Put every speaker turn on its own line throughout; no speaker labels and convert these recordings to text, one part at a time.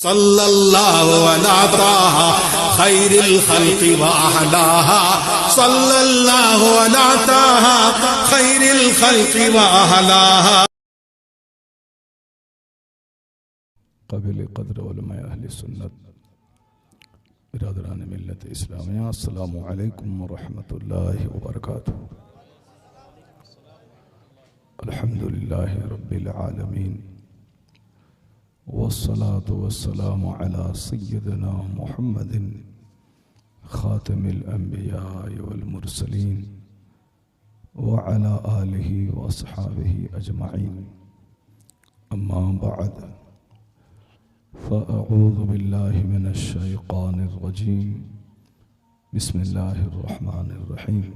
सल्लल्लाहु अला ताहा खैरिल खल्क़ि व अहलाहा सल्लल्लाहु अला ताहा खैरिल खल्क़ि व अहलाहा।
काबिल क़द्र उलमा अहले सुन्नत बिरादरान मिल्लत इस्लामिया, अस्सलामु अलैकुम व रहमतुल्लाहि व बरकातुहू। अल्हम्दुलिल्लाहि रब्बिल आलमीन वस्सलातु वस्सलामु अला सय्यिदिना मुहम्मदिन खातिमिल अंबिया वल मुरसलीन व अला आलिहि व अस्हाबिहि अजमईन। अम्मा बअद फ़अऊज़ु बिल्लाहि मिनश शैतानिर रजीम। बिस्मिल्लाहिर रहमानिर रहीम।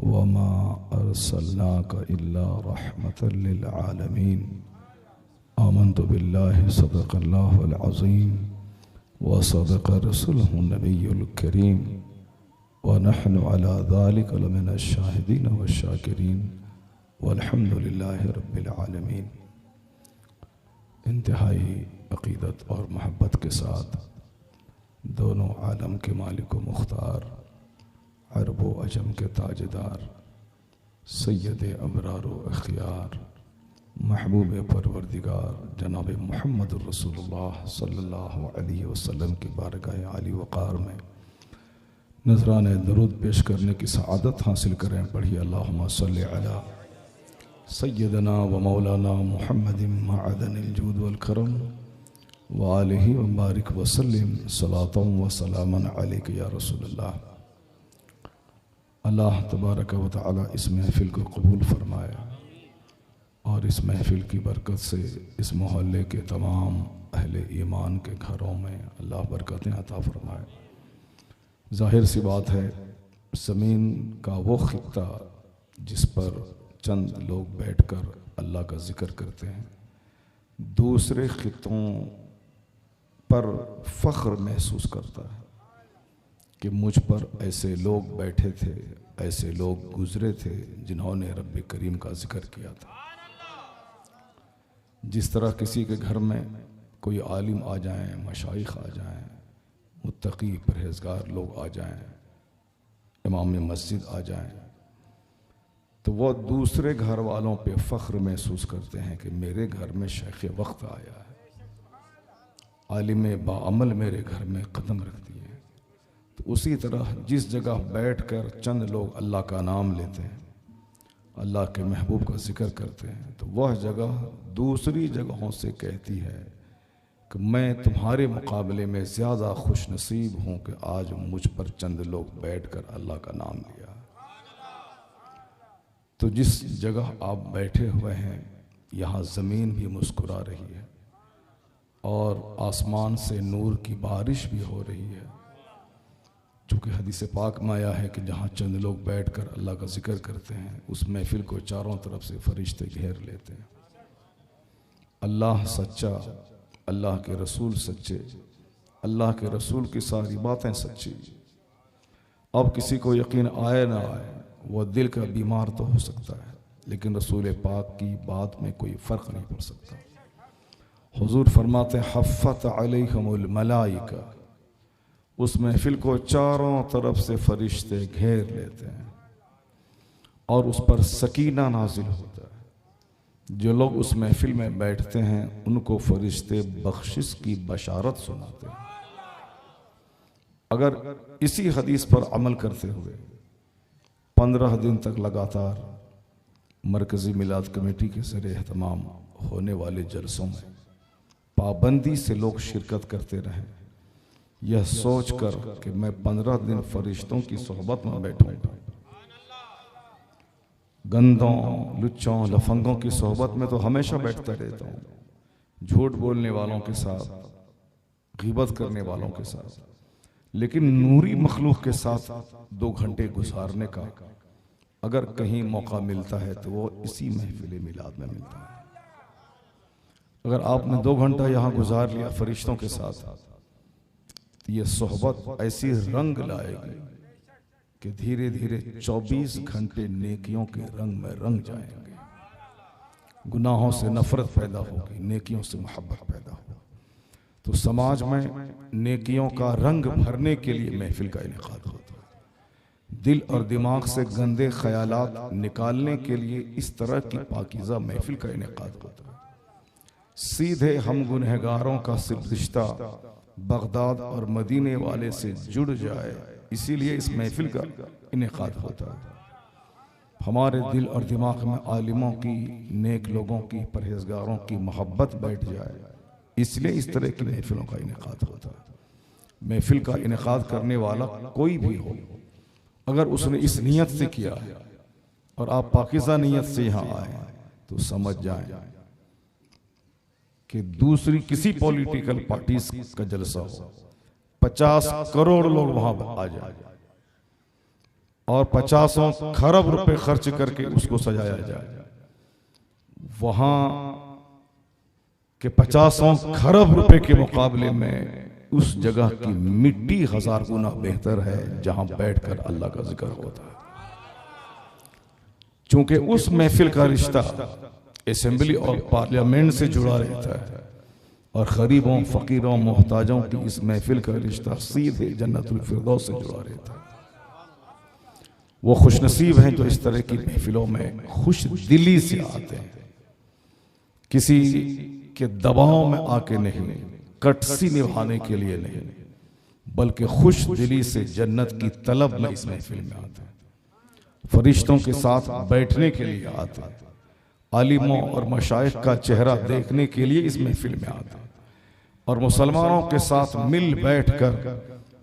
वमा अर्सलनाका इल्ला रहमतल लिल आलमीन। आमन्तु बिल्लाहि सदक़ल्लाहुल अज़ीम व सदक़ रसूलुहुन नबियुल करीम व नहनु अला ज़ालिका लमिनश शाहिदीन व शाकिरीन वल्हम्दुलिल्लाहि रब्बिल आलमीन। इंतहाई अक़ीदत और महब्बत के साथ दोनों आलम के मालिक व मुख्तार, अरब व अजम के ताजदार, सैयद अबरार व अख़ियार, महबूब परवरदिगार जनाब मुहम्मद रसूलुल्लाह सल्लल्लाहु अलैहि वसल्लम की बारगाह आली वक़ार में नज़राने दरूद पेश करने की सआदत हासिल करें। पढ़िए अल्लाहुम्मा सल्लि अला सय्यदना व मौलाना मुहम्मदिन मअदनिल जूद वल करम व आलिहि व बारिक व सल्लिम सलातन व सलामन अलैका या रसूलल्लाह। अल्लाह तबारक व तआला इस महफ़िल को कबूल फरमाया और इस महफ़िल की बरकत से इस मोहल्ले के तमाम अहले ईमान के घरों में अल्लाह बरकतें अता फरमाए। ज़ाहिर सी बात है, ज़मीन का वो ख़ित्ता जिस पर चंद लोग बैठकर अल्लाह का ज़िक्र करते हैं, दूसरे ख़ित्तों पर फ़ख्र महसूस करता है कि मुझ पर ऐसे लोग बैठे थे, ऐसे लोग गुज़रे थे जिन्होंने रब्बे करीम का ज़िक्र किया था। जिस तरह किसी के घर में कोई आलिम आ जाएं, मशाइख आ जाएं, मुत्तकी परहेज़गार लोग आ जाएं, इमाम मस्जिद आ जाएं, तो वह दूसरे घर वालों पे फ़ख्र महसूस करते हैं कि मेरे घर में शेख़ वक्त आया है, आलिम बाअमल मेरे घर में कदम रख दिए। तो उसी तरह जिस जगह बैठकर चंद लोग अल्लाह का नाम लेते हैं, अल्लाह के महबूब का ज़िक्र करते हैं, तो वह जगह दूसरी जगहों से कहती है कि मैं तुम्हारे मुकाबले में ज़्यादा खुश नसीब हूँ कि आज मुझ पर चंद लोग बैठकर अल्लाह का नाम लिया। तो जिस जगह आप बैठे हुए हैं, यहाँ ज़मीन भी मुस्कुरा रही है और आसमान से नूर की बारिश भी हो रही है, चूँकि हदीस पाक में आया है कि जहाँ चंद लोग बैठकर अल्लाह का ज़िक्र करते हैं, उस महफ़िल को चारों तरफ से फरिश्ते घेर लेते हैं। अल्लाह सच्चा, अल्लाह के रसूल सच्चे, अल्लाह के रसूल की सारी बातें सच्ची। अब किसी को यकीन आए ना आए, वह दिल का बीमार तो हो सकता है, लेकिन रसूल पाक की बात में कोई फ़र्क नहीं पड़ सकता। हुजूर फरमाते हफ़्फ़त अलैहिमुल मलाइका, उस महफिल को चारों तरफ से फरिश्ते घेर लेते हैं और उस पर सकीना नाजिल होता है। जो लोग उस महफिल में बैठते हैं उनको फरिश्ते बख्शिश की बशारत सुनाते हैं। अगर इसी हदीस पर अमल करते हुए 15 दिन तक लगातार मरकज़ी मिलाद कमेटी के ज़रिए एहतमाम होने वाले जलसों में पाबंदी से लोग शिरकत करते रहें, यह सोचकर कि मैं 15 दिन फरिश्तों की सोहबत में बैठूंगा, गंदों, लुच्चों, लफंगों की सोहबत में तो हमेशा बैठता रहता हूँ, झूठ बोलने वालों के साथ, ग़ीबत करने वालों के साथ, लेकिन नूरी मखलूक के साथ 2 घंटे गुजारने का अगर कहीं मौका मिलता है तो वो इसी महफिल मिलाद में मिलता है। अगर आपने 2 घंटा यहाँ गुजार लिया फरिश्तों के साथ, तो ये सोहबत ऐसी रंग लाएगी कि धीरे धीरे 24 घंटे नेकियों के रंग में रंग जाएंगे। गुनाहों से नफरत पैदा होगी, नेकियों से मोहब्बत पैदा होगी। तो समाज में नेकियों का रंग भरने के लिए महफिल का इनेकाद होता है। दिल और दिमाग से गंदे ख्यालात निकालने के लिए इस तरह की पाकीज़ा महफिल का इनेकाद होता है। सीधे हम गुनहगारों का सिर्फ रिश्ता बगदाद और मदीने वाले से जुड़ जाए, इसीलिए इस महफिल का इनेकाद होता है। हमारे दिल और दिमाग में आलिमों की, नेक लोगों की, परहेजगारों की मोहब्बत बैठ जाए, इसलिए इस तरह की महफिलों का इनेकाद होता है। महफिल का इनेकाद करने वाला कोई भी हो, अगर उसने इस नीयत से किया है और आप पाकीज़ा नीयत से यहाँ आए, तो समझ जाएं कि दूसरी किसी पॉलिटिकल पार्टी का जलसा हो, 50 करोड़ लोग वहां आ जाए और 50 खरब रुपए खर्च करके उसको सजाया जाए, वहां के 50 खरब रुपए के मुकाबले में उस जगह की मिट्टी 1000 गुना बेहतर है जहां बैठकर अल्लाह का जिक्र होता है। चूंकि उस महफिल का रिश्ता असेंबली और पार्लियामेंट से जुड़ा रहता है और गरीबों, फकीरों, मोहताजों की इस महफिल का रिश्ता सीधे जन्नतुल फिरदौस से जुड़ा रहता है। वो खुशनसीब हैं जो इस तरह की महफिलों में खुश दिली से आते हैं, किसी के दबाव में आके नहीं, कटसी निभाने के लिए नहीं, बल्कि खुश दिली से जन्नत की तलब में इस महफिल में आते हैं। फरिश्तों के साथ बैठने के लिए आते हैं, आलिमों और मशाइख का चेहरा देखने के लिए इस महफिल में आते हैं और मुसलमानों के साथ मिल बैठकर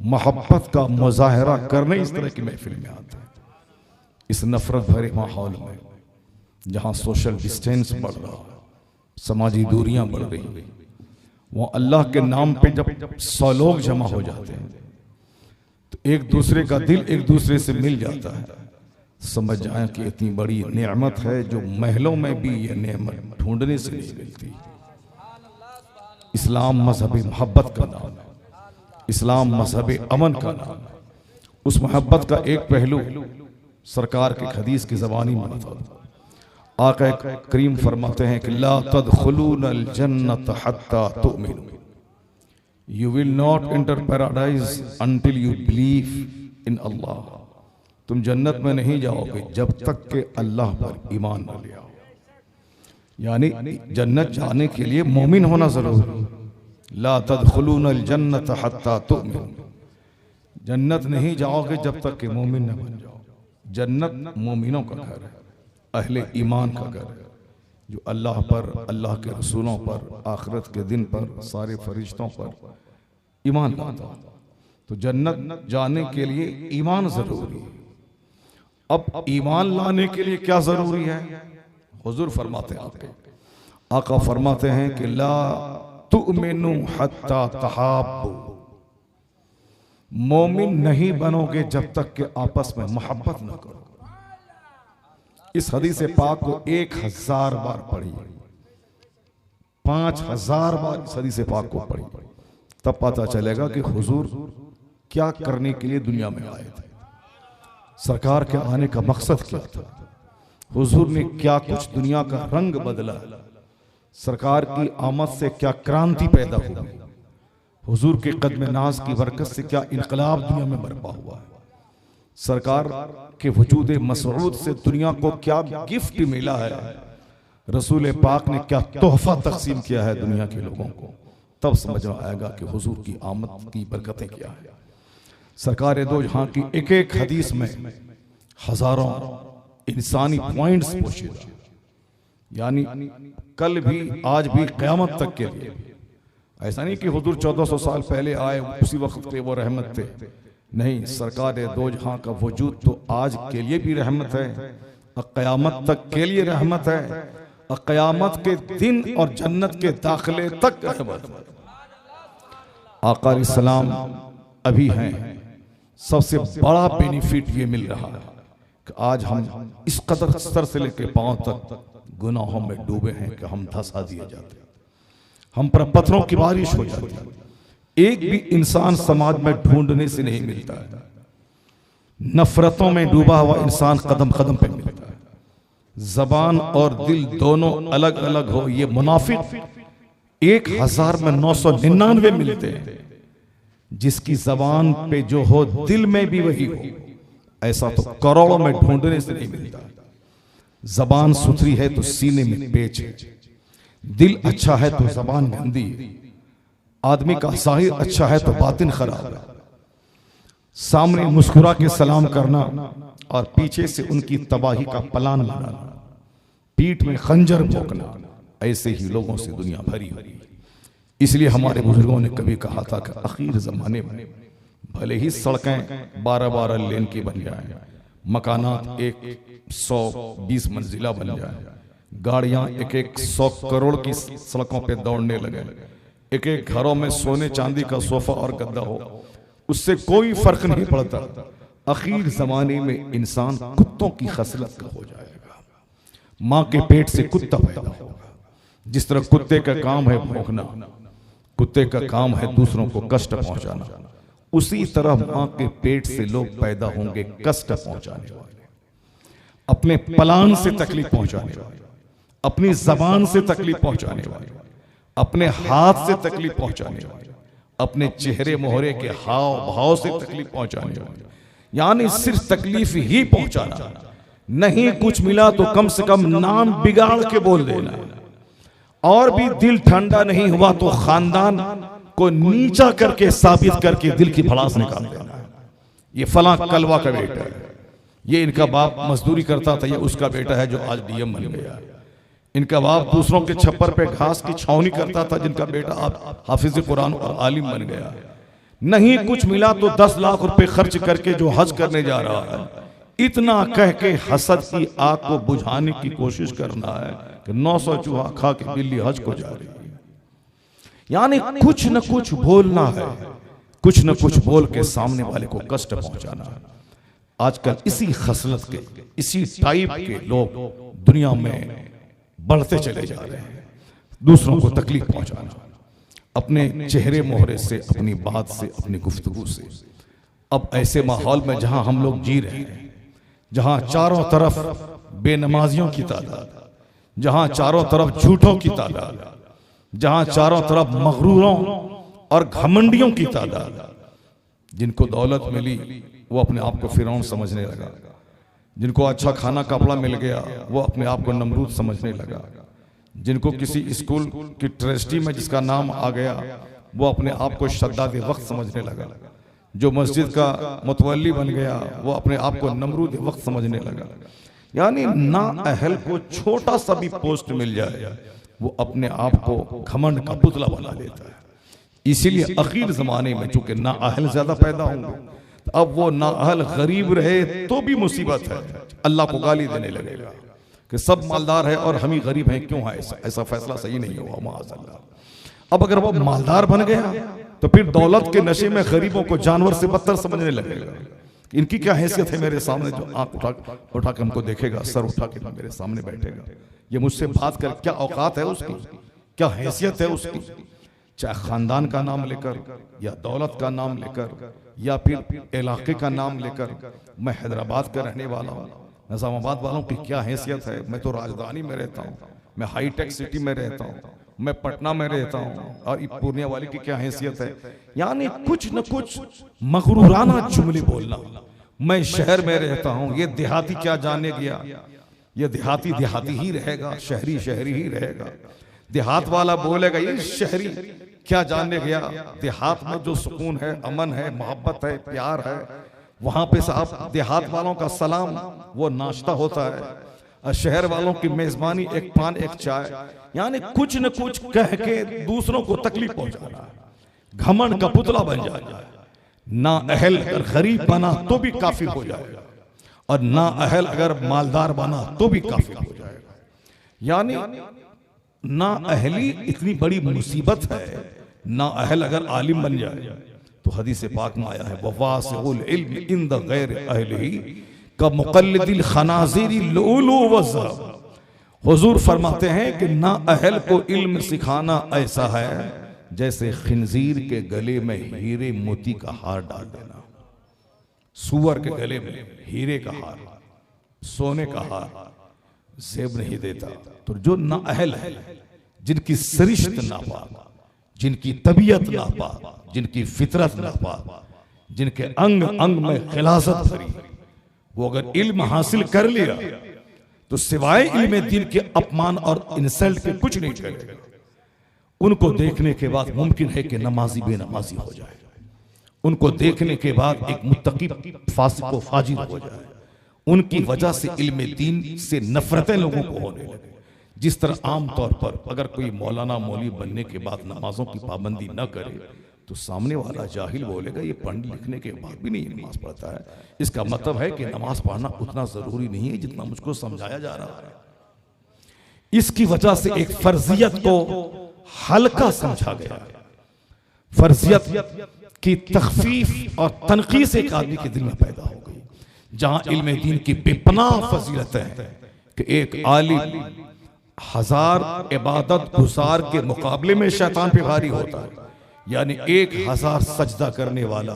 मोहब्बत का मुजाहरा करने इस तरह की महफिल में आते हैं। इस नफरत भरे माहौल में जहां सोशल डिस्टेंस बढ़ रहा है, समाजी दूरियां बढ़ रही हैं, वो अल्लाह के नाम पे जब 100 लोग जमा हो जाते हैं तो एक दूसरे का दिल एक दूसरे से मिल जाता है। समझ जाए कि इतनी बड़ी नेमत है जो महलों में भी ये नेमत ढूंढने से नहीं मिलती। इस्लाम मजहब मोहब्बत का नाम है, इस्लाम मजहब अमन का नाम है। उस मोहब्बत का एक पहलू सरकार के हदीस की ज़बानी में बताता। आका करीम फरमाते हैं कि ला तदखुलूनल जन्नत हत्ता तुमिनू, you will not enter paradise until you believe in Allah. तुम जन्नत में नहीं जाओगे जब तक के अल्लाह पर ईमान न ले आओ। यानी जन्नत जाने के लिए मोमिन होना जरूरी। ला तदखुलूनल जन्नत हत्ता तुमिनू, जन्नत नहीं जाओगे जब तक के मोमिन न बन जाओ। जन्नत मोमिनों का घर है, अहले ईमान का घर है, जो अल्लाह पर, अल्लाह के रसूलों पर, आखिरत के दिन पर, सारे फरिश्तों पर ईमान लाता है। तो जन्नत जाने के लिए ईमान जरूरी है। अब ईमान लाने के लिए क्या जरूरी है? हुजूर फरमाते हैं, आका फरमाते हैं कि ला तुमिनु हत्ता तहाब्बू, मोमिन नहीं बनोगे जब तक कि आपस में मोहब्बत न करो। इस हदीस पाक को 1000 बार पढ़ी, 5000 बार इस हदीस पाक को पढ़ी, तब पता चलेगा कि हुजूर क्या करने के लिए दुनिया में आए थे, सरकार के आने का मकसद क्या था, हुजूर ने क्या कुछ दुनिया का रंग बदला, सरकार की आमद से क्या क्रांति पैदा हुई, हुजूर के कदम नाज की बरकत से क्या इनकलाब दुनिया में बरपा हुआ है, सरकार के वजूद मसऊद से दुनिया को क्या गिफ्ट मिला है, रसूल पाक ने क्या तोहफा तकसीम किया है दुनिया के लोगों को। तब समझ में आएगा कि हुजूर की आमद की बरकतें क्या है। सरकार दो जहां की एक एक हदीस में हजारों इंसानी पॉइंट्स पोशीदा, यानी कल भी आज भी क़यामत तक के लिए। ऐसा नहीं कि हुजूर 1400 साल पहले आए उसी वक्त पे वो रहमत थे, नहीं, सरकार दो जहां का वजूद तो आज के लिए भी रहमत है और क़यामत तक के लिए रहमत है और क़यामत के दिन और जन्नत के दाखिले तक रहमत है। आका अलैहिस्सलाम अभी हैं, सबसे बड़ा बेनिफिट ये मिल रहा है कि आज हम इस कदर स्तर से लेकर पांव तक गुनाहों में डूबे हैं कि हम धंसा दिए जाते हैं, हम पर पत्थरों की बारिश हो जाती है। एक भी इंसान समाज में ढूंढने से नहीं मिलता है, नफरतों में डूबा हुआ इंसान कदम कदम पे मिलता है। जबान और दिल दोनों अलग अलग हो, ये मुनाफिक 1000 में 999 मिलते हैं। जिसकी जबान पे जो हो दिल में भी वही हो, ऐसा तो करोड़ों में ढूंढने से नहीं मिलता। जबान सुथरी है तो सीने में पेच है, दिल अच्छा है तो जबान गंदी है, आदमी का जाहिर अच्छा है तो बातिन खराब है। सामने मुस्कुरा के सलाम करना और पीछे से उनकी तबाही का प्लान बनाना, पीठ में खंजर भोंकना, ऐसे ही लोगों से दुनिया भरी हुई। इसलिए हमारे बुजुर्गों ने कभी कहा था कि आखिर जमाने में भले ही सड़कें 12-12 लेन की बन जाएं, मकानात 120 मंजिला बन जाए, गाड़ियां 100 करोड़ की सड़कों पे दौड़ने लगे, एक घरों में सोने चांदी का सोफा और गद्दा हो, उससे कोई फर्क नहीं पड़ता। आखिर जमाने में इंसान कुत्तों की खसलत का हो जाएगा। मां के पेट से कुत्ता पैदा होगा। जिस तरह कुत्ते का काम है भौंकना, कुत्ते का काम है दूसरों को कष्ट पहुंचाना, उसी तरह मां के पेट से लोग पैदा होंगे कष्ट पहुंचाने वाले, अपने प्लान से तकलीफ पहुंचाने वाले, अपनी जबान से तकलीफ पहुंचाने वाले, अपने हाथ से तकलीफ पहुंचाने वाले, अपने चेहरे मोहरे के हाव भाव से तकलीफ पहुंचाने वाले। यानी सिर्फ तकलीफ ही पहुंचाना नहीं, कुछ मिला तो कम से कम नाम बिगाड़ के बोल देना, और भी दिल ठंडा नहीं हुआ तो खानदान को नीचा करके साबित करके दिल की भड़ास निकाल देना। ये फला कलवा का बेटा है, ये इनका बाप मजदूरी करता था, ये उसका बेटा है जो आज डीएम बन गया। इनका बाप दूसरों के छप्पर पे घास की छावनी करता था, जिनका बेटा आप हाफिज कुरान और आलिम बन गया। नहीं कुछ मिला तो 10 लाख रुपए खर्च करके जो हज करने जा रहा है, इतना कह के हसद की आग को बुझाने की कोशिश करना है कि 900 चूहा खा के बिल्ली हज को जा रही है। यानी कुछ न कुछ बोलना है, कुछ न कुछ बोल के सामने वाले को कष्ट पहुंचाना है। आजकल इसी खसलत के, इसी टाइप के लोग दुनिया में बढ़ते चले जा रहे हैं। दूसरों को तकलीफ पहुंचाना, अपने चेहरे मोहरे से, अपनी बात से, अपनी गुफ्तगू से। अब ऐसे माहौल में जहां हम लोग जी रहे हैं, जहां चारों तरफ बेनमाजियों की तादाद, जहां चारों तरफ झूठों की तादाद, जहां चारों तरफ मगरूरों और घमंडियों की तादाद। जिनको दौलत मिली वो अपने आप को फिरौन समझने लगा, जिनको अच्छा खाना कपड़ा मिल गया वो अपने आप को नमरूद समझने लगा, जिनको किसी स्कूल की ट्रस्टी में जिसका नाम आ गया वो अपने आप को शद्दाद वक्त समझने लगा, जो मस्जिद का मुतवल्ली बन गया वो अपने आप को नमरूद वक्त समझने लगा। यानी ना अहल को छोटा सा भी पोस्ट मिल जाए वो अपने आप को घमंड का पुतला बना लेता है। इसीलिए आखिर जमाने में चूंकि ना अहल ज्यादा पैदा होंगे, अब वो ना अहल गरीब रहे तो भी मुसीबत है, अल्लाह को गाली देने लगेगा कि सब मालदार है और हम ही गरीब हैं, क्यों है ऐसा फैसला सही नहीं हुआ माअज़ल्लाह। अब अगर वो मालदार बन गया तो फिर दौलत के नशे में गरीबों को जानवर से बदतर समझने लगेगा। इनकी क्या हैसियत है मेरे सामने, जो आंख उठा के हमको देखेगा, सर उठा के मेरे सामने बैठेगा, ये मुझसे बात कर, क्या औकात है उसकी, क्या हैसियत है उसकी। चाहे खानदान का नाम लेकर या दौलत का नाम लेकर या फिर इलाके का नाम लेकर। मैं हैदराबाद का रहने वाला हूँ, निजामाबाद वालों की क्या हैसियत है, मैं तो राजधानी में रहता हूँ, मैं हाईटेक सिटी में रहता हूँ, मैं पटना में रहता हूँ, और पूर्णिया वाले की क्या हैसियत है। यानी कुछ न कुछ मगरूराना जुमले बोलना। मैं शहर में रहता हूँ, ये देहाती क्या जाने गया, ये देहाती देहाती ही रहेगा, शहरी शहरी ही रहेगा। देहात वाला बोलेगा ये शहरी क्या जानने गया। देहात में जो सुकून है, अमन है, मोहब्बत है, प्यार है, वहां पे साहब देहात वालों का सलाम वो नाश्ता होता है, और शहर वालों की मेजबानी एक पान एक चाय। यानी कुछ न कुछ कह के दूसरों को तकलीफ पहुंचाना, घमंड का पुतला बन जाएगा। ना अहल अगर गरीब बना तो भी काफिर हो जाएगा, और ना अहल अगर मालदार बना तो भी काफिर हो जाएगा। यानी ना अहली इतनी बड़ी मुसीबत है, ना अहल अगर आलिम बन जाए तो हदीस पाक में आया है ववासिउल इल्म इंद गैर अहलिही का मुक़ल्लिदिल खनाज़िरी लुलु वज़हब। हुजूर फरमाते हैं कि ना अहल को इल्म सिखाना ऐसा है जैसे खिंजीर के गले में हीरे मोती का हार डाल देना। सुअर के गले में हीरे का हार, सोने का हार जेब नहीं देता। तो जो ना अहल है, जिनकी सरिश्त नापाक, जिनकी तबीयत नापाक, जिनकी फितरत नापाक, जिनके अंग अंग में खिलासत भरी, वो अगर इल्म हासिल कर लिया तो सिवाय इल्म दीन के अपमान और इंसल्ट के कुछ नहीं करेगा। उनको देखने के बाद मुमकिन है कि नमाजी बेनमाजी हो जाए, उनको देखने के बाद एक मुत्तकी फासिक व फाजिर हो जाए। उनकी वजह से इल्म दीन से नफरतें लोगों को होने लगे। जिस तरह आम तौर पर अगर कोई मौलाना मौलवी बनने के बाद नमाजों की पाबंदी न करे तो सामने वाला जाहिल बोलेगा ये पढ़ लिखने के बाद भी नहीं नमाज पढ़ता है, इसका मतलब है कि नमाज पढ़ना उतना जरूरी नहीं है जितना मुझको समझाया जा रहा है। इसकी वजह से एक फर्जियत को हल्का समझा गया। फर्जियत की तखफीफ और तनकीस एक आदमी के दिल में पैदा हो गई, जहां इल्म दीन की बेपनाह फजीलतें हैं कि एक आलिम 1000 इबादत गुजार के मुकाबले में शैतान पे भारी होता है। यानी 1000 सजदा करने वाला,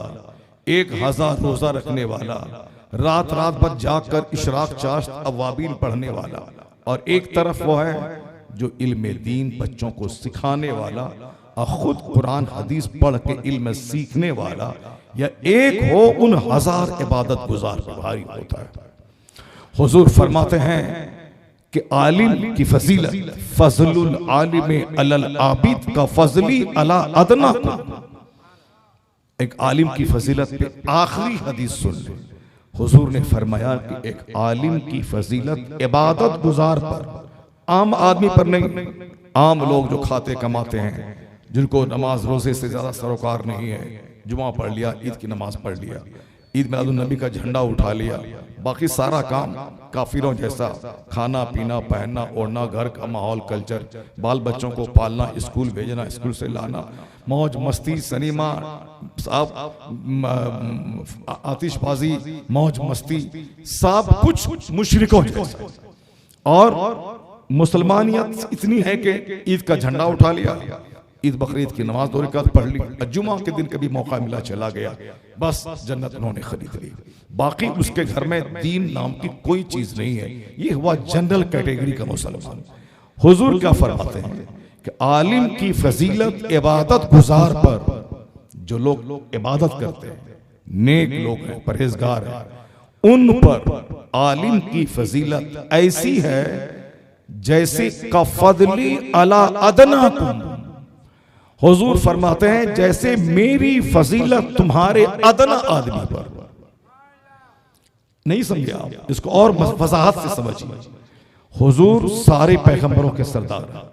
1000 रोजा रखने वाला, रात रात भर जाकर इशराक चाश्त अवाबीन पढ़ने वाला, और एक तरफ वो है जो इल्म दीन बच्चों को सिखाने वाला और खुद कुरान हदीस पढ़ के इल्म सीखने वाला, या एक हो उन 1000 इबादत गुजार पे भारी होता है। हुजूर फरमाते हैं कि आलिम की फजीलत फजलुल आलिम अलल आबिद का फजली अला अदना को। एक आलिम की फजीलत पे आखिरी हदीस सुन ले। हुजूर ने फरमाया कि एक आलिम की फजीलत इबादत गुजार पर, आम आदमी पर नहीं। आम लोग जो खाते कमाते हैं, जिनको नमाज रोजे से ज्यादा सरोकार नहीं है, जुमा पढ़ लिया, ईद की नमाज पढ़ लिया, ईद मिलादुन नबी का झंडा उठा लिया, बाकी सारा काम काफिरों जैसा खाना पीना पहनना ओढ़ना, घर का माहौल कल्चर, बाल बच्चों को पालना, स्कूल भेजना, स्कूल से लाना, मौज मस्ती, सिनेमा, आतिशबाजी, मौज मस्ती, सब कुछ मुशरिकों जैसा। और मुसलमानियत इतनी है कि ईद का झंडा उठा लिया, ईद बकरीद की नमाज 2 रकात पढ़ ली, जुमा के दिन कभी मौका मिला चला गया, बस जन्नत उन्होंने खरीद ली। बाकी उसके घर में दीन नाम की कोई चीज नहीं है। ये हुआ जनरल कैटेगरी का मुसलमान। हुजूर क्या फरमाते हैं कि आलिम की फजीलत इबादत गुजार पर, जो लोग इबादत करते हैं, नेक लोग हैं, परहेजगार हैं, उन पर आलिम की फजीलत ऐसी है जैसे का फदली अला अदनाकुम। हुजूर फरमाते हैं जैसे मेरी फजीलत तुम्हारे अदना आदमी पर। नहीं समझे आप, इसको और वजाहत से समझिए। हुजूर सारे पैगंबरों के सरदार हैं,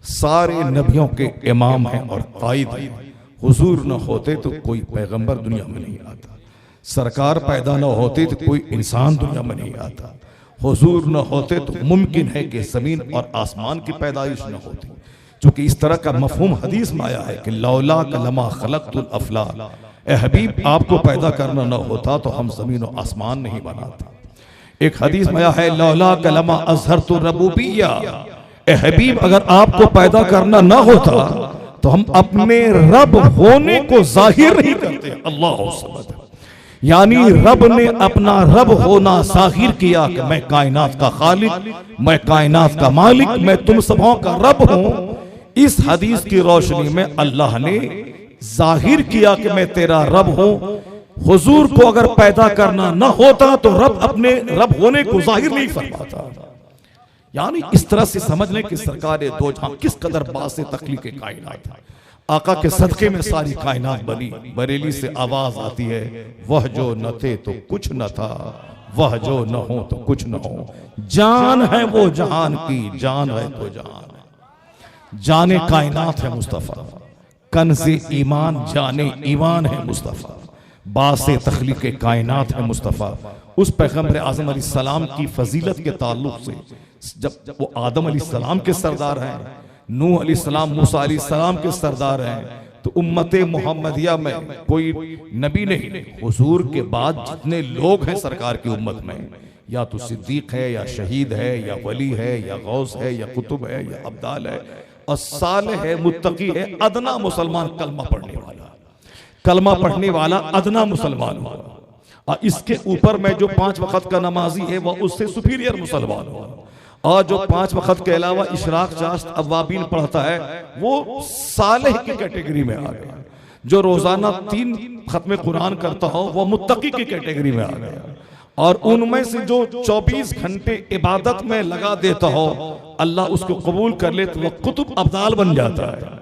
सारे नबियों के इमाम हैं और कायद हैं। हुजूर न होते तो कोई पैगंबर दुनिया में नहीं आता, सरकार पैदा न होती तो कोई इंसान दुनिया में नहीं आता, हुजूर न होते तो मुमकिन है कि जमीन और आसमान की पैदाइश न होती। क्योंकि इस तरह का मफहूम हदीस में आया है कि लौला कलमा खलक़तुल अफलाक, ए हबीब आपको पैदा करना न होता तो हम जमीन और आसमान नहीं बनाते। एक हदीस में आया है लौला कलमा अज़हरतु रबूबिय्या, ए हबीब अगर आपको पैदा करना न होता तो हम अपने रब होने को जाहिर नहीं करते। अल्लाह समद, यानी रब ने अपना रब होना जाहिर किया कि मैं कायनात का खालिक, मैं कायनात का मालिक, मैं तुम सबों का रब हूं। इस हदीस की रोशनी में अल्लाह ने जाहिर किया कि मैं तेरा रब हूं। हुजूर को अगर पैदा करना न होता तो रब अपने रब होने को जाहिर नहीं फरमाता। यानी इस तरह से समझ लें कि सरकार दो जहां किस कदर बासे तख्लीक कायनात है। आका के सदके में सारी कायनात बनी। बरेली से आवाज आती है, वह जो न थे तो कुछ न था, वह जो न हो तो कुछ न हो। जान है वो जहान की, जान है तो जान, जाने कायनात है मुस्तफा, कन्ज़े ईमान जाने ईमान है मुस्तफा, बासे तख्लीक कायनात है मुस्तफा। उस पैगंबर आज़म अलैहिस्सलाम की फजीलत के ताल्लुक से, जब वो आदम अलैहिस्सलाम के सरदार हैं, नूह अलैहिस्सलाम मूसा अलैहिस्सलाम के सरदार हैं, तो उम्मते मुहम्मदिया में कोई नबी नहीं। हुजूर के बाद जितने लोग हैं सरकार की उम्मत में, या तो सिद्दीक है, या शहीद है, या वली है, या गौस है, या कुतुब है, या अब्दाल है, और सालेह है, मुत्तकी है, अदना मुसलमान कलमा पढ़ने वाला, कलमा पढ़ने वाला अदना मुसलमान हुआ। और इसके ऊपर में जो 5 वक्त का नमाजी है वह उससे सुपीरियर मुसलमान हुआ। और जो 5 वक्त के अलावा इशराक, चाश्त, अव्वाबीन पढ़ता है वो सालेह की कैटेगरी में आ गया। जो रोजाना 3 खत्म कुरान करता हो वो मुत्तकी की कैटेगरी में आ गया। और उनमें से जो 24 घंटे इबादत में लगा देता हो अल्लाह उसको कबूल कर ले तो वह कुतुब अब्दाल बन जाता है।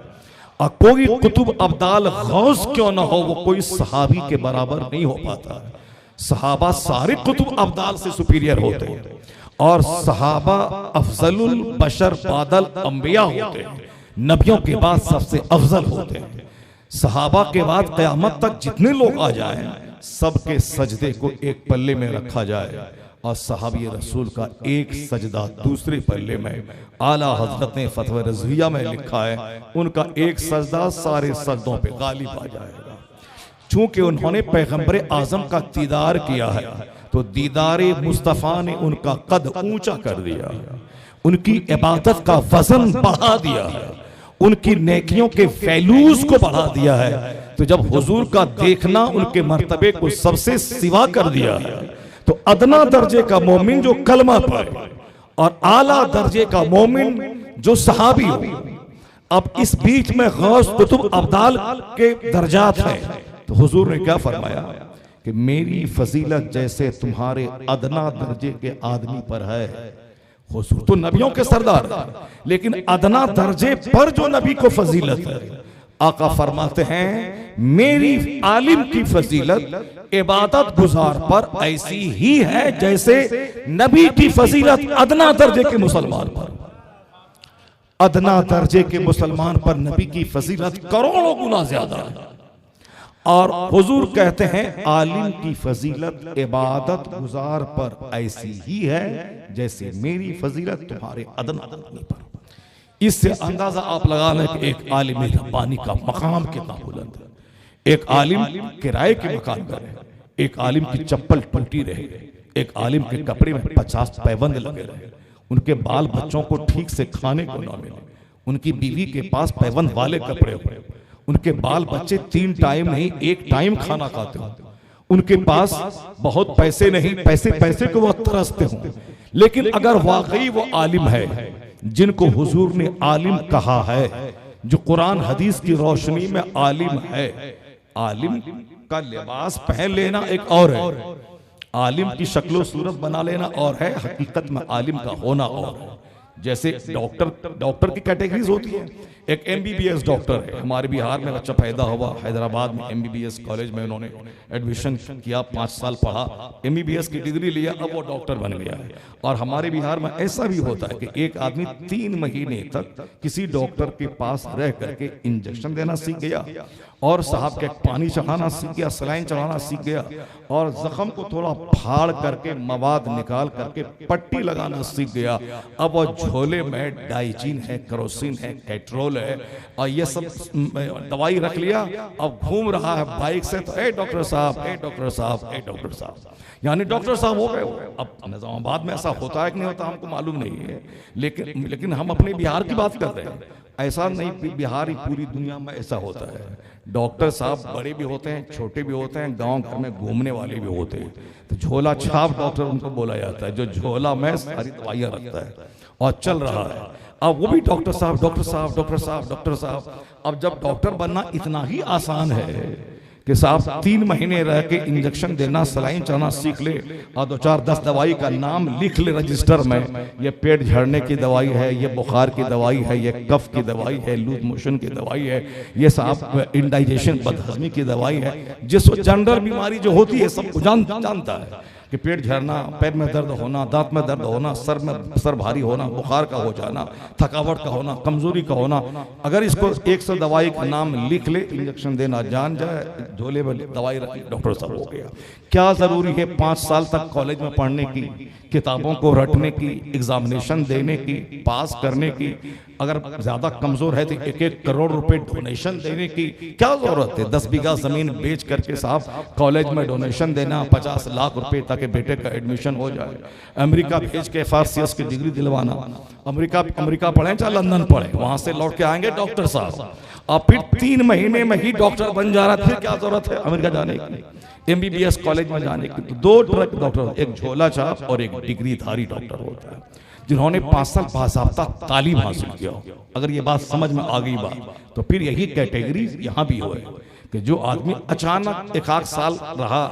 और कोई कुतुब अब्दाल गौस क्यों ना हो वो कोई सहाबी के बराबर नहीं हो पाता है। सहाबा सारे कुतुब अब्दाल से सुपीरियर होते हैं और सहाबा अफजलुल बशर बादल अंबिया होते हैं, नबियों के बाद सबसे अफजल होते हैं। सहाबा के बाद क़यामत तक जितने लोग आ जाएं सबके सजदे को एक पल्ले में रखा जाए और सहाबी रसूल का एक सजदा दूसरे पल्ले में। आला हजरत ने फतवा रज़विया में लिखा है उनका एक सजदा सारे सजदों पे गालिब आ जाएगा। चूंकि उन्होंने पैगंबर आजम का दीदार किया है तो दीदारे मुस्तफ़ा ने उनका कद ऊंचा कर दिया, उनकी इबादत का वजन बढ़ा दिया है, उनकी नेकियों के वैल्यूज को बढ़ा दिया है। तो जब हुजूर का देखना उनके मर्तबे को सबसे सिवा कर दिया है तो अदना दर्जे का मोमिन जो कलमा पढ़े और आला दर्जे का मोमिन जो सहाबी हो, अब इस बीच में गौस कुतुब अब्दाल के दर्जात हैं। तो हुजूर ने क्या फरमाया कि मेरी फजीलत जैसे तुम्हारे अदना दर्जे के आदमी पर है। हुजूर तो नबियों के सरदार हैं, लेकिन अदना दर्जे पर जो नबी को फजीलत है आका फरमाते हैं मेरी आलिम की फजीलत इबादत गुजार पर ऐसी ही है जैसे नबी की फजीलत अदना दर्जे के मुसलमान पर। अदना दर्जे के मुसलमान पर नबी की फजीलत करोड़ों गुना ज्यादा है। और हुजूर कहते हैं आलिम की फजीलत इबादत गुजार पर ऐसी ही है जैसे मेरी फजीलत तुम्हारे अदना दर्जे पर। इससे अंदाजा आप लगा लें कि एक आलिम रब्बानी का मकाम कितना बुलंद है। एक आलिम किराए के मकान पर है, एक आलिम की चप्पल टूटी रहे, एक आलिम के कपड़े में 50 पैबंद लगे रहे, उनके बाल बच्चों को ठीक से खाने को ना मिले, उनकी बीवी के पास पैबंद वाले कपड़े हो, उनके बाल बच्चे 3 टाइम नहीं 1 टाइम खाना खाते हो, उनके पास बहुत पैसे नहीं, पैसे को वो तरसते हो। लेकिन अगर वाकई वो आलिम है जिनको हुजूर ने आलिम कहा है, जो कुरान हदीस की रोशनी में आलिम है, आलिम का लिबास पहन लेना एक और है, आलिम की शक्लो सूरत बना लेना और है, हकीकत में आलिम का होना और है। जैसे डॉक्टर की कैटेगरीज होती है। एक MBBS डॉक्टर है, हमारे बिहार में बच्चा पैदा हुआ हैदराबाद में MBBS कॉलेज में उन्होंने एडमिशन किया, 5 साल पढ़ा, MBBS की डिग्री लिया, अब वो डॉक्टर बन गया है। और हमारे बिहार में ऐसा भी होता है कि एक आदमी 3 महीने तक किसी डॉक्टर के पास रह करके इंजेक्शन देना सीख गया और साहब के पानी चढ़ाना सीख गया, सलाइन चढ़ाना सीख गया और जख्म को थोड़ा फाड़ करके मवाद निकाल करके पट्टी लगाना सीख गया। अब वो झोले में डाइजीन है, केरोसिन है, पेट्रोल है और ये सब दवाई रख लिया, अब घूम रहा है बाइक से, तो ए डॉक्टर साहब, ए डॉक्टर साहब, ए डॉक्टर साहब, यानी डॉक्टर साहब हो गए। अब निजामाबाद में ऐसा होता है कि नहीं होता हमको मालूम नहीं है, लेकिन हम अपने बिहार की बात कर रहे हैं। ऐसा नहीं, बिहार ही पूरी दुनिया में ऐसा होता है। डॉक्टर साहब बड़े भी होते हैं, छोटे भी होते हैं, गांव घर में घूमने वाले भी होते हैं। तो झोला छाप डॉक्टर उनको बोला जाता है, जो झोला में सारी दवाइयाँ रखता है और चल रहा है। अब वो भी डॉक्टर साहब, डॉक्टर साहब, डॉक्टर साहब, डॉक्टर साहब। अब जब डॉक्टर बनना इतना ही आसान है कि साहब 3 महीने रह के इंजेक्शन देना, सलाइन चढ़ना सीख ले और 2-4-10 दवाई का नाम लिख ले रजिस्टर में, ये पेट झड़ने की दवाई है, ये बुखार की दवाई है, ये कफ की दवाई है, लूज मोशन की दवाई है, ये साहब इंडाइजेशन बदहजमी की दवाई है। जिसको जनरल बीमारी जो होती है सबको जानता है कि पेट झड़ना, पैर में दर्द होना, दांत में दर्द होना, सर भारी होना, बुखार का हो जाना, थकावट का होना, कमजोरी का होना। अगर इसको 100 दवाई का नाम लिख ले, इंजेक्शन देना जान जाए, झोले में दवाई रखी, डॉक्टर साहब हो गया। क्या जरूरी है 5 साल तक कॉलेज में पढ़ने की, किताबों को रटने की, एग्जामिनेशन देने की, पास करने की? अगर ज्यादा कमजोर है तो 1-1 करोड़ रुपए डोनेशन देने की क्या जरूरत है? 10 बीघा जमीन बेच करके साहब कॉलेज में डोनेशन देना, 50 लाख रुपए ताकि बेटे का एडमिशन हो जाए, अमेरिका भेज के FRCS की डिग्री दिलवाना, अमेरिका पढ़े चाहे लंदन पढ़े, वहां से लौट के आएंगे डॉक्टर साहब और फिर 3 महीने में ही डॉक्टर बन जा रहा। फिर क्या जरूरत है अमेरिका जाने की, MBBS कॉलेज में जाने की? तो 2 ट्रक डॉक्टर, एक झोला छाप और एक डिग्री धारी डॉक्टर होता है। जिन्होंने 5 साल बाज़ाब्ता तालीम हासिल किया हो। अगर ये बात समझ में आ गई बात, तो फिर यही कैटेगरी यहाँ भी हुए कि जो आदमी अचानक 1 साल रहा,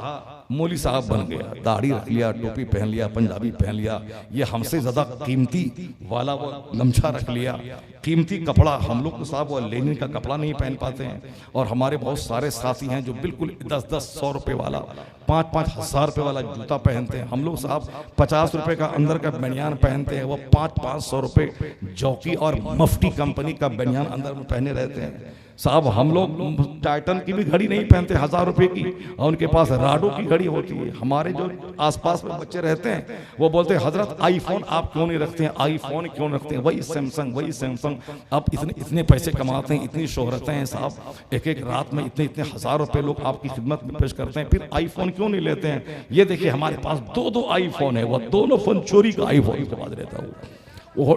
मौली साहब बन गया, दाढ़ी रख लिया, टोपी पहन लिया, पंजाबी पहन लिया, ये हमसे ज्यादा कीमती वाला वो गमछा रख लिया, कीमती कपड़ा, हम लोग तो साहब वो लेनिन का कपड़ा नहीं पहन पाते हैं, और हमारे बहुत सारे साथी हैं जो बिल्कुल 10-10 100 रुपए वाला, 5-5 हज़ार रुपए वाला जूता पहनते हैं। हम लोग साहब 50 रुपए का अंदर का बनियान पहनते हैं, वो 500-500 रुपए जौकी और मफ्टी कंपनी का बनियान अंदर में पहने रहते हैं। साहब हम लोग टाइटन की भी घड़ी नहीं पहनते 1000 रुपए की, और उनके पास राडो की घड़ी होती है। हमारे जो आसपास में बच्चे रहते हैं वो बोलते हैं हजरत आईफोन आप क्यों नहीं रखते हैं, आईफोन क्यों रखते हैं, वही सैमसंग आप इतने पैसे कमाते हैं, इतनी शोहरतें हैं साहब, एक रात में इतने हज़ार रुपए लोग आपकी खिदमत में पेश करते हैं, फिर आईफोन क्यों नहीं लेते हैं। ये देखिए हमारे पास 2 आईफोन है, वो दोनों फोन चोरी का आईफोन के बाद रहता है। वो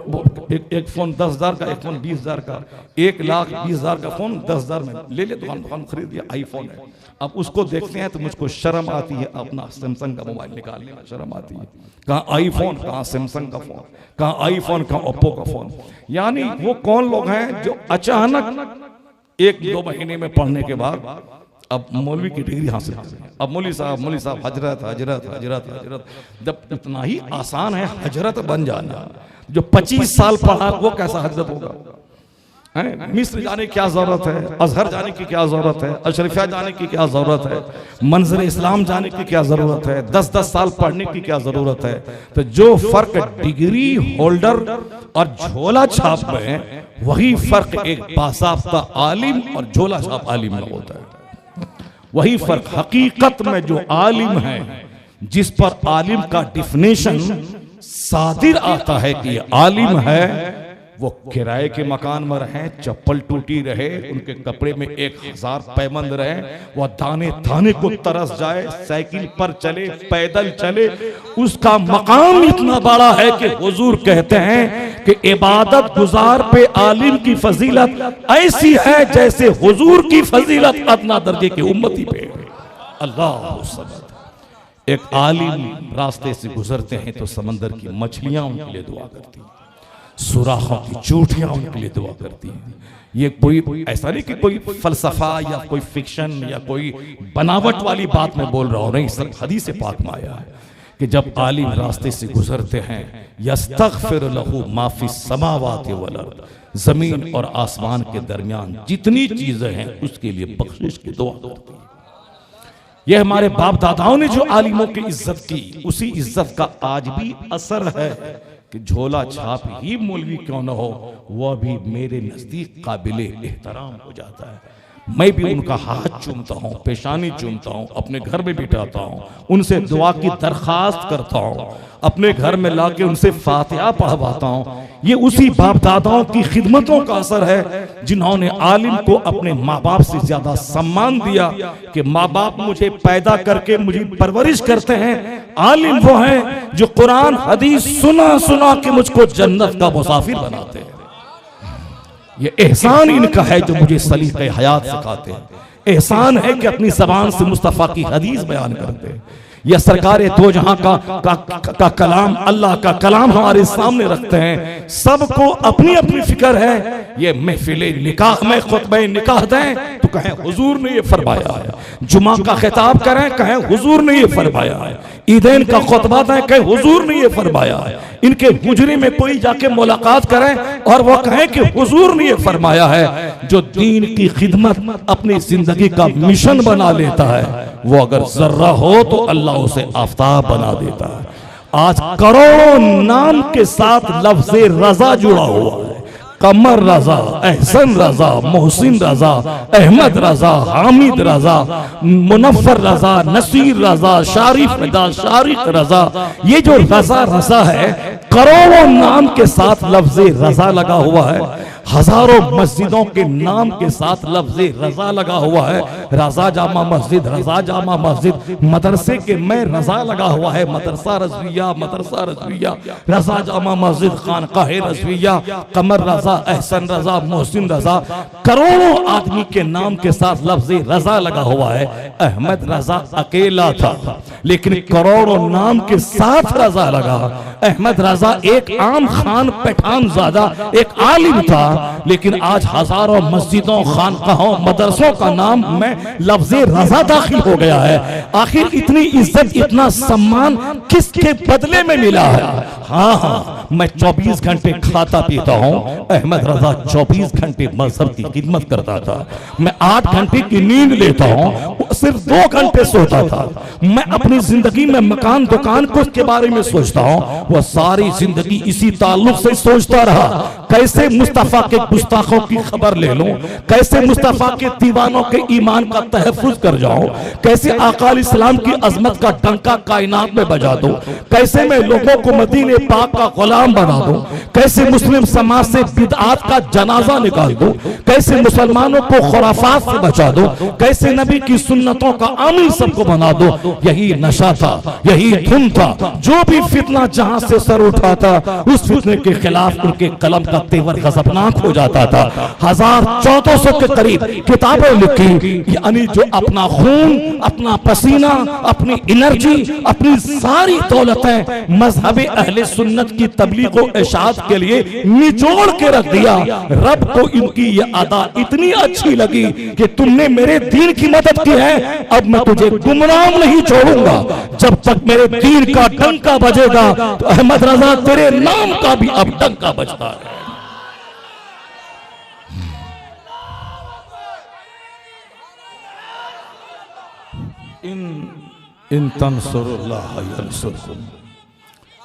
एक फोन 10,000 का, एक फोन 20,000 का, 1,20,000 का फोन 10,000 में ले दुकान खरीद लिया, आईफोन है। अब उसको देखते हैं तो मुझको शर्म आती है, अपना सैमसंग का मोबाइल निकालने में शर्म आती है। कहाँ आईफोन, कहाँ सैमसंग का फोन, कहाँ आईफोन, कहाँ ओप्पो का फोन। यानी वो कौन लोग हैं जो अचानक 1-2 महीने में पढ़ने के बाद अब मौलवी की डिग्री हासिल करते हैं। अब मौलवी साहब हजरत, जब इतना ही आसान है हजरत बन जाना, जो 25 साल पढ़ा वो कैसा हजरत होगा। मिस्र जाने की क्या जरूरत है, अजहर जाने की क्या जरूरत है, अशरफिया जाने की क्या जरूरत है, मंजर इस्लाम जाने की क्या जरूरत है, 10-10 साल पढ़ने की क्या जरूरत है। तो जो फर्क डिग्री होल्डर और झोला छाप में, वही फर्क एक बासाफ्ता आलिम और झोला छाप आलिम में होता है। वही फर्क हकीकत में जो आलिम है, जिस पर आलिम का डिफिनेशन सादिर आता है कि आलिम है, वो किराए के मकान में रहे, चप्पल टूटी रहे, उनके कपड़े में 1000 पैबंद रहे, वह दाने दाने को तरस जाए, साइकिल पर चले, पैदल चले, उसका मकाम इतना बड़ा है कि हुजूर कहते हैं कि इबादत गुजार पे आलिम की फजीलत ऐसी है जैसे हुजूर की फजीलत अदना दर्जे के उम्मती पे। अल्लाह सब्र। एक आलिम रास्ते से गुजरते हैं तो समंदर की मछलियां उनके लिए दुआ करती हैं, सुराखों की चोटियां उनके लिए दुआ करती हैं। ये कोई ऐसा नहीं कि कोई फलसफा या कोई फिक्शन या कोई बनावट वाली बात मैं बोल रहा हूं, नहीं, सब हदीस पाक में आया है कि जब आलिम रास्ते से गुजरते हैं, यस्तगफिर लहू मा फिस समावाति वल अर्द, जमीन और आसमान के दरमियान जितनी चीजें हैं उसके लिए बख्शिश की दुआ करती हैं। यह हमारे बाप दादाओं ने जो आलिमों की इज्जत की, उसी इज्जत का आज भी असर है कि झोला छाप ही मौलवी क्यों न हो, वह भी मेरे नजदीक काबिले एहतराम हो जाता है। मैं भी उनका हाथ चूमता हूँ, पेशानी चूमता हूँ, अपने घर में बिठाता हूँ, उनसे दुआ की दरखास्त करता हूँ, अपने घर में लाके उनसे फातिहा पढ़वाता हूँ। ये उसी बाप दादाओं की खिदमतों का असर है जिन्होंने आलिम को अपने माँ बाप से ज्यादा सम्मान दिया कि माँ बाप मुझे पैदा करके मुझे परवरिश करते हैं, आलिम वो हैं जो कुरान हदीस सुना सुना के मुझको जन्नत का मुसाफिर बनाते हैं। ये एहसान इनका है जो मुझे सलीक़े हयात सिखाते हैं। एहसान है कि अपनी ज़बान से मुस्तफ़ा की हदीस बयान करते हैं। यह सरकार दो जहां का कलाम, अल्लाह का कलाम हमारे सामने रखते हैं। सबको अपनी अपनी फिक्र है। ये महफिले निकाह में खुतबे निकाह दें तो कहें हुजूर ने ये फरमाया है, जुमा का खिताब करें कहें हुजूर ने ये फरमाया है, ईदैन का खुतबा दें कहें हुजूर ने ये फरमाया है, इनके हुजरे में कोई जाके मुलाकात करें और वो कहें कि हुजूर ने ये फरमाया है। जो दीन की खिदमत अपनी जिंदगी का मिशन बना लेता है, वो अगर जर्रा हो तो अल्लाह उसे आफताब बना देता है। आज करोड़ों नाम के साथ लफ्ज़े रजा जुड़ा हुआ है। कमर रजा, एहसन रजा, मोहसिन रजा, अहमद रजा, हामिद रजा, मुनफ्फर रजा, नसीर रजा, शारिफ रजा, शारिक रजा, ये जो रजा रजा है, करोड़ों नाम के साथ लफ्ज़े रजा लगा हुआ है। हजारों मस्जिदों के नाम के साथ लफ्ज़ रजा लगा हुआ है। रजा जामा मस्जिद, रजा जामा मस्जिद। मदरसे के में रजा लगा हुआ है, मदरसा रज़विया, मदरसा रज़विया, रजा जामा मस्जिद, खानकाह रज़विया, कमर रजा, एहसन रजा, मोहसिन रजा। करोड़ों आदमी के नाम के साथ लफ्ज़ रजा लगा हुआ है। अहमद रजा अकेला था, लेकिन करोड़ों नाम के साथ रजा लगा। अहमद रजा एक आम खान पठान ज़ादा, एक आलिम था, लेकिन आज हजारों मस्जिदों, खानकाहों, मदरसों का नाम में लफ्ज़ रजा दाखिल हो गया है। आखिर इतनी इज्जत, इतना सम्मान किसके बदले में मिला है? हाँ, मैं 24 घंटे खाता पीता हूँ, अहमद रजा 24 घंटे मजहब की खिदमत करता था। मैं 8 घंटे की नींद लेता हूँ, सिर्फ 2 घंटे सोता था। मैं अपनी जिंदगी में मकान दुकान को के बारे में सोचता हूँ, वह सारी जिंदगी इसी ताल्लुक से सोचता रहा, कैसे मुस्तफा के गुस्ताखों की खबर ले लूं, कैसे मुस्तफा के दीवानों के ईमान का तहफ्फुज कर जाऊं, कैसे आका इस्लाम की अजमत का डंका कायनात में बजा दूं, कैसे मैं लोगों को मदीने पाक का गुलाम बना दूं, कैसे मुस्लिम समाज से बिदआत का जनाजा निकाल दूं, कैसे मुसलमानों को खुराफात से बचा दूं, कैसे नबी की सुन्नतों का आमिल सबको बना दूं। यही नशा था, यही धुन था। जो भी फितना जहां से सर उठाता, उस फितने के खिलाफ उनके कलम का तेवर गजबनाक हो जाता था। 1400 के करीब किताबें लिखी, यानी जो अपना खून, अपना पसीना, अपनी एनर्जी, अपनी सारी दौलतें मजहब अहले सुन्नत की तबलीग और इशाअत के लिए निचोड़ के रख दिया। रब को इनकी ये अदा इतनी अच्छी लगी कि तुमने मेरे दीन की मदद की है, अब मैं तुझे गुमनाम नहीं छोड़ूंगा। जब तक मेरे दीन का डंका बजेगा, तो अहमद रजा तेरे नाम का भी अब डंका बजता है। इन तंसुरुल्लाह यंसुरकुम,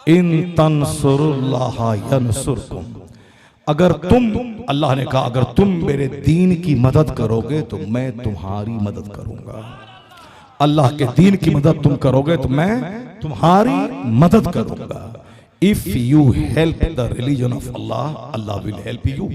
इन तंसुरुल्लाह यंसुरकुम। अगर तुम, अल्लाह ने कहा, अगर तुम मेरे दीन की मदद करोगे तो मैं तुम्हारी मदद करूंगा। अल्लाह के दीन की मदद तुम करोगे तो मैं तुम्हारी मदद करूंगा। If you help the religion of Allah, Allah will help you.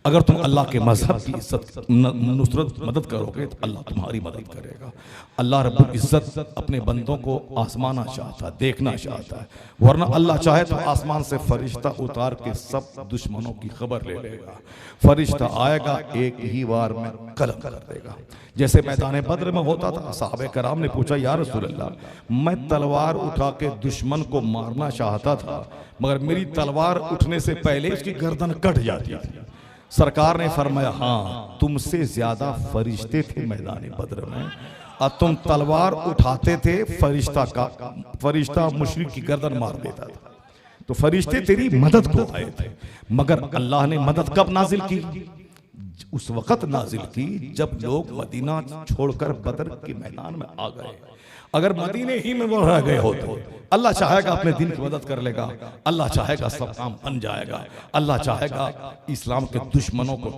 अगर तुम अल्लाह के मजहब की इज्जत, नुसरत, मदद करोगे तो अल्लाह तुम्हारी मदद करेगा। अल्लाह रब्बुल इज्जत अपने बंदों को आसमाना चाहता है, देखना चाहता है, वरना अल्लाह चाहे तो आसमान से फरिश्ता उतार के सब दुश्मनों की खबर ले लेगा। फरिश्ता आएगा, एक ही बार में कलम कर देगा। जैसे मैदान बद्र में होता था, साहबे कराम ने पूछा, या रसूल अल्लाह, मैं तलवार उठा के दुश्मन को मारना चाहता था, मगर मेरी तलवार उठने से पहले उसकी गर्दन कट जाती थी। सरकार ने फरमाया, हाँ, तुमसे ज्यादा फरिश्ते थे मैदान बद्र में, और तुम तलवार उठाते थे, फरिश्ता मुशरिक की गर्दन मार देता था। तो फरिश्ते तेरी मदद को आए थे, मगर अल्लाह ने मदद कब नाजिल की? उस वक्त नाजिल की जब लोग मदीना छोड़कर बदर के मैदान में आ गए। अगर मदीने ही में वो रह गए होते, अल्लाह चाहेगा अपने दिन की मदद कर लेगा, अल्लाह चाहेगा सब काम बन जाएगा, अल्लाह चाहेगा इस्लाम के दुश्मनों को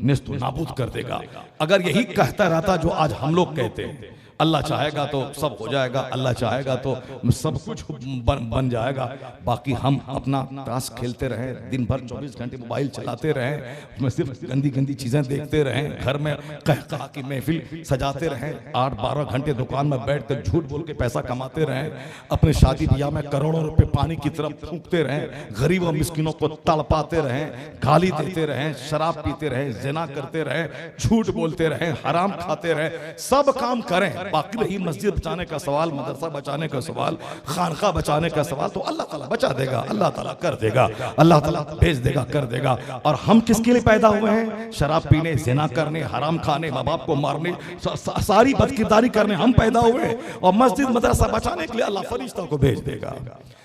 नेस्तु नाबूद कर देगा। अगर यही कहता रहता जो आज हम लोग कहते हैं, अल्लाह चाहेगा तो सब हो जाएगा, अल्लाह चाहेगा तो सब कुछ बन जाएगा, बाकी हम अपना ताश खेलते रहें, दिन भर 24 घंटे मोबाइल चलाते रहें, उसमें सिर्फ गंदी गंदी चीज़ें देखते रहें, घर में कह की महफिल सजाते रहें, 8-12 घंटे दुकान में बैठ कर झूठ बोल के पैसा कमाते रहें, अपने शादी ब्याह में करोड़ों रुपए पानी की तरफ फूंकते रहें, गरीब और मिस्किनों को तड़पाते रहें, गाली देते रहें, शराब पीते रहें, ज़िना करते रहें, झूठ बोलते रहें, हराम खाते रहें, सब काम करें, बाकी रही मस्जिद बचाने का सवाल, मदरसा बचाने का सवाल, खानका बचाने का सवाल, तो अल्लाह ताला बचा देगा, अल्लाह ताला कर देगा, अल्लाह ताला भेज देगा, कर देगा। और हम किसके लिए पैदा हुए हैं? शराब पीने, ज़िना करने, हराम खाने, माँ बाप को मारने, सारी बदकिरदारी करने हम पैदा हुए। और मस्जिद मदरसा बचाने के लिए अल्लाह फरिश्ता को भेज देगा।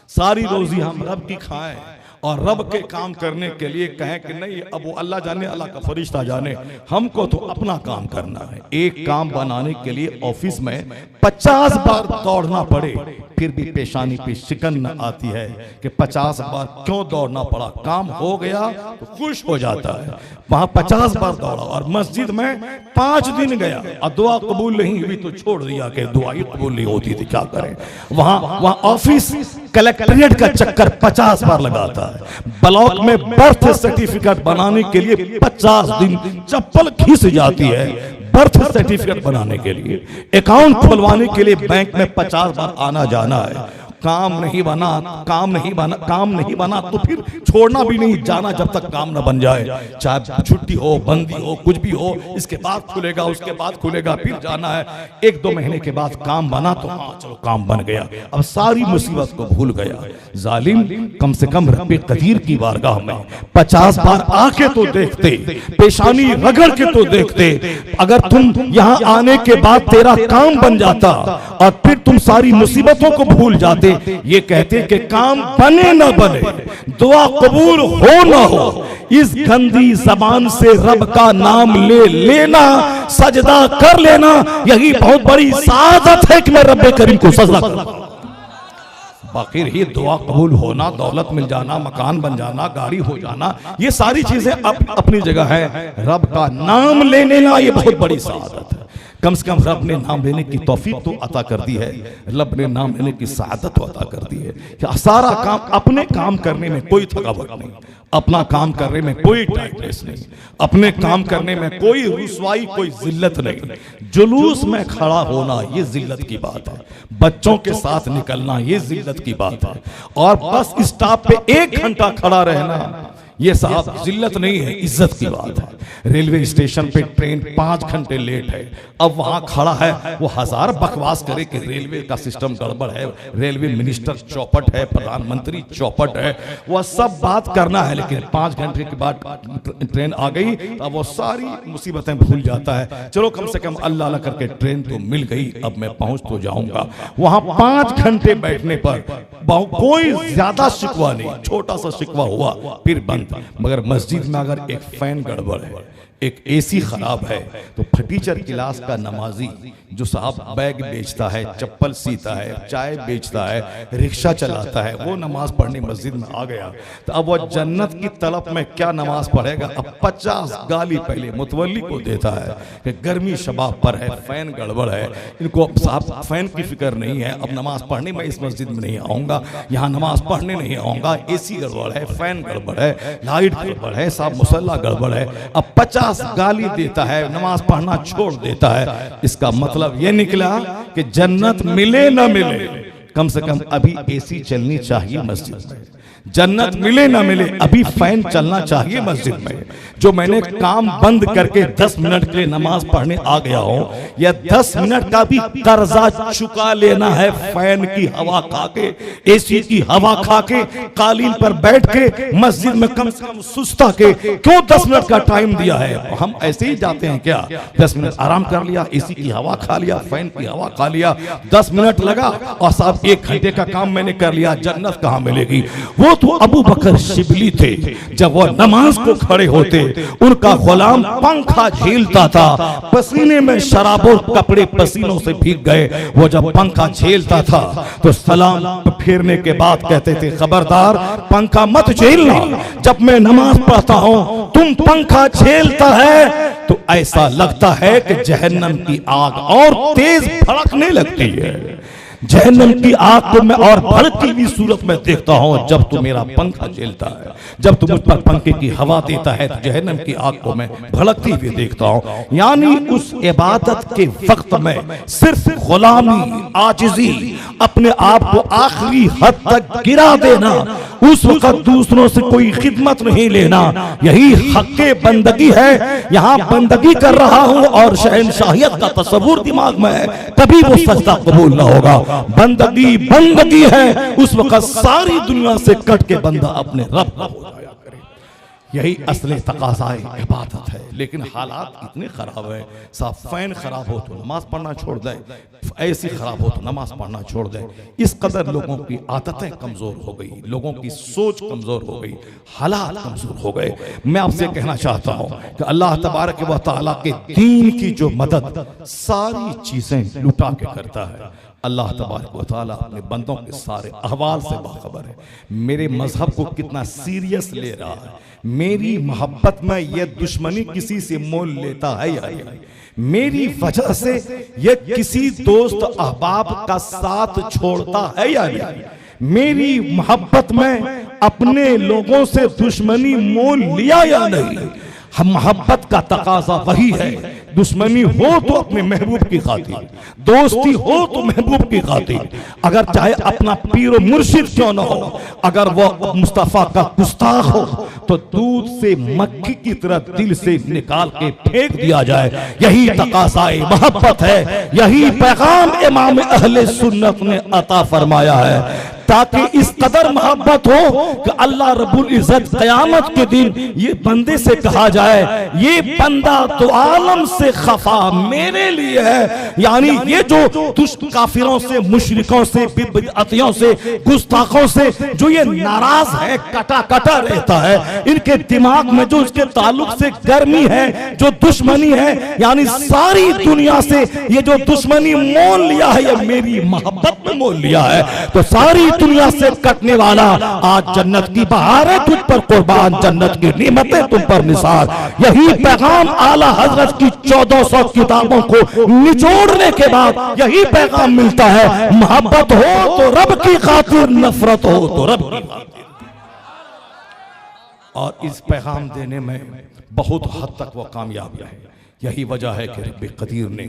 सारी रोजी हम रब की खाएं और रब के काम करने के लिए कहें कि नहीं, अब वो अल्लाह जाने, अल्लाह का फरिश्ता जाने, हमको तो अपना काम करना है। एक काम बनाने के लिए ऑफिस में 50 बार दौड़ना पड़े, फिर भी पेशानी पे शिकन न आती है कि 50 बार क्यों दौड़ना पड़ा। काम हो गया तो खुश हो जाता है। वहां 50 बार दौड़ा और मस्जिद में 5 दिन गया और दुआ कबूल नहीं हुई तो छोड़ दिया कि दुआ ही कबूल नहीं होती थी, क्या करें। वहां ऑफिस कलेक्ट्रेट का चक्कर 50 बार लगाता ब्लॉक में बर्थ सर्टिफिकेट बनाने के लिए 50 दिन चप्पल खींच जाती है। बर्थ सर्टिफिकेट बनाने के लिए, अकाउंट खुलवाने के लिए बैंक में 50 बार आना जाना है। काम नहीं बना तो फिर छोड़ना भी नहीं जाना जब तक काम ना बन जाए, चाहे छुट्टी हो, बंदी हो, कुछ भी हो, इसके बाद खुलेगा, उसके बाद खुलेगा, फिर जाना है। 1-2 महीने के बाद काम बना तो हाँ चलो काम बन गया, अब सारी मुसीबत को भूल गया। जालिम कम से कम रब्बे कदीर की बारगाह में 50 बार आके तो देखते, पेशानी रगड़ के तो देखते। अगर तुम यहाँ आने के बाद तेरा काम बन जाता और फिर तुम सारी मुसीबतों को भूल जाते, ये कहते कि काम बने ना बने, दुआ कबूल हो ना हो, इस गंदी जबान से रब का नाम ले लेना, सजदा कर लेना, यही बहुत बड़ी सादत है कि मैं रब्बे करीम को सजदा करूं। बाकी रही दुआ कबूल होना, दौलत मिल जाना, मकान बन जाना, गाड़ी हो जाना, ये सारी चीजें अपनी जगह है। रब का नाम ले लेना ये बहुत बड़ी सादत है। कम से कम रब ने नाम लेने की तौफीक तो अता कर दी है, रब ने नाम लेने की सआदत तो अता कर दी है कि सारा काम, अपने काम करने में कोई थकावट नहीं, अपना काम करने में कोई टाइटनेस नहीं, अपने काम करने में कोई रुसवाई, कोई जिल्लत नहीं। जुलूस में खड़ा होना ये जिल्लत की बात है, बच्चों के साथ निकलना ये जिल्लत की बात है, और बस स्टॉप पे 1 घंटा खड़ा रहना ये साहब जिल्लत नहीं है, इज्जत की बात है। रेलवे स्टेशन पे ट्रेन 5 घंटे लेट है, अब वहां खड़ा है, वो 1000 बकवास करे कि रेलवे का सिस्टम गड़बड़ है, रेलवे मिनिस्टर चौपट है, प्रधानमंत्री चौपट है, वह सब बात करना है, लेकिन 5 घंटे के बाद ट्रेन आ गई, अब वो सारी मुसीबतें भूल जाता है। चलो कम से कम अल्लाह अल्लाह करके ट्रेन तो मिल गई, अब मैं पहुंच तो जाऊंगा। वहां 5 घंटे बैठने पर कोई ज्यादा शिकवा नहीं, छोटा सा शिकवा हुआ फिर बंद। मगर मस्जिद में अगर एक फैन गड़बड़ है, एक एसी खराब है, तो फटीचर क्लास का नमाजी जो साहब बैग बेचता है, चप्पल सीता है, चाय बेचता है, रिक्शा चलाता है, वो नमाज पढ़ने मस्जिद में आ गया तो अब वो जन्नत की तलब में क्या नमाज पढ़ेगा। अब 50 गाली पहले मुतवल्ली को देता है कि गर्मी शबाब पर है, फैन गड़बड़ है, इनको साहब फैन की फिक्र नहीं है, अब नमाज पढ़ने में इस मस्जिद में नहीं आऊंगा, यहाँ नमाज पढ़ने नहीं आऊंगा, एसी गड़बड़ है, फैन गड़बड़ है, लाइट गड़बड़ है, साहब मुसल्ला गड़बड़ है। अब 50 गाली देता है, नमाज पढ़ना छोड़ देता है। इसका मतलब ये निकला कि जन्नत मिले ना मिले, कम से कम अभी एसी चलनी चाहिए मस्जिद में, जन्नत मिले ना मिले अभी फैन चलना चाहिए मस्जिद में। जो मैंने काम बंद करके 10 मिनट के लिए नमाज पढ़ने आ गया हूं, या 10 मिनट का भी कर्जा चुका लेना है, फैन की हवा खा के, एसी की हवा खा के, कालीन पर बैठ के मस्जिद में कम से कम सुस्ता के क्यों 10 मिनट का टाइम दिया है। हम ऐसे ही जाते हैं क्या, 10 मिनट आराम कर लिया, एसी की हवा खा लिया, फैन की हवा खा लिया, 10 मिनट लगा और साहब 1 घंटे का काम मैंने कर लिया, जन्नत कहां मिलेगी। वो तो अबू बकर शिबली थे, जब वो नमाज को खड़े होते उनका गुलाम पंखा झेलता था, पसीने में शराब और कपड़े पसीनों से भीग गए, वो जब पंखा झेलता था तो सलाम फेरने के बाद कहते थे खबरदार पंखा मत झेलना, जब मैं नमाज पढ़ता हूं तुम पंखा झेलता है तो ऐसा लगता है कि जहन्नम की आग और तेज भड़कने लगती है। जहन्नम की आग को मैं और भड़कती हुई सूरत में देखता हूं जब तू मेरा पंखा झेलता है, जब तू मुझ पर पंखे की हवा देता है तो जहन्नम की आग को मैं भड़कती हुई देखता हूं। यानी उस इबादत के वक्त में सिर्फ गुलामी, आजिजी, अपने आप को आखिरी हद तक गिरा देना, उस वक्त दूसरों से कोई खिदमत नहीं लेना, यही हक़्क़े बंदगी है। यहाँ बंदगी कर रहा हूं और शहंशाहियत का तस्वुर दिमाग में है, कभी वो सजदा कबूल ना होगा। बंदगी है, उस वक्त सारी दुनिया से कट के बंदा अपने रब का हो जाया करे, यही असली तकाज़ाए इबादत है। लेकिन हालात इतने खराब है, साफ फैन खराब हो तो नमाज पढ़ना छोड़ दे, ऐसी खराब हो तो नमाज पढ़ना छोड़ दे। इस कदर लोगों की आदतें कमजोर हो गई, लोगों की सोच कमजोर हो गई, हालात कमजोर हो गए। मैं आपसे कहना चाहता हूं कि अल्लाह तबारक व तआला के दीन की जो मदद सारी चीजें लुटा के करता है, अल्लाह तबारक व तआला अपने बंदों के सारे अहवाल से बाखबर है। मेरे मजहब को कितना सीरियस ले रहा है, मेरी मोहब्बत में यह दुश्मनी किसी से मोल लेता है या नहीं, मेरी वजह से ये किसी दोस्त अहबाब का साथ छोड़ता है या नहीं, मेरी मोहब्बत में अपने लोगों से दुश्मनी मोल लिया या नहीं। हम मोहब्बत का तकाजा वही है, दुश्मनी हो तो अपने महबूब की खातिर, दोस्ती हो तो महबूब की खातिर, अगर चाहे अपना पीर और मुर्शिद क्यों न हो, अगर वो मुस्तफा का गुस्ताख हो तो दूध से मक्खी की तरह दिल से निकाल के फेंक दिया जाए। यही तकाज़ाए मोहब्बत है, यही पैगाम इमाम अहले सुन्नत ने अता फरमाया है, ताकि इस कदर मोहब्बत हो कि अल्लाह रब्बुल इज्जत क़यामत के दिन ये बंदे से कहा जाए, ये बंदा तो आलम से खफा मेरे लिए है। यानी ये जो दुष्ट काफिरों से, मुशरिकों से, बिदअतियों से, गुस्ताखों से जो ये नाराज है, कटा कटा रहता है, इनके दिमाग में जो इसके ताल्लुक से गर्मी है, जो दुश्मनी है, यानी सारी दुनिया से ये जो दुश्मनी मोल लिया है, ये मेरी मोहब्बत में मोल लिया है। तो सारी दुनिया से कटने वाला आज जन्नत की बहार है तुझ पर कुर्बान, जन्नत की नेमतें तुम पर निसार। यही पैगाम आला हजरत की 1400 किताबों को निचोड़ने के बाद यही पैगाम मिलता है, मोहब्बत हो तो रब की खातिर, नफरत हो तो रब की खातिर। और इस पैगाम देने में बहुत हद तक वो कामयाब है। यही वजह है कि रब्बे कदीर ने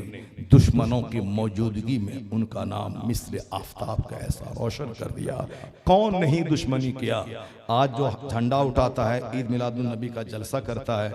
दुश्मनों की मौजूदगी में उनका नाम मिस्र आफताब का ऐसा रोशन कर दिया। कौन नहीं दुश्मनी किया। आज जो झंडा उठाता है, ईद मिलादुन नबी का जलसा करता है,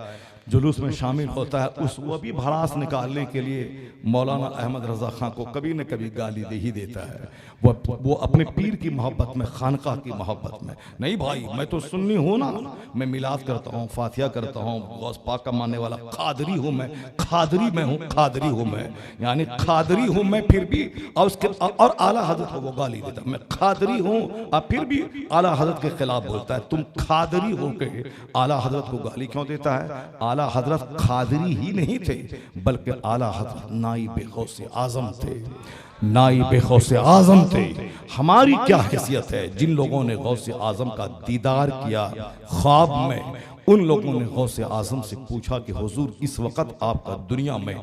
जुलूस में शामिल होता है, उस वो भी भड़ास निकालने के लिए मौलाना अहमद रजा खां को कभी न कभी गाली दे ही देता है। वो अपने पीर की मोहब्बत में, खानका की मोहब्बत में नहीं। भाई मैं तो सुन्नी हूँ ना, मैं मिलाद करता हूँ, फातिहा करता हूँ, गौस पाक का मानने वाला खादरी हूँ मैं, खादरी में हूँ, खादरी हूँ मैं, यानी खादरी हूँ मैं, फिर भी और उसके और आला हजरत को वो गाली देता, मैं खादरी हूँ और फिर भी आला हजरत के खिलाफ बोलता है। तुम खादरी हो के आला हजरत को गाली क्यों देता है? आला हजरत खादरी ही नहीं थे, बल्कि आला हजरत नाइब गौसे आजम थे, नाइब गौसे आजम थे। हमारी क्या हैसियत है? जिन लोगों ने गौसे आजम का दीदार किया ख्वाब में, उन लोगों ने गौसे आजम से पूछा कि हुजूर इस वक्त आपका दुनिया में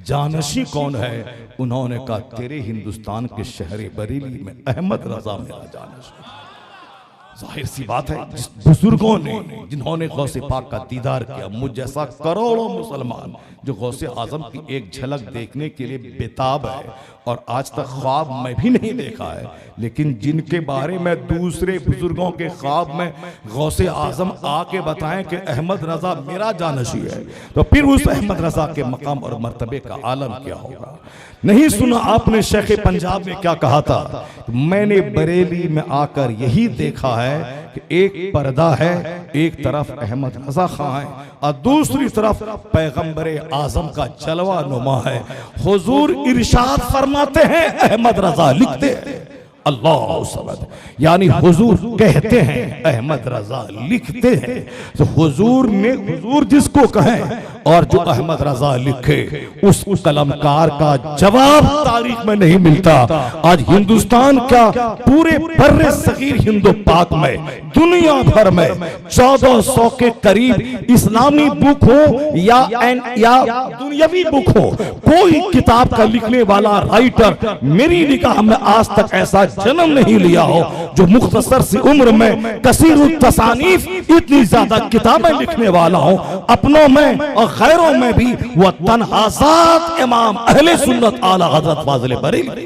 जानशी कौन है? उन्होंने कहा तेरे हिंदुस्तान के शहर बरेली में अहमद रजा मेरा जानशी। जाहिर सी बात है, जिस बुजुर्गों ने, जिन्होंने गौसे पाक का दीदार किया, मुझ जैसा करोड़ों मुसलमान जो गौसे आजम की एक झलक देखने के लिए बेताब है और आज तक ख्वाब में भी नहीं देखा है, लेकिन जिनके बारे में दूसरे बुजुर्गों के ख्वाब में गौसे आजम आके बताएं कि अहमद रजा मेरा जानशी है, तो फिर उस अहमद रजा के मकाम और मर्तबे का आलम क्या होगा। नहीं सुना आपने शेख पंजाब में क्या कहा था? मैंने बरेली में आकर यही देखा है कि एक पर्दा है, एक तरफ अहमद रजा खां है और दूसरी तरफ पैगंबरे आजम का जलवा नुमा है। हुजूर इरशाद फरमाते हैं, अहमद रजा लिखते हैं अल्लाह समद, यानी हुजूर कहते हैं, अहमद रजा लिखते हैं। तो हुजूर ने, हुजूर जिसको कहें और जो अहमद रजा लिखे, उस कलमकार का जवाब तारीख में नहीं मिलता। आज हिंदुस्तान का पूरे बर्रे सगीर हिंदो पाक में, दुनिया भर में 1400 के करीब इस्लामी बुक हो या दुनियावी बुक हो, कोई किताब का लिखने वाला राइटर मेरी निगाह में आज तक ऐसा जन्म नहीं लिया हो जो मुख्तसर सी उम्र में कसीरुत तसानीफ, इतनी ज्यादा किताबें लिखने वाला हो, अपनों में और गैरों में भी वह तन्हाजात इमाम अहले सुन्नत आला हजरत फाजिल बरेली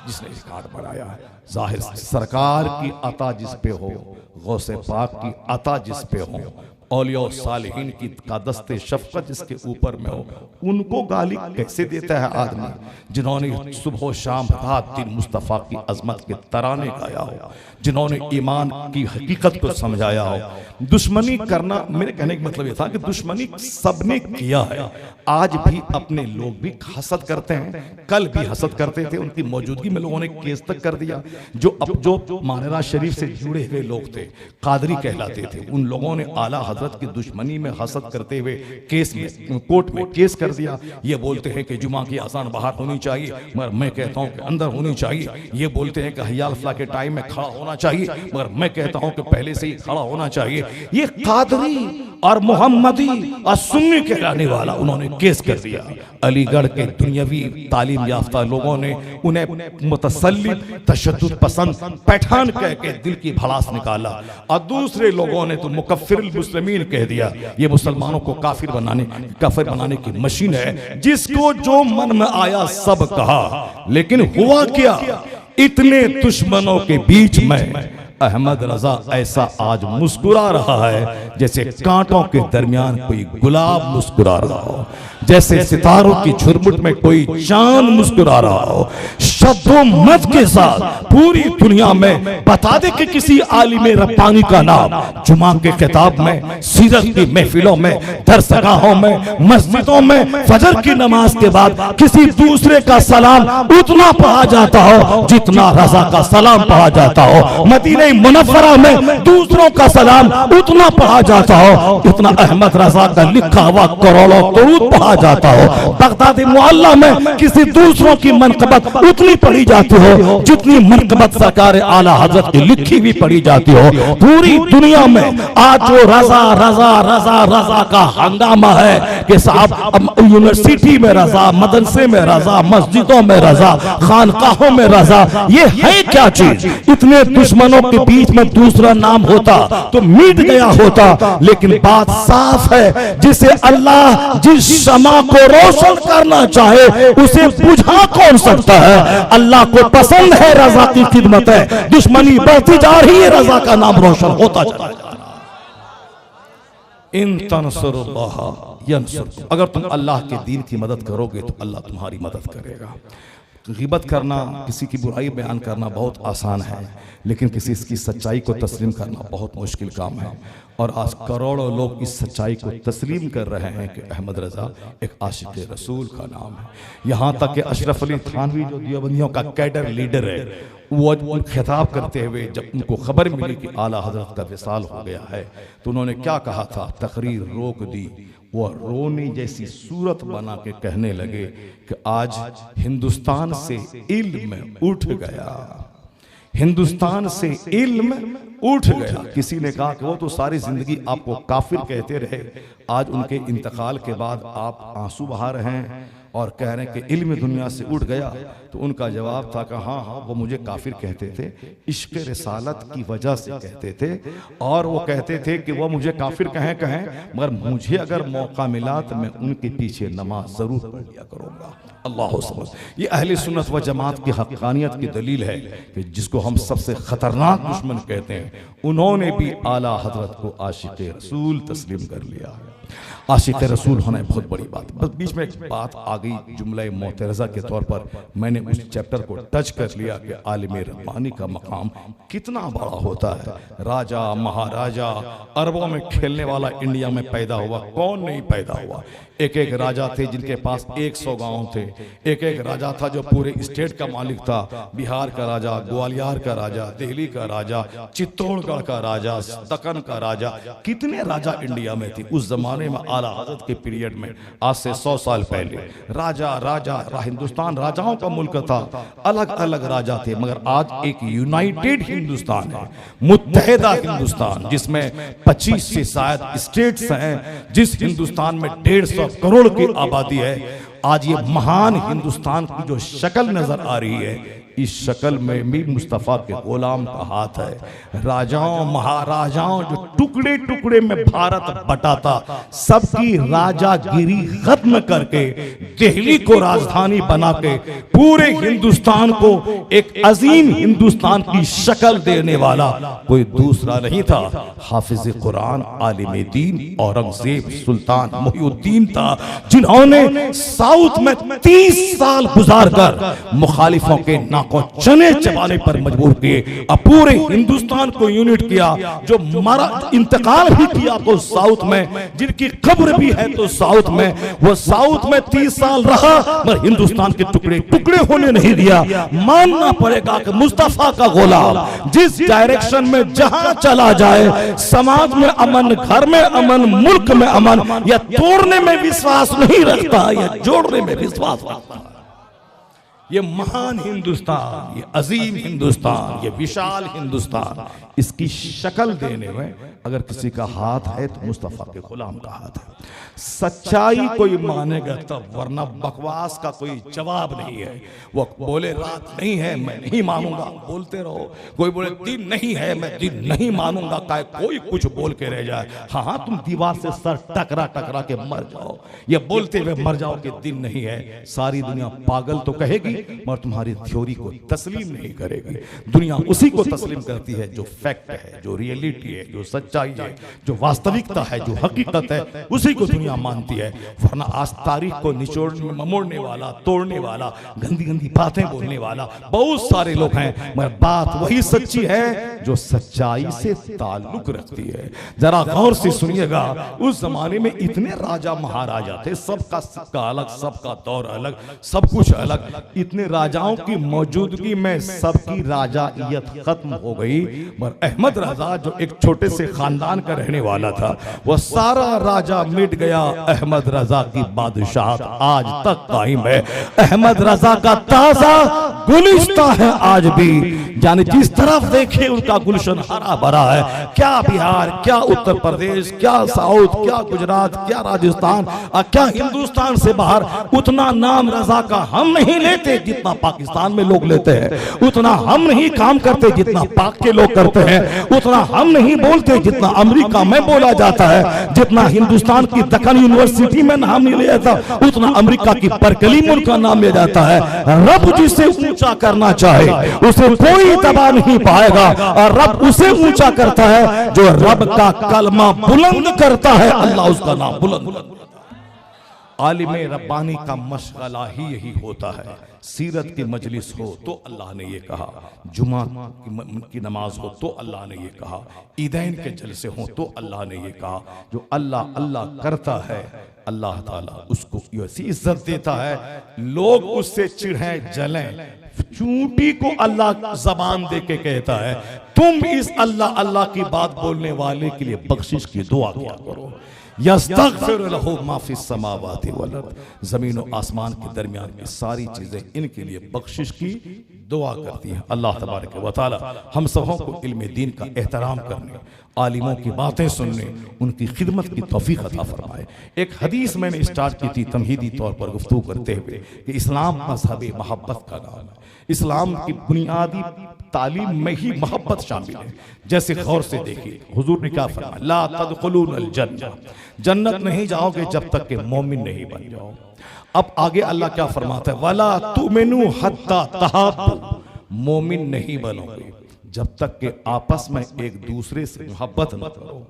जिसने रिकॉर्ड बनाया है। जाहिर सरकार की अता जिस पे हो, गौसे पाक की अता जिस पे हो, औलिया और सालिहीन की का दस्ते शफकत जिसके ऊपर में हो, उनको गाली कैसे देता है आदमी जिन्होंने सुबह शाम रात दिन मुस्तफ़ा की अजमत के तराने गाया हो, जिन्होंने ईमान की हकीकत को समझाया हो। दुश्मनी करना, मेरे कहने का मतलब ये था कि दुश्मनी सबने किया है, आज भी अपने लोग भी हसद करते हैं, कल भी हसद करते थे, उनकी मौजूदगी में लोगों ने केस तक कर दिया। जो मानेरा शरीफ से जुड़े हुए लोग थे, कादरी कहलाते थे, उन लोगों ने आला हजरत की दुश्मनी में हसद करते हुए केस में, कोर्ट में केस कर दिया। ये बोलते हैं कि जुमा की अज़ान बाहर होनी चाहिए, मगर मैं कहता हूं कि अंदर होनी चाहिए। ये बोलते हैं कि हय्या अल फलाह के टाइम में खड़ा होना चाहिए, मगर मैं कहता हूं कि पहले से ही खड़ा होना चाहिए। ये कादरी और मोहम्मदी और सुन्नी कहलाने वाला उन्होंने केस कर दिया। अलीगढ़ के दुनियावी तालीम याफ्ता लोगों ने उन्हें मुतसल्लिम, तशद्दुद पसंद, पैठान कह के दिल की भड़ास निकाला, और दूसरे लोगों ने तो मुकफ्फिरुल मुस्लिमीन कह दिया। ये मुसलमानों को काफिर बनाने की मशीन है, जिसको जो मन में आया सब कहा। लेकिन हुआ क्या, इतने दुश्मनों के बीच में अहमद रजा ऐसा आज मुस्कुरा रहा है जैसे कांटों के दरमियान कोई गुलाब मुस्कुरा रहा हो, जैसे सितारों की झुरमुट में कोई चांद मुस्कुरा रहा हो। शब्दों मत के साथ पूरी दुनिया में बता दे कि किसी आलिम रब्बानी का नाम जुमा के खिताब में, सीरत की महफिलों में, दरसगाहों में, मस्जिदों में फजर की नमाज के बाद किसी दूसरे का सलाम उतना पढ़ा जाता हो जितना रजा का सलाम पढ़ा जाता हो। मदीने मुनव्वरा में दूसरों का सलाम उतना पढ़ा जाता हो उतना अहमद रजा का लिखा हुआ करोड़ों दरूद पढ़ा जाता हो। बगदाद मुअल्ला में किसी दूसरों की मनक़बत उतनी पढ़ी जाती हो जितनी मनक़बत सरकार आला हजरत की लिखी हुई पढ़ी जाती हो। पूरी दुनिया में आज जो रजा रजा रजा रजा का हंगामा है कि साहब यूनिवर्सिटी में रजा, मदरसे में रजा, मस्जिदों में रजा, खानकाहों में रजा, ये है क्या चीज? इतने दुश्मनों के बीच में दूसरा नाम होता तो मिट गया होता। लेकिन बात साफ है, जिसे अल्लाह जिस शमा को रोशन करना चाहे उसे बुझा कौन सकता है? अल्लाह को पसंद है रजा की खिदमत है, दुश्मनी बढ़ती जा रही है, रजा का नाम रोशन होता चला जा रहा। इन तंसुरुल्लाह यंसुरकुम, अगर तुम अल्लाह के दीन की मदद करोगे तो अल्लाह तुम्हारी मदद करेगा। ग़ीबत करना, किसी की बुराई बयान करना बहुत आसान है, लेकिन किसी की सच्चाई को तस्लीम करना बहुत मुश्किल काम है। और आज करोड़ों लोग इस सच्चाई को तस्लीम कर रहे हैं कि अहमद रजा एक आशिक रसूल का नाम है। यहाँ तक कि अशरफ अली थानवी जो देवबंदियों का कैडर लीडर है, वो खिताब करते हुए जब उनको खबर मिली कि आला हजरत का विसाल हो गया है तो उन्होंने क्या कहा था, तकरीर रोक दी। वो रोने जैसी सूरत बना के कहने लगे कि आज हिंदुस्तान से इल्म उठ गया, हिंदुस्तान से इल्म उठ गया। किसी ने कहा कि वो तो सारी जिंदगी आपको काफिर कहते रहे, आज उनके इंतकाल के बाद आप आंसू बहा रहे हैं और कह रहे हैं कि इल्म दुनिया से उठ गया। तो उनका जवाब था कि हाँ हाँ, वो मुझे काफिर कहते थे, इश्क़ रिसालत की वजह से कहते थे, और वो कहते थे कि वो मुझे काफिर कहें मगर मुझे अगर मौका मिला तो मैं उनके पीछे नमाज जरूर पढ़ लिया करूँगा। अल्लाह समझ, ये अहले सुन्नत व जमात की हक़ानियत की दलील है कि जिसको हम सबसे खतरनाक दुश्मन कहते हैं, उन्होंने भी आला हजरत को आशिक रसूल तस्लीम कर लिया है। आशिक रसूल होना बहुत बड़ी बात। बस बीच में एक बात आ गई जुमला मोतरज़ा के तौर पर, मैंने उस चैप्टर को टच कर लिया कि आलिम रब्बानी का मकाम कितना बड़ा होता है। राजा महाराजा अरबों में खेलने वाला इंडिया में पैदा हुआ, कौन नहीं पैदा हुआ? एक एक राजा थे जिनके पास 100 गांव थे, एक एक राजा था जो पूरे स्टेट का मालिक था। बिहार का राजा, ग्वालियर का राजा, दिल्ली का राजा, चित्तौड़गढ़ का राजा, दक्कन का राजा, कितने राजा इंडिया में थे उस जमाने में। आला हज़रत के पीरियड में, आज से 100 साल पहले हिंदुस्तान राजाओं का मुल्क था, अलग अलग राजा थे, मगर आज एक यूनाइटेड हिंदुस्तान है, मुत्तहिदा हिंदुस्तान, जिसमें 25 से शायद स्टेट्स हैं, जिस हिंदुस्तान में 150 करोड़ की आबादी है। आज ये महान हिंदुस्तान की जो शक्ल नजर आ रही है, इस शक्ल में भी मुस्तफ़ा के गुलाम का हाथ है। राजाओं महाराजाओं जो टुकड़े टुकड़े में भारत बटाता, सबकी राजागिरी खत्म करके दिल्ली को राजधानी बना के पूरे हिंदुस्तान को एक अजीम हिंदुस्तान की शक्ल देने वाला कोई दूसरा नहीं था। हाफिज कुरान, आलिम दीन औरंगजेब सुल्तान मोहिउद्दीन था, जिन्होंने साउथ में 30 साल गुजार कर मुखालिफों के को चने चबाने पर मजबूर किए, अब पूरे हिंदुस्तान को यूनिट किया। जो मारा इंतकाल भी किया तो साउथ में, जिनकी कब्र भी है तो साउथ में, वो साउथ में 30 साल रहा मगर हिंदुस्तान के टुकड़े टुकड़े होने नहीं दिया। मानना पड़ेगा कि मुस्तफा का गुलाम जिस डायरेक्शन में जहां चला जाए, समाज में अमन, घर में अमन, मुल्क में अमन, या तोड़ने में विश्वास नहीं रखता या जोड़ने में विश्वास रखता। ये महान हिंदुस्तान, ये अजीम हिंदुस्तान, ये विशाल हिंदुस्तान, इसकी शक्ल देने में अगर किसी का हाथ है तो मुस्तफा के गुलाम का हाथ है। सच्चाई कोई मानेगा तब, वरना बकवास का कोई जवाब नहीं है। वो बोले रात नहीं है मैं नहीं मानूंगा, बोलते रहो। कोई बोले दिन नहीं है मैं दिन नहीं मानूंगा, कोई कुछ बोल के रह जाए। हाँ तुम दीवार से सर टकरा टकरा के मर जाओ, ये बोलते हुए मर जाओ कि दिन नहीं है। सारी दुनिया पागल तो कहेगी मगर तुम्हारी थ्योरी को तस्लीम नहीं करेगी। दुनिया उसी को तस्लीम करती है जो फैक्ट है, जो रियलिटी है, जो सच्चाई है, जो वास्तविकता है, जो हकीकत है, उसी को दुनिया मानती है। वरना आज तारीख को निचोड़ने ममोड़ने वाला, तोड़ने वाला, गंदी गंदी बातें बोलने वाला बहुत सारे लोग हैं, मगर बात वही सच्ची है जो सच्चाई से ताल्लुक रखती है। जरा गौर से सुनिएगा, उस जमाने में इतने राजा महाराजा थे, सबका सिक्का अलग, सबका दौर अलग, सब कुछ अलग। इतने राजाओं की मौजूदगी में सबकी राजाइयत खत्म हो गई, मगर अहमद रजा जो एक छोटे से खानदान का रहने वाला था, वह सारा राजा मिट गया। अहमद रजा की बादशाहत आज तक कायम है। अहमद रजा का ताजा गुलिस्ता है आज भी, यानी जिस तरफ देखे उनका गुलशन हरा भरा है। क्या बिहार, क्या उत्तर प्रदेश, क्या साउथ, क्या गुजरात, क्या राजस्थान, क्या हिंदुस्तान से बाहर उतना नाम रजा का हम नहीं लेते जितना पाकिस्तान में लोग लेते हैं, उतना हम नहीं काम करते जितना पाक के लोग करते हैं, उतना हम नहीं बोलते जितना अमेरिका में बोला जाता है, जितना हिंदुस्तान की दक्कन यूनिवर्सिटी में नाम नहीं लिया जाता, उतना अमेरिका की बर्कली मुल्क का नाम लिया जाता है। रब जिसे ऊंचा करना चाहे उसे कोई दबा नहीं पाएगा, और रब उसे ऊंचा करता है जो रब का कलमा बुलंद करता है, अल्लाह उसका नाम बुलंद। आलिम रब्बानी का मशगला ही यही होता है। सीरत की मजलिस हो तो अल्लाह ने ये कहा, जुमा की नमाज हो तो अल्लाह ने ये कहा, ईदैन के जलसे हो तो अल्लाह ने ये कहा। जो अल्लाह अल्लाह करता है अल्लाह ताला उसको ऐसी इज्जत देता है, लोग उससे चिढ़ें जलें। चूंटी को अल्लाह जबान दे के कहता है, तुम इस अल्लाह अल्लाह की बात बोलने वाले के लिए बख्शिश की दुआ किया करो। यस्तगफिर लहु मा फिस समावाति वल अर्द, जमीन और आसमान के दरमियान की सारी चीजें इनके लिए बख्शिश की दुआ करती हैं। अल्लाह तबारक व तआला हम सबों को इल्म दीन का एहतराम करने, आलिमों की बातें सुनने, उनकी खिदमत की तौफीक अता फरमाए। एक हदीस मैंने स्टार्ट की थी तमहीदी तौर पर गुफ्तगू करते हुए कि इस्लाम मज़हब मोहब्बत का नाम है। इस्लाम की बुनियादी तालीम में ही मोहब्बत शामिल है। जैसे गौर से देखिए, हुजूर ने क्या फरमाया, ला तदखुलूनल जन्नह, जन्नत नहीं जाओगे जब तक कि मोमिन नहीं बन जाओ। अब आगे अल्लाह क्या फरमाता है, वला तुमिनु हत्ता तहाब्बू, मोमिन नहीं बनोगे जब तक कि आपस में एक दूसरे से मोहब्बत न करो,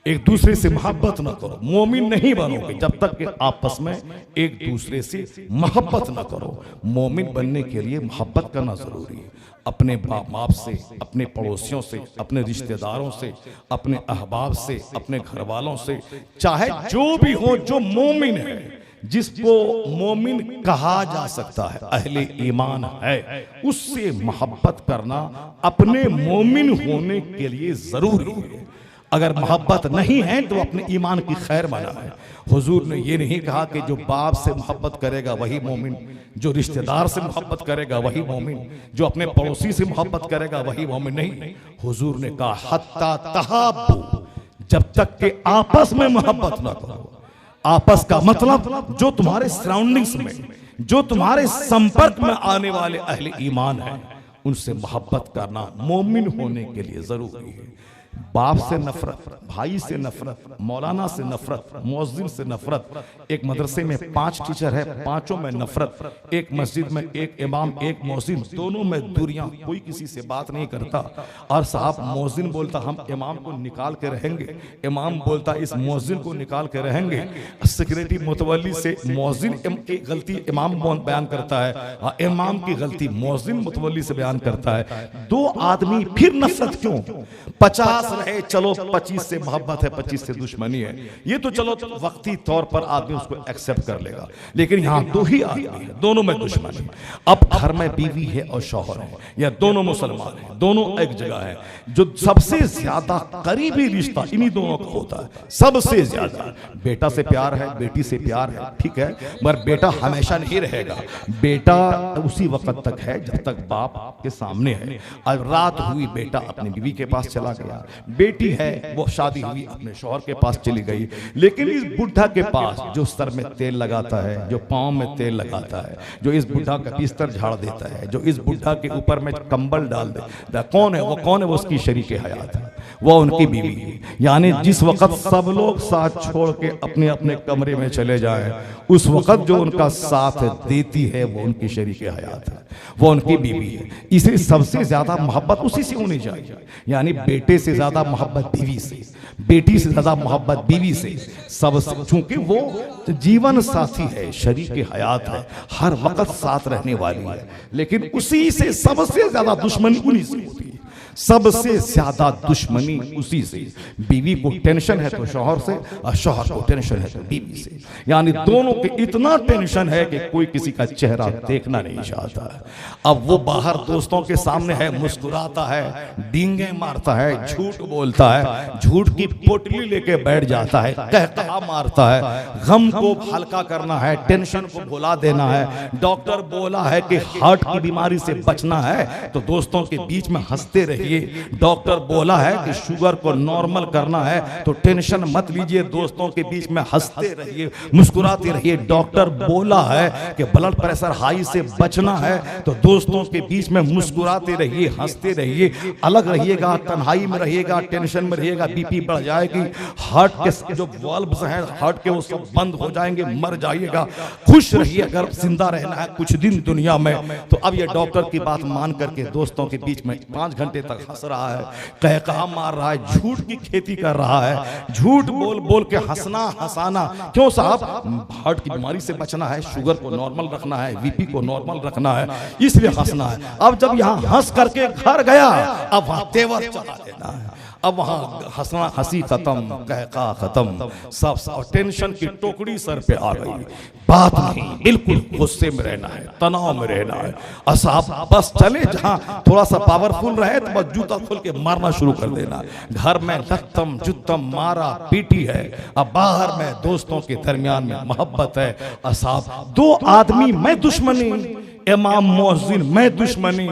एक दूसरे से मोहब्बत न करो। मोमिन नहीं बनोगे जब तक कि आपस में एक दूसरे से मोहब्बत न करो। मोमिन बनने के लिए मोहब्बत करना जरूरी है, अपने बाप बाप से, अपने पड़ोसियों से, अपने रिश्तेदारों से, अपने अहबाब से, अपने घर वालों से, चाहे जो भी हो जो मोमिन है, जिसको मोमिन कहा जा सकता है, अहले ईमान है, उससे मोहब्बत करना अपने मोमिन होने के लिए जरूरी है। अगर मोहब्बत नहीं है तो अपने ईमान की खैर मना है। हुजूर ने ये नहीं कहा कि जो बाप से मोहब्बत करेगा वही मोमिन, जो रिश्तेदार से मोहब्बत करेगा वही मोमिन, जो अपने पड़ोसी से मोहब्बत करेगा वही मोमिन। नहीं, हुजूर ने कहा हत्ता तहाब्बू, जब तक कि आपस में मोहब्बत न करो। आपस का मतलब जो तुम्हारे सराउंडिंग्स में, जो तुम्हारे संपर्क में आने वाले अहले ईमान है, उनसे मोहब्बत करना मोमिन होने के लिए जरूरी है। बाप से नफरत, भाई से नफरत, मौलाना से नफरत, मुअज्जिन से नफरत। एक मदरसे में 5 टीचर है, 5 में नफरत। एक मस्जिद में एक इमाम, एक मुअज्जिन, दोनों में दूरियां, कोई किसी से बात नहीं करता। और साहब मुअज्जिन बोलता हम इमाम को निकाल के रहेंगे, इमाम बोलता इस मुअज्जिन को निकाल के रहेंगे। सिक्योरिटी मुतवल्ली से मुअज्जिन की गलती इमाम बयान करता है, इमाम की गलती मुअज्जिन मुतवल्ली से बयान करता है। 2 आदमी फिर नफरत क्यों? 50 50 रहे, चलो 25 से मोहब्बत है, 25 से दुश्मनी है, ये तो चलो वक्ती तौर पर आदमी उसको एक्सेप्ट कर लेगा। लेकिन यहाँ दो ही आदमी है, दोनों में दुश्मनी। अब घर में बीवी है और शौहर है, या दोनों मुसलमान हैं, दोनों एक जगह है, जो सबसे ज्यादा करीबी रिश्ता इन्हीं दोनों का होता है। सबसे ज्यादा बेटा से प्यार है, बेटी से प्यार है, ठीक है, मगर बेटा हमेशा नहीं रहेगा। बेटा उसी वक्त तक है जब तक बाप के सामने है। अब रात हुई, बेटा अपनी बीवी के पास चला गया, बेटी है वो शादी हुई अपने शौहर के पास चली गई। लेकिन इस बुढ़ा के पास जो सर में तेल लगाता है, जो पांव में तेल लगाता है, जो इस बुढ़ा का बिस्तर झाड़ देता है, जो इस बुढ़ा के ऊपर में कंबल डाल देता, कौन है वो? कौन है वो? उसकी शरीके हयात है, वो उनकी बीवी है। यानी जिस वक्त सब लोग साथ छोड़ के अपने अपने कमरे में चले जाएं, उस वक्त जो उनका साथ देती है वो उनकी शरीके हयात है, वो उनकी बीवी है। इसे सबसे ज्यादा मोहब्बत उसी से होनी चाहिए। यानी बेटे से ज्यादा मोहब्बत बीवी से, बेटी से ज्यादा मोहब्बत बीवी से, सब, चूंकि वो जीवन साथी है, शरीके हयात है, हर वक्त साथ रहने वाली है। लेकिन उसी से सबसे ज्यादा दुश्मनी उन्हीं से होती है, सबसे ज्यादा दुश्मनी उसी से। बीवी को टेंशन है तो शौहर से, और शौहर को टेंशन है तो बीवी से। यानी दोनों के इतना टेंशन है कि कोई किसी का चेहरा देखना नहीं चाहता है। अब वो बाहर दोस्तों के सामने है, मुस्कुराता है, डींगे मारता है, झूठ बोलता है, झूठ की पोटली लेके बैठ जाता है, कहकहा मारता है। गम को हल्का करना है, टेंशन को भुला देना है। डॉक्टर बोला है कि हार्ट की बीमारी से बचना है तो दोस्तों के बीच में हंसते रहिए। डॉक्टर बोला है कि शुगर को नॉर्मल करना है तो टेंशन मत लीजिए, दोस्तों के बीच में हंसते रहिए, मुस्कुराते रहिए। डॉक्टर बोला है कि ब्लड प्रेशर हाई से बचना है तो दोस्तों के बीच में मुस्कुराते रहिए, हंसते रहिए। अलग रहिएगा, तन्हाई में रहिएगा, टेंशन में रहिएगा, बीपी बढ़ जाएगी, हार्ट के जो वाल्व्स हैं हार्ट के वो सब बंद हो जाएंगे, मर जाइएगा। खुश रहिए अगर जिंदा रहना है कुछ दिन दुनिया में। तो अब ये डॉक्टर की बात मान करके दोस्तों के बीच में 5 घंटे तक हंस रहा है, कहकहा मार रहा है, झूठ की खेती कर रहा है, झूठ बोल बोल के हंसना हंसाना। क्यों साहब? हार्ट की बीमारी से बचना है, शुगर को नॉर्मल रखना है, बीपी को नॉर्मल रखना है, इसलिए हंसना है। अब जब यहाँ हंस करके घर गया, अब वहां तेवर चला देना है। अब वहां हंसना, हंसी खत्म, कहका खत्म, सब टेंशन की टोकरी सर पे आ गई। बात नहीं, बिल्कुल गुस्से में रहना है, तनाव में रहना है। असाब बस चले जहां थोड़ा सा पावरफुल रहे तो बस जूता खोल के मारना शुरू कर देना। घर में लत्तम जुत्तम मारा पीटी है, अब बाहर में दोस्तों के दरमियान में मोहब्बत है। असाब 2 आदमी में दुश्मनी, इमाम मुअज्जिन में दुश्मनी,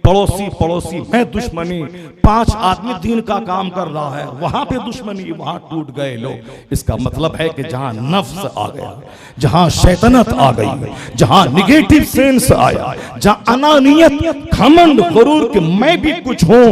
पड़ोसी पड़ोसी में दुश्मनी, 5 आदमी दीन का काम कर रहा है, वहां पे दुश्मनी, वहां टूट गए लोग। इसका मतलब है कि जहां नफ्स आ गया, जहां शैतानत आ गई, जहां निगेटिव सेंस आया, जहां अनानियत, घमंड, गुरूर कि मैं भी कुछ हूं,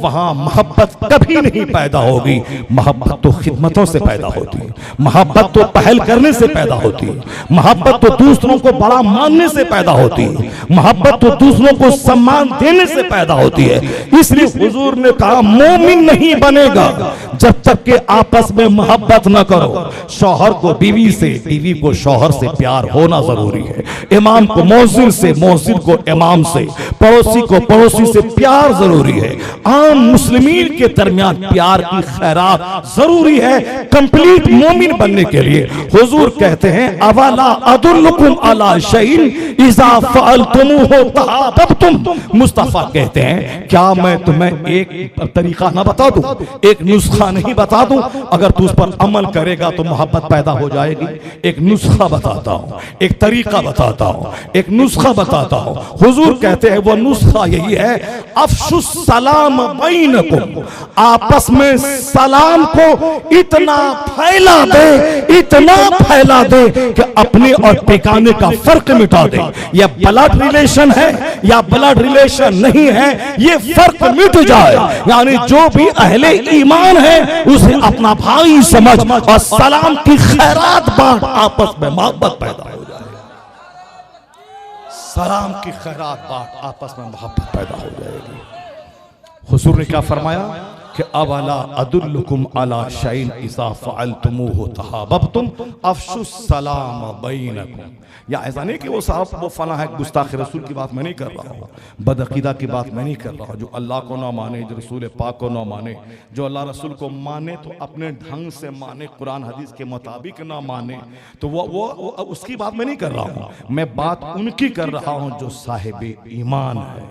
वहां मोहब्बत कभी नहीं पैदा होगी। मोहब्बत तो खिदमतों से पैदा होती है, मोहब्बत तो पहल करने से पैदा होती है, मोहब्बत तो दूसरों को बड़ा मानने से पैदा होती है, मोहब्बत तो दूसरों को सम्मान देने से पैदा होती है। इसलिए हुजूर ने कहा मोमिन नहीं बनेगा जब तक कि आपस में मोहब्बत न करो। शौहर को बीवी से, बीवी को शौहर से प्यार होना जरूरी है, इमाम को मौजिन से, मौजिन को इमाम से, पड़ोसी को पड़ोसी से प्यार जरूरी है। आम मुस्लिमीन के दरमियान प्यार की खैरात जरूरी है कंप्लीट मोमिन बनने के लिए। हुजूर कहते हैं अवला अदुल्लुकुम अला शैइन इज़ा फअलतमुहु तहाबबतुम। मुस्तफा कहते हैं क्या मैं तुम्हें एक तरीका ना बता दूं, एक नुस्खा नहीं बता दूं? अगर तू उस पर अमल करेगा तो मोहब्बत पैदा हो जाएगी। एक नुस्खा बताता हूं, एक तरीका बताता हूं, एक नुस्खा बताता हूं। हुजूर कहते हैं वो नुस्खा यही है, अफशुस सलाम बैनकुम, आपस में सलाम को इतना फैला दे, इतना फैला दे कि अपने और बेगाने का फर्क मिटा दे। यह ब्लड रिलेशन है या ब्लड रिलेशन नहीं है, ये फर्क मिट जाए। यानी जो भी अहले ईमान है उसे अपना भाई समझ और सलाम की खैरात बांट, आपस में मोहब्बत पैदा हो जाए। सलाम की खैरात बांट, आपस में मोहब्बत पैदा हो जाएगी। हुजूर ने क्या फरमाया? कि अवला अदुल्लुकुम अला शैइन इज़ा फ़अलतुमूहु तहाब्बतुम अफ़शुस सलाम बैनकुम। या ऐसा नहीं कि वो साहब वो फला है, गुस्ताख रसूल की बात मैं नहीं कर रहा हूँ, बदअकीदा की बात मैं नहीं कर रहा हूँ। जो अल्लाह को ना माने, जो रसूल पाक को ना माने, जो अल्लाह रसूल को माने तो अपने ढंग से माने, कुरान हदीस के मुताबिक ना माने, तो वो उसकी बात मैं नहीं कर रहा हूँ। मैं बात उनकी कर रहा हूँ जो साहिब ईमान है,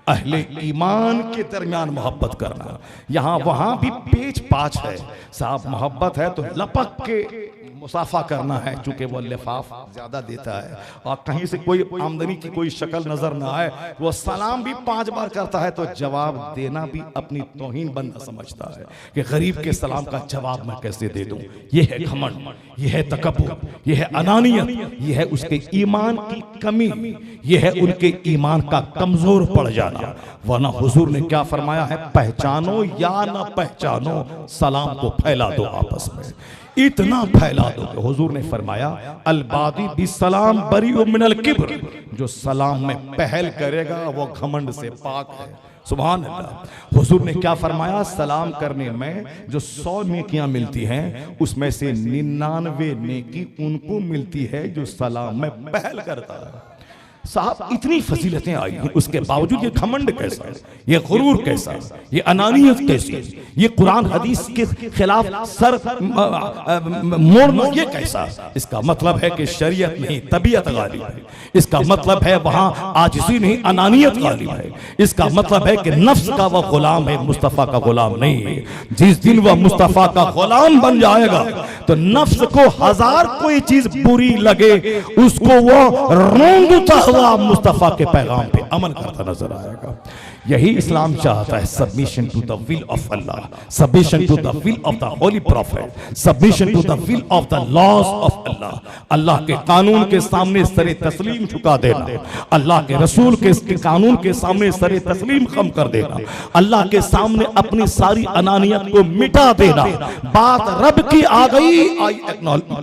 अहले ईमान के दरमियान मोहब्बत करना। यहाँ वहाँ भी पेच पाच है साहब, मोहब्बत है तो लपक के मुसाफा करना है, चूंकि वो लिफाफ ज्यादा देता है और कहीं से कोई आमदनी की कोई शक्ल नजर ना आए, वो सलाम भी 5 बार करता है तो जवाब देना भी अपनी तौहीन बंदा समझता है कि गरीब के सलाम का जवाब मैं कैसे दे दूं। ये है घमंड, ये है तकब्बुर, ये है अनानियत, ये है उसके ईमान की कमी, ये है उनके ईमान का कमजोर पड़ जाना। वरना हुजूर ने क्या फरमाया है, पहचानो या ना पहचानो, सलाम को फैला दो आपस में, इतना फैला दो। हुजूर ने फरमाया अलबादी बिस्सलाम बरीउ मिनल किब्र, जो सलाम में पहल करेगा वो घमंड से पाक है। सुभान अल्लाह। हुजूर ने क्या फरमाया, सलाम करने में जो 100 नेकियां मिलती हैं उसमें से 99 नेकी उनको मिलती है जो सलाम में पहल करता है। साहब इतनी फजीलतें आई हैं, उसके बावजूद ये घमंड कैसा, ये गुरूर कैसा, ये अनानियत कैसी, ये कुरान हदीस के खिलाफ सर मोड़ना ये कैसा। इसका मतलब है कि शरीयत नहीं तबीयत गालिब है, इसका मतलब है वहां आजिज़ी नहीं अनानियत गालिब है, इसका मतलब है कि नफ्स का वह गुलाम है, मुस्तफ़ा का गुलाम नहीं है। जिस दिन वह मुस्तफ़ा का गुलाम बन जाएगा तो नफ्स को हजार कोई चीज बुरी लगे उसको वो रोंदता मुस्तफा के पैगाम पे अमल करता नजर आएगा। यही इस्लाम चाहता है, submission to the will of Allah, submission to the will of the holy prophet, submission to the will of the laws of Allah. Allah के कानून के सामने सरे तस्लीम झुका देना, अल्लाह के रसूल के कानून के सामने सरे तस्लीम खम कर देना, अल्लाह के सामने अपनी सारी अनानियत को मिटा देना। बात रब की आ गई, आई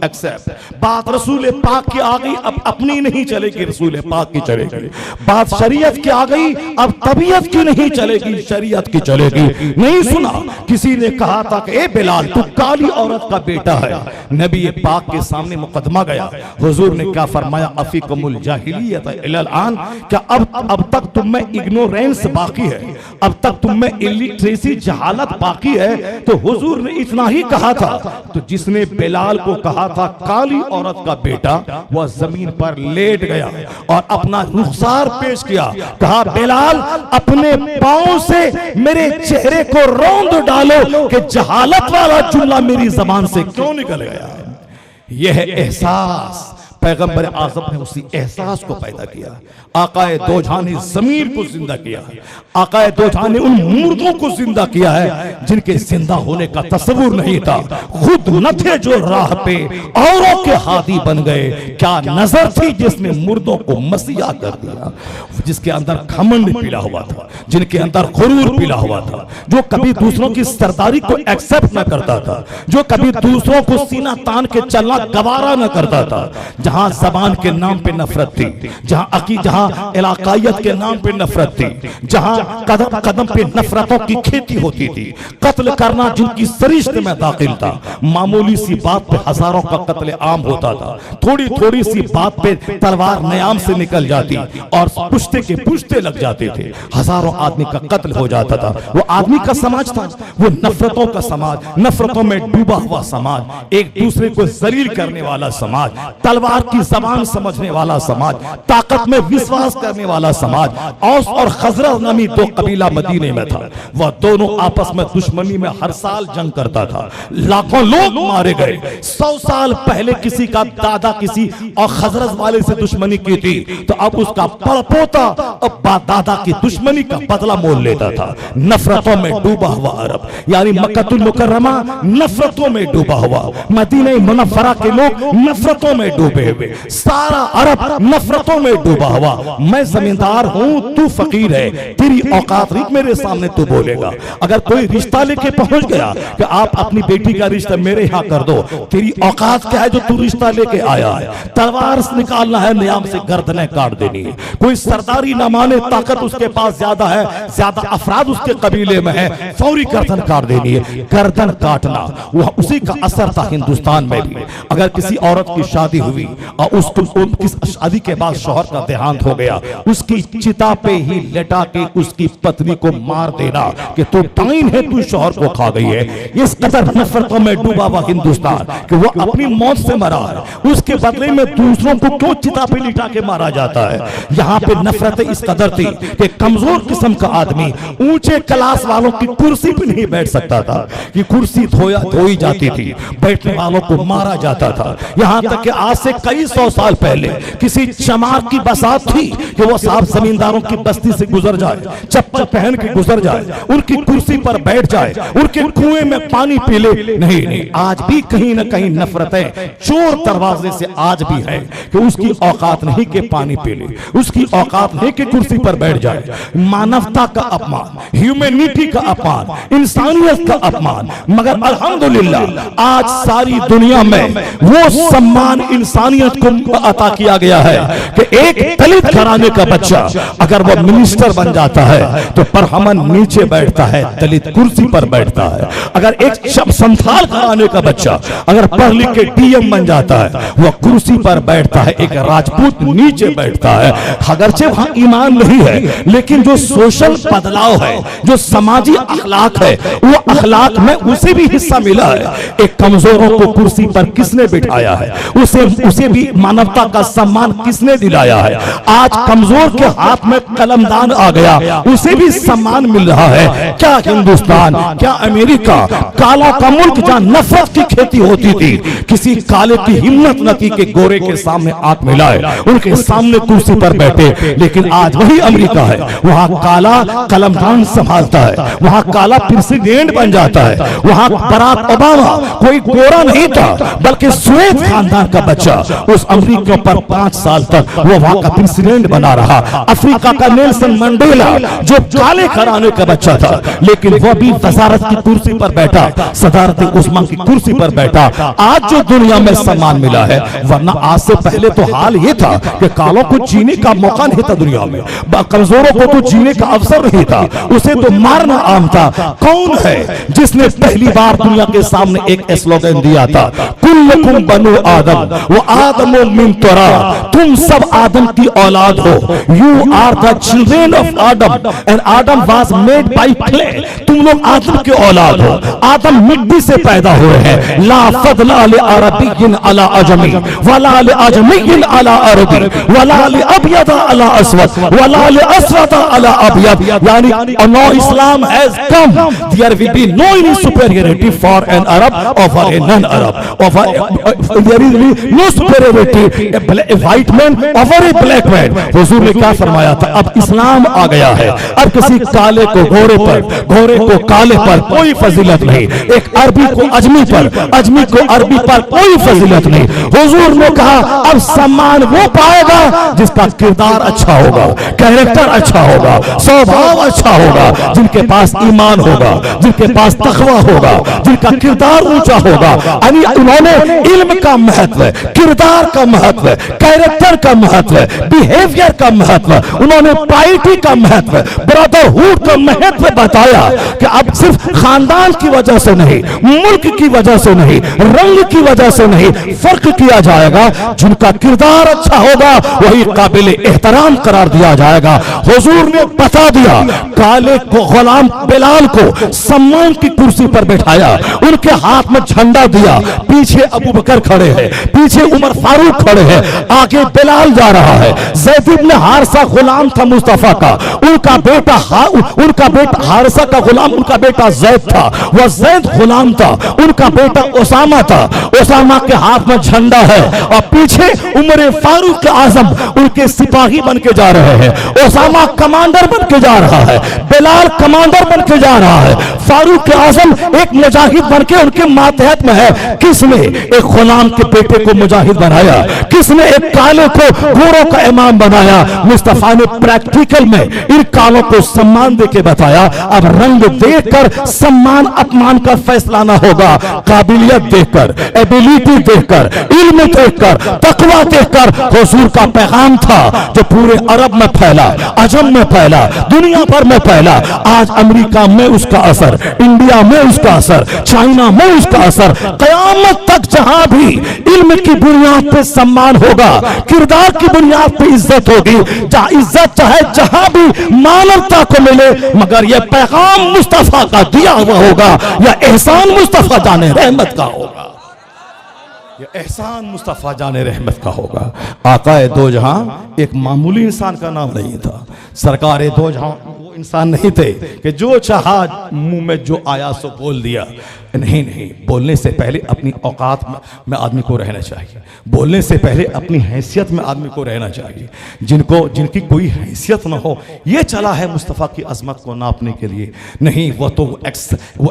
एक्सेप्ट, बात रसूल पाक की आ गई, अब अपनी नहीं चलेगी, रसूल पाक की चलेगी। बात शरीयत की आ गई, अब तबीयत की नहीं चलेगी, शरीयत की चलेगी। नहीं सुना किसी ने कहा था कि ए बिलाल तू काली औरत का बेटा है, नबी पाक के सामने मुकदमा गया, हुजूर ने क्या फरमाया, अफीकुमुल जाहिलियत इलल आन, क्या अब तक तुम में इग्नोरेंस बाकी है, अब तक तुम में इलिटरेसी जहालत बाकी है। तो हुजूर ने इतना ही कहा था, तो जिसने बिलाल को कहा था काली औरत का बेटा, वह जमीन पर लेट गया और अपना रुखसार पेश किया, कहा बिलाल अपने पांव से मेरे चेहरे को रौंद डालो कि जहालत वाला जुमला मेरी जबान से क्यों निकल गया। यह है एहसास, पैगंबर आज़म ने उसी एहसास को पैदा किया। आकाए दो जहां ने ज़मीर को जिंदा किया, आकाए दो जहां ने उन मुर्दों को जिंदा किया है जिनके जिंदा होने का तस्वुर नहीं था, खुद न थे जो राह पे औरों के हादी बन गए। क्या नजर थी जिसने मुर्दों को मसीहा कर दिया, जिसके अंदर घमंड पिला हुआ था, जिनके अंदर गुरूर पिला हुआ था, जो कभी दूसरों की सरदारी को एक्सेप्ट न करता था, जो कभी दूसरों को सीना तान के चलना गवारा न करता था, जहां जबान के नाम पे नफरत थी, जहां इलाकायत के नाम पे नफरत थी, जहां कदम कदम पे नफरतों की खेती होती थी, कत्ल करना जिनकी सरिश्त में दाखिल था, मामूली सी बात पे हजारों का कत्ल आम होता था, थोड़ी थोड़ी सी बात पे तलवार नयाम से निकल जाती और पुश्ते के पुश्ते लग जाते थे, हजारों आदमी का कत्ल हो जाता था। वो आदमी का समाज था, वो नफरतों का समाज, नफरतों में डूबा हुआ समाज, एक दूसरे को जलील करने वाला समाज, तलवार की जबान समझने वाला समाज, ताकत में विश्वास करने वाला समाज। औस और खजरज नामी दो कबीला मदीने में था, वह दोनों आपस में दुश्मनी में हर साल जंग करता था, लाखों लोग मारे गए। 100 साल पहले किसी का दादा किसी और खजरज वाले से दुश्मनी की थी, तो अब उसका पड़पोता अब दादा की दुश्मनी का बदला मोल लेता था। नफरतों में डूबा हुआ अरब, यानी मक्कतुल मुकर्रमा नफरतों में डूबा हुआ, मदीना मुनव्वरा के लोग नफरतों में डूबे हुए, सारा अरब नफरतों में डूबा हुआ। मैं जमींदार हूं, तू फकीर है, तेरी औकात नहीं मेरे सामने तू बोलेगा। अगर कोई रिश्ता लेके पहुंच गया कि आप अपनी बेटी का रिश्ता मेरे यहाँ कर दो, तेरी औकात क्या है जो तू रिश्ता लेके आया है? तलवार से निकालना है, नियाम से गर्दनें काट देनी है। कोई सरदारी ना माने, ताकत उसके पास ज्यादा है, ज्यादा अफराद उसके कबीले में है, फौरी गर्दन काट देनी है। गर्दन काटना वह उसी का असर था हिंदुस्तान में भी। अगर किसी औरत की शादी हुई और उसको शादी के बाद शौहर का देहांत हो गया, उसकी चिता पे ही लेटा के उसकी पत्नी को मार देना कि तू टाइन है, तू शौहर को खा गई है। इस कदर नफरतों में डूबा हुआ हिंदुस्तान कि वो अपनी मौत से मरा है, उसके बदले में दूसरों को क्यों चिता पे लिटा के मारा जाता है? यहाँ पे नफरत इस कदर थी कि कमजोर किस्म का आदमी ऊंचे क्लास वालों की कुर्सी पे नहीं बैठ सकता था, कि कुर्सी धोई जाती थी, बैठने वालों को मारा जाता था। यहाँ तक कि आज से कई सौ साल पहले किसी चमार की बसात थी कि वो साहब जमींदारों की बस्ती से गुजर जाए, चप्पल पहन के गुजर जाए, उनकी कुर्सी पर बैठ जाए, उनके कुएं में पानी पी ले। नहीं, आज भी कहीं ना कहीं नफरतें चोर दरवाजे से आज भी है कि उसकी औकात नहीं के पानी पी ले, उसकी औकात नहीं के कुर्सी पर बैठ जाए। मानवता का अपमान, ह्यूमैनिटी का अपमान, इंसानियत का अपमान। मगर अल्हम्दुलिल्लाह आज सारी दुनिया में वो सम्मान इंसानियत को अता किया गया है कि एक दलित घराने का बच्चा अगर वो मिनिस्टर बन जाता है तो परहमन नीचे बैठता है, दलित कुर्सी पर बैठता है। अगर एक संथाल घराने का बच्चा अगर पढ़ लिख के डीएम बन जाता है, वह कुर्सी पर बैठता है, एक राजपूत नीचे बैठता है। अगरचे वहां ईमान नहीं है, लेकिन जो सोशल बदलाव है, जो समाजी अखलाक है, वो अखलाक में उसे भी हिस्सा मिला है। एक कमजोरों को कुर्सी पर किसने बिठाया है? उसे भी मानवता का सम्मान किसने दिलाया है? आज कमजोर के हाथ में कलमदान आ गया, उसे भी सम्मान मिल रहा है। क्या हिंदुस्तान, क्या अमेरिका, काला का मुल्क जहां नफरत की खेती होती थी, किसी काले की हिम्मत न की कि गोरे के सामने आंख मिलाए, उनके सामने कुर्सी पर बैठे। लेकिन आज वही अमेरिका है, वहां काला कलमदान संभालता है, वहां काला प्रेसिडेंट बन जाता है। वहां बराक ओबामा कोई गोरा नहीं था, बल्कि श्वेत खानदान का बच्चा उस अमेरिका पर 5 साल तक वो वहां का प्रेसिडेंट बना रहा। अफ्रीका का नेल्सन मंडेला जो काले घराने का बच्चा था, लेकिन वो भी वजारत की कुर्सी पर बैठा, सदारत उस्मान की कुर्सी पर बैठा। आज जो दुनिया में सम्मान मिला है, वरना आज से पहले तो हाल ये था कि कालों को जीने का मौका नहीं था दुनिया में, कमजोरों को तो जीने का अवसर नहीं था, उसे तो मारना आम था। कौन है जिसने पहली बार दुनिया के सामने एक स्लोगन दिया था, कुल्लुकुम बनु आदम व आदमु मिन तुराब, तुम सब आदम की औलाद हो। You are the children of Adam and Adam was made by clay, तुम लोग आदम के औलाद हो, आदम मिट्टी से पैदा हुए हैं। ला फदला ले अरबिय्यिन अला अजमी वला ले अजमिय्यिन अला अरबी वला ले अबयद अला अस्वद वला ले अस्वद अला अबयद, यानी no Islam has come, there will be no any superiority for an Arab और for a non Arab, there is no superiority a white man over a black man. हुजूर ने क्या फरमाया था? अब इस्लाम आ गया है, अब किसी काले को घोड़े पर, घोड़े को काले पर कोई फजीलत नहीं, एक अरबी को अजमी पर, अजमी को अरबी पर कोई फजीलत नहीं। हुजूर ने कहा अब सम्मान वो पाएगा जिसका किरदार अच्छा होगा, कैरेक्टर अच्छा होगा, स्वभाव अच्छा होगा, जिनके पास ईमान होगा, जिनके पास तकवा होगा, जिनका किरदार ऊंचा होगा। यानी उन्होंने इल्म का महत्व, किरदार का महत्व, कैरेक्टर का महत्व, बिहेवियर का महत्व, उन्होंने पाइटी का महत्व, ब्रदरहुड का महत्व बताया कि अब सिर्फ खानदान की वजह से नहीं, मुल्क की वजह से नहीं, रंग की वजह से नहीं, फर्क किया जाएगा। जिनका किरदार अच्छा होगा वही काबिल एहतराम करार दिया जाएगा। हुजूर ने बता दिया, काले को गुलाम बिलाल को सम्मान की कुर्सी पर बैठाया, उनके हाथ में झंडा दिया, पीछे अबू बकर खड़े हैं, पीछे उमर फारूक खड़े हैं, आगे बिलाल जा रहा है। ज़ैद इब्न हारिसा गुलाम था मुस्तफा का, उनका बेटा हारिसा का गुलाम उनका बेटा ज़ैद था, वह ज़ैद गुलाम था, उनका बेटा उसामा था, उसामा के हाथ में झंडा है और पीछे उमर फारूक आजम उनके सिपाही बन के जा रहे हैं। उसामा कमांडर बन के जा रहा है, बिलाल कमांडर बन के जा रहा है, फारूक आजम एक मुजाहिद बन के उनके मातहत में है। किसने? एक गुलाम के बेटे को मुजाहिद बनाया? किसने एक काले को गोरों का इमाम बनाया? मुस्तफा ने प्रैक्टिकल में इन कालों को सम्मान देके बताया। अब रंग देखकर सम्मान अपमान का फैसला ना होगा, काबिलियत देखकर, एबिलिटी देखकर, इल्म देखकर, तकवा देखकर। हुजूर का पैगाम था जो पूरे अरब में फैला, अजम में फैला, दुनिया भर में फैला। आज अमेरिका में उसका असर, इंडिया में उसका असर, चाइना में उसका असर। कयामत तक जहां भी इल्म की बुनियाद पे सम्मान होगा, किरदार की बुनियाद पे इज्जत होगी, जहां इज्जत चाहे जहां भी मानवता को मिले, मगर यह पैगाम मुस्तफा का दिया हुआ होगा, या एहसान मुस्तफा जाने रहमत का होगा, यह एहसान मुस्तफा जाने रहमत का होगा। आकाए दो जहां एक मामूली इंसान का नाम नहीं था। सरकार दो जहां वो इंसान नहीं थे कि जो चाहा मुंह में जो आया सो बोल दिया। नहीं नहीं, बोलने से पहले अपनी औकात में आदमी को रहना चाहिए, बोलने से पहले अपनी हैसियत में आदमी को रहना चाहिए। जिनकी कोई हैसियत ना हो, ये चला है मुस्तफ़ा की अजमत को नापने के लिए। नहीं, वो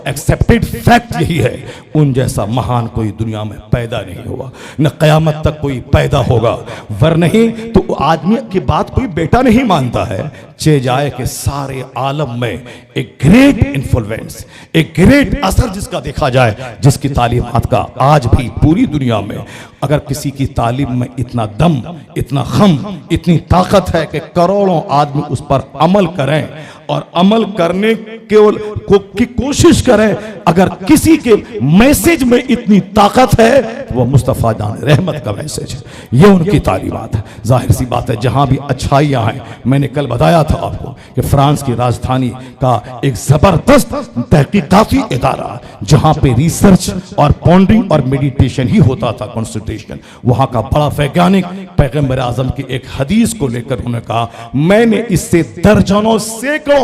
एक्सेप्टेड फैक्ट यही है, उन जैसा महान कोई दुनिया में पैदा नहीं हुआ, न क़यामत तक कोई पैदा होगा। वर नहीं तो आदमी की बात कोई बेटा नहीं मानता है। चे जाए कि सारे आलम में एक ग्रेट इन्फ्लुएंस, एक ग्रेट असर जिसका देखा जाए, जिसकी तालीमात का आज भी पूरी दुनिया में, अगर किसी की तालीम में इतना दम, इतना खम, इतनी ताकत है कि करोड़ों आदमी उस पर अमल करें और अमल करने की कोशिश करें, अगर किसी के मैसेज में इतनी ताकत है तो वह मुस्तफ़ा जान रहमत का मैसेज है, ये उनकी तालीमात है। जाहिर सी बात है जहां भी अच्छाइयां हैं, मैंने कल बताया था आपको कि फ्रांस की राजधानी का एक जबरदस्त तहकीकाती इदारा, जहां पे रिसर्च और पॉन्डरिंग और मेडिटेशन ही होता था, कॉन्स्टिट्यूशन। वहां का बड़ा वैज्ञानिक पैगंबर आजम की एक हदीस को लेकर उन्होंने कहा, मैंने इससे दर्जनों सैकड़ों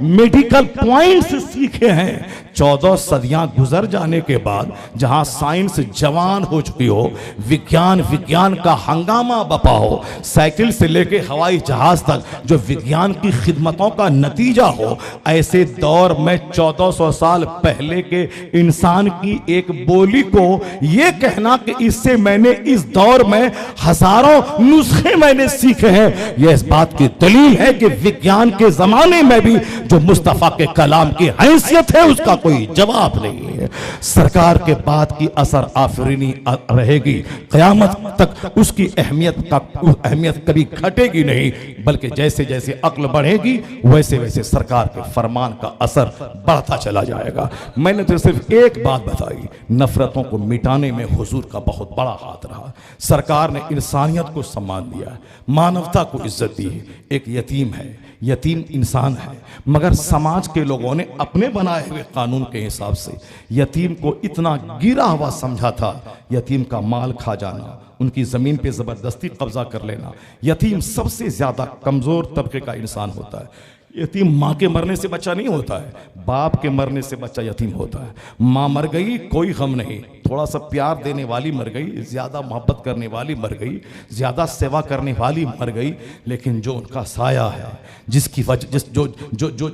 मेडिकल पॉइंट्स सीखे हैं। 14 सदियां गुजर जाने के बाद जहां साइंस जवान हो चुकी हो, विज्ञान का हंगामा बपा हो, साइकिल से लेके हवाई जहाज तक जो विज्ञान की खिदमतों का नतीजा हो, ऐसे दौर में 1400 साल पहले के इंसान की एक बोली को यह कहना कि इससे मैंने इस दौर में हजारों नुस्खे मैंने सीखे हैं, यह इस बात की दलील है कि विज्ञान के जमाने में भी जो मुस्तफा के कलाम की हैसियत है उसका कोई जवाब नहीं है। सरकार के बाद की असर आफरीनी रहेगी, क़यामत तक उसकी अहमियत कभी घटेगी नहीं, बल्कि जैसे जैसे अक्ल बढ़ेगी वैसे वैसे सरकार के फरमान का असर बढ़ता चला जाएगा। मैंने तो सिर्फ एक बात बताई, नफरतों को मिटाने में हुजूर का बहुत बड़ा हाथ रहा। सरकार ने इंसानियत को सम्मान दिया, मानवता को इज्जत दी। एक यतीम है, यतीम इंसान है, मगर समाज के लोगों ने अपने बनाए हुए कानून के हिसाब से यतीम को इतना गिरा हुआ समझा था। यतीम का माल खा जाना, उनकी ज़मीन पे ज़बरदस्ती कब्जा कर लेना। यतीम सबसे ज़्यादा कमज़ोर तबके का इंसान होता है। यतीम माँ के मरने से बच्चा नहीं होता है, बाप के मरने से बच्चा यतीम होता है। माँ मर गई कोई गम नहीं, थोड़ा सा प्यार देने वाली मर गई, ज़्यादा मोहब्बत करने वाली मर गई, ज़्यादा सेवा करने वाली मर गई, लेकिन जो उनका साया है, जिसकी वजह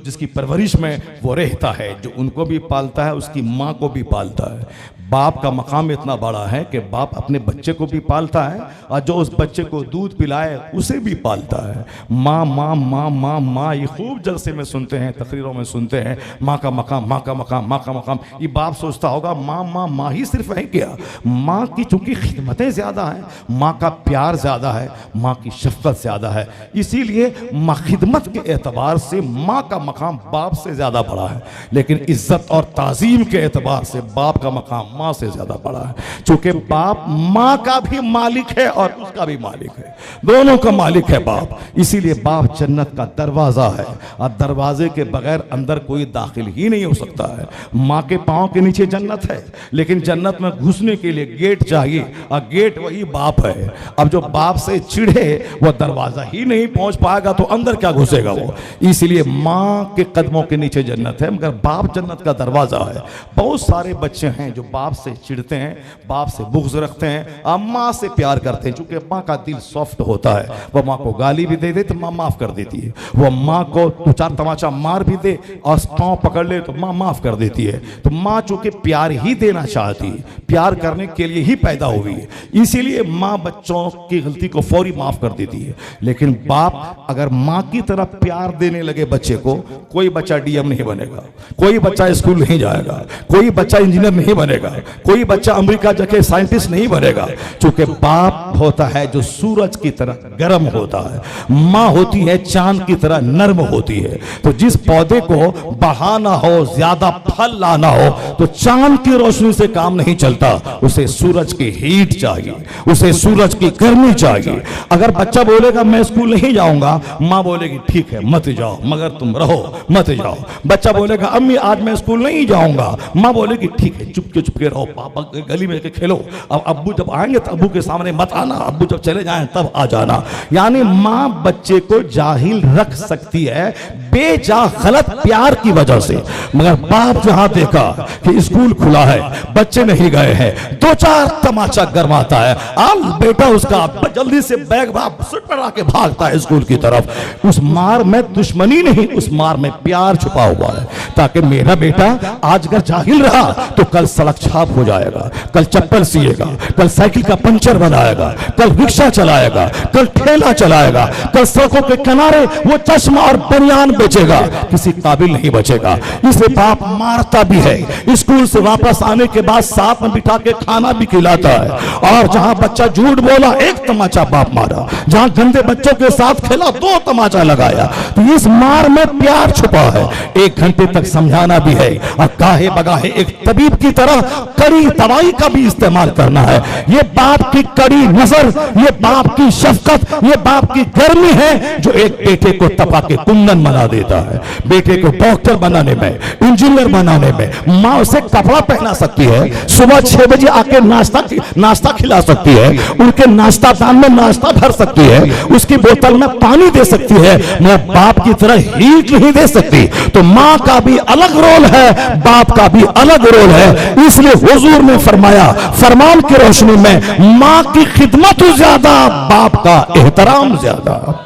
जिसकी परवरिश में वो रहता है, जो उनको भी पालता है, उसकी माँ को भी पालता है। बाप का मकाम इतना बड़ा है कि बाप अपने बच्चे को भी पालता है और जो उस बच्चे को दूध पिलाए उसे भी पालता है। माँ माँ माँ माँ माँ, ये खूब जलसे में सुनते हैं, तकरीरों में सुनते हैं, माँ का मकाम, माँ का मकाम, माँ का मकाम। ये बाप सोचता होगा माँ माँ माँ ही सिर्फ है क्या? माँ की चूंकि खिदमतें ज़्यादा हैं, माँ का प्यार ज़्यादा है, माँ की शफ़क़त ज़्यादा है, इसीलिए माँ खिदमत के एतबार से माँ का मकाम बाप से ज़्यादा बड़ा है। लेकिन इज़्ज़त और ताज़ीम के एतबार से बाप का मकाम माँ से ज़्यादा बड़ा है, चूँकि बाप माँ का भी मालिक है और उसका भी मालिक है, दोनों का मालिक है बाप। इसीलिए बाप जन्नत का दरवाज़ा है और दरवाजे के बगैर अंदर कोई दाखिल ही नहीं हो सकता है। माँ के पाँव के नीचे जन्नत है, लेकिन जन्नत में घुसने के लिए गेट चाहिए और गेट वही बाप है। अब जो बाप से चिढ़े वो दरवाज़ा ही नहीं पहुँच पाएगा तो अंदर क्या घुसेगा वो। इसलिए माँ के कदमों के नीचे जन्नत है, मगर बाप जन्नत का दरवाज़ा है। बहुत सारे बच्चे हैं जो बाप बाप से चिढ़ते हैं, बाप से बुग़्ज़ रखते हैं, माँ से प्यार करते हैं। चूंकि माँ का दिल सॉफ्ट होता है, वह माँ को गाली भी दे दे तो माँ माफ़ कर देती है, वह माँ को 2-4 तमाचा मार भी दे और पाँव पकड़ ले तो माँ माफ़ कर देती है। तो माँ चूंकि प्यार ही देना चाहती है, प्यार करने के लिए ही पैदा हुई है, इसीलिए माँ बच्चों की गलती को फौरी माफ़ कर देती है। लेकिन बाप अगर माँ की तरह प्यार देने लगे बच्चे को, कोई बच्चा डीएम नहीं बनेगा, कोई बच्चा स्कूल नहीं जाएगा, कोई बच्चा इंजीनियर नहीं बनेगा, कोई बच्चा अमेरिका जाके साइंटिस्ट नहीं बनेगा। चूंकि बाप होता है जो सूरज की तरह गर्म होता है, माँ होती है चांद की तरह नर्म होती है। तो जिस पौधे को बढ़ाना हो, ज्यादा फल लाना हो, तो चांद की रोशनी से काम नहीं चलता, उसे सूरज की हीट चाहिए, उसे सूरज की गर्मी चाहिए। अगर बच्चा बोलेगा मैं स्कूल नहीं जाऊंगा, माँ बोलेगी ठीक है मत जाओ, मगर तुम रहो, मत जाओ। बच्चा बोलेगा अम्मी आज मैं स्कूल नहीं जाऊंगा, माँ बोलेगी ठीक है चुपके रहो, पापा गली में खेलो, अब अब्बू जब आएंगे तो अब्बू के सामने मत आना, अब्बू जब चले जाएं तब आ जाना। यानी माँ बच्चे को जाहिल रख सकती है बेजा गलत प्यार की वजह से। मगर बाप जहां देखा कि स्कूल खुला है, बच्चे नहीं गए हैं, 2-4 तमाचा गरमाता है, आल बेटा उसका जल्दी से बैग सूट पर आके भागता है स्कूल की तरफ। उस मार में दुश्मनी नहीं, उस मार में प्यार छुपा हुआ है, ताकि मेरा बेटा आज अगर जाहिल रहा तो कल सड़क छाप हो जाएगा, कल चप्पल सिएगा, कल साइकिल का पंचर बनाएगा, कल रिक्शा चलाएगा, कल ठेला चलाएगा, कल सड़कों के किनारे वो चश्मा और बनियान बेचेगा, किसी काबिल नहीं बचेगा। इसलिए बाप मारता भी है, स्कूल से वापस आने के बाद साथ में बिठा के खाना भी खिलाता है। और जहां बच्चा झूठ बोला 1 तमाचा बाप मारा, जहां गंदे बच्चों के साथ खेला 2 तमाचा लगाया। तो इस मार में प्यार छुपा है। 1 घंटे तक समझाना भी है और गाहे बगाहे एक तबीब की तरह कड़ी दवाई का भी इस्तेमाल करना है। ये बाप की कड़ी नजर, ये बाप की शफकत, ये बाप की गर्मी है जो एक बेटे को तपा के कुंदन बना देता है। बेटे को डॉक्टर बनाने में, इंजीनियर बनाने में माँ उसे कपड़ा पहना सकती है, सुबह 6 बजे आके नाश्ता खिला सकती है, उनके नाश्ता दान में नाश्ता भर सकती है, उसकी बोतल में पानी दे सकती है, मगर बाप की तरह हीट नहीं दे सकती। तो माँ का भी अलग रोल है, बाप का भी अलग रोल है। इसलिए हुजूर ने फरमाया, फरमान की रोशनी में माँ की खिदमत ज्यादा, बाप का एहतराम ज्यादा।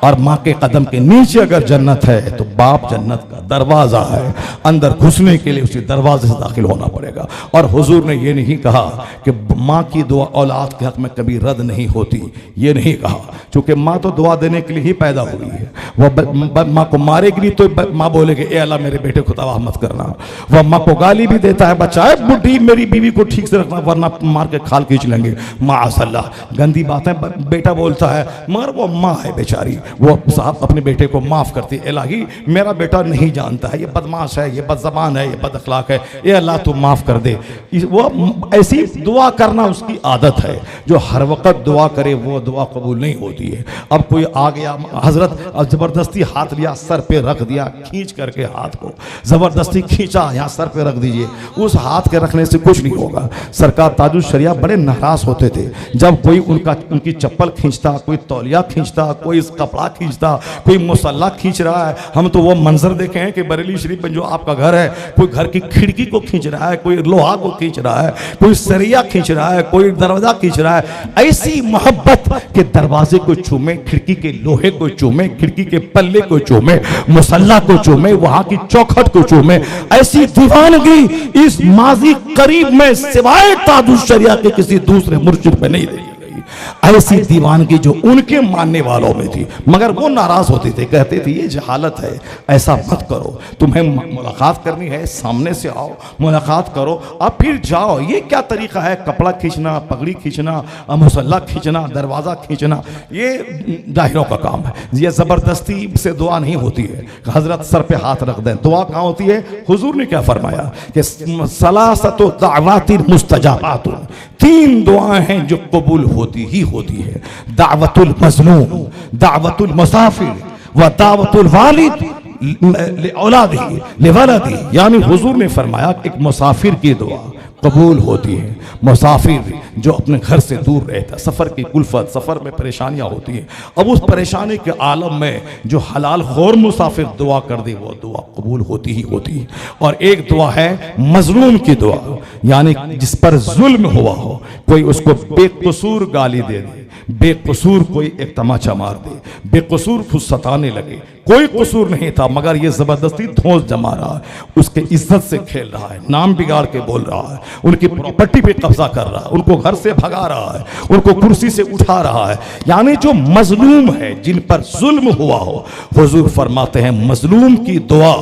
और माँ के कदम के नीचे अगर जन्नत है तो बाप जन्नत का दरवाजा है, अंदर घुसने के लिए उसी दरवाजे से दाखिल होना पड़ेगा। और हुजूर ने ये नहीं कहा कि माँ की दुआ औलाद के हक में कभी रद्द नहीं होती, ये नहीं कहा, क्योंकि माँ तो दुआ देने के लिए ही पैदा हुई है। वह माँ को मारेगी तो माँ बोलेगी ए अल्लाह मेरे बेटे को तबाह मत करना। वह माँ को गाली भी देता है, बच्चा है बुढ़ी मेरी बीवी को ठीक से रखना वरना मार के खाल खींच लेंगे, माअल्लाह गंदी बात है बेटा बोलता है, मगर वो माँ है बेचारी, वो साहब अपने बेटे को माफ करती है, इलाही मेरा बेटा नहीं जानता है, ये बदमाश है, ये बदजबान है, ये बद अखलाक है, ये अल्लाह तू माफ कर दे। वो ऐसी दुआ करना उसकी आदत है, जो हर वक्त दुआ करे वो दुआ कबूल नहीं होती है। अब कोई आ गया हजरत और जबरदस्ती हाथ लिया, सर पे रख दिया, खींच करके हाथ को जबरदस्ती खींचा, यहाँ सर पे रख दीजिए, उस हाथ के रखने से कुछ नहीं होगा। सरकार ताजुल शरिया बड़े नाराज होते थे जब कोई उनकी चप्पल खींचता, कोई तौलिया खींचता, कोई कपड़ा खींचता, कोई मुसल्ला खींच रहा है। हम तो वो मंजर देखे हैं कि बरेली शरीफ में जो आपका घर है, कोई घर की खिड़की को खींच रहा है, कोई लोहा को खींच रहा है, कोई सरिया खींच रहा है, कोई दरवाजा खींच रहा है। ऐसी मोहब्बत के दरवाजे को चूमे, खिड़की के लोहे को चूमे, खिड़की के पल्ले को चूमे, मुसल्ला को चूमे, वहां की चौखट को चूमे, ऐसी दीवानगी इस माजी करीब में सिवाय ताजुल शरिया के किसी दूसरे मुर्शिद में नहीं देखी। ऐसी दीवानगी जो उनके मानने वालों में थी, मगर वो नाराज होते थे, कहते थे ये जहालत है, ऐसा मत करो, तुम्हें मुलाकात करनी है सामने से आओ, मुलाकात करो अब फिर जाओ। ये क्या तरीका है, कपड़ा खींचना, पगड़ी खींचना, मुसल्ला खींचना, दरवाज़ा खींचना, ये जाहिरों का काम है। ये ज़बरदस्ती से दुआ नहीं होती है, हजरत सर पे हाथ रख दें। दुआ कहाँ होती है? हुजूर ने क्या फरमाया कि सलासतु दावातिन मुस्तजाबातुन, 3 दुआएं हैं जो कबूल होती ही होती है। दावतुल मजलूम, दावतुल मुसाफिर व दावतुल वालिद औलादी लिवलदी। यानी हुजूर ने फरमाया एक मुसाफिर की दुआ, कबूल होती है। मुसाफिर जो अपने घर से दूर रहता, सफ़र की कुल्फत, सफ़र में परेशानियां होती हैं, अब उस परेशानी के आलम में जो हलाल खोर मुसाफिर दुआ कर दे वो दुआ कबूल होती ही होती है। और एक दुआ है मजलूम की दुआ, यानी जिस पर जुल्म हुआ हो, कोई उसको बेकसूर गाली दे दे, बेकसूर कोई एक तमाचा मार दे, बेकसूर फुसताने लगे, कोई कसूर नहीं था मगर ये जबरदस्ती धौंस जमा रहा है, उसके इज्जत से खेल रहा है, नाम बिगाड़ के बोल रहा है, उनकी प्रॉपर्टी पे कब्जा कर रहा है, उनको घर से भगा रहा है, उनको कुर्सी से उठा रहा है, यानी जो मजलूम है, जिन पर जुल्म हुआ हो, हुजूर फरमाते हैं मजलूम की दुआ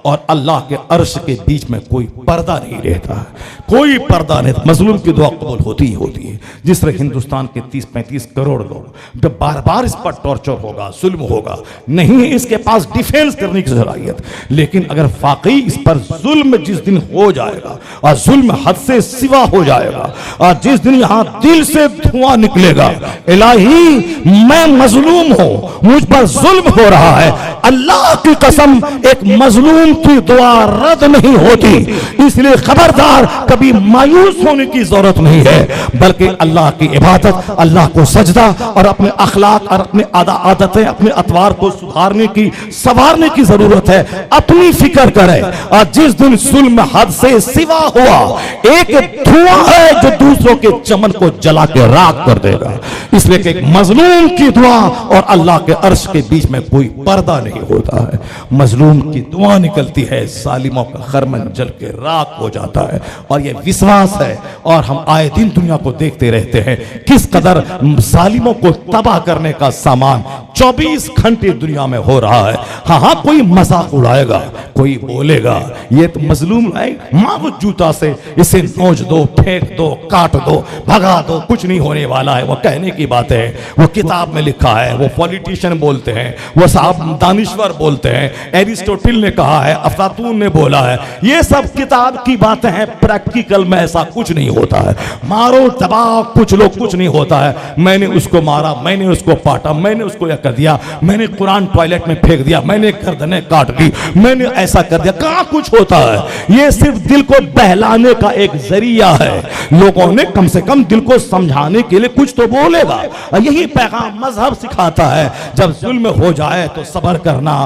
और अल्लाह के अर्श के बीच में कोई पर्दा नहीं रहता है, कोई पर्दा नहीं। मजलूम की दुआ कबूल होती ही होती है। जिस तरह हिंदुस्तान के 30-35 करोड़ लोग जब बार बार इस पर टॉर्चर होगा, जुल्म होगा, नहीं है इसके पास डिफेंस करने की सलाहियत, लेकिन अगर वाकई इस पर जुल्म जिस दिन हो जाएगा और जुल्म हद से सिवा हो जाएगा और जिस दिन यहां दिल से धुआं निकलेगा, इलाही मैं मजलूम हूं, मुझ पर जुल्म हो रहा है, अल्लाह की कसम एक मजलूम की दुआ रद्द नहीं होती। इसलिए खबरदार, कभी मायूस होने की जरूरत नहीं है, बल्कि अल्लाह की इबादत, अल्लाह को सजदा और अपने अखलाक और अपने आदतें, अपने अतवार को सुधारने की, संवारने की जरूरत है। अपनी फिक्र करें। और जिस दिन जुल्म हद से सिवा हुआ, एक धुआं है जो दूसरों के चमन को जला के राख कर देगा। इसलिए कि एक मजलूम की दुआ और अल्लाह के अर्श के बीच में कोई पर्दा नहीं होता है। मजलूम की दुआ निकलती है, जालिमों का खरमन जल के राख हो जाता है। और यह विश्वास है, और हम आए दिन दुनिया को देखते रहते हैं किस कदर जालिमों को तबाह करने का सामान 24 घंटे दुनिया में हो रहा है। हाँ, कोई मजाक उड़ाएगा, कोई बोलेगा ये तो मजलूम है, मारो जूता से इसे नोच दो, फेंक दो, काट दो, भगा दो, कुछ नहीं होने वाला है। वो कहने की बात है, वो किताब में लिखा है, वो पॉलिटिशियन बोलते हैं, वो साहब दानिश्वर बोलते हैं, एरिस्टोटल ने कहा है, अफलातून ने बोला है, ये सब किताब की बातें हैं। प्रैक्टिकल में ऐसा कुछ नहीं होता है। मारो दबाओ, कुछ लोग कुछ नहीं होता है। मैंने उसको मारा, मैंने उसको पाटा, मैंने उसको यह कर दिया, मैंने कुरान टॉयलेट में फेंक दिया, मैंने गर्दनें काट दी, मैंने ऐसा कर दिया, कहां कुछ होता है। ये सिर्फ दिल को बहलाने का एक जरिया है। लोगों ने कम से कम दिल को समझाने के लिए कुछ तो बोलेगा। यही पैगाम मजहब सिखाता है, जब जुल्म हो जाए तो सब्र करना,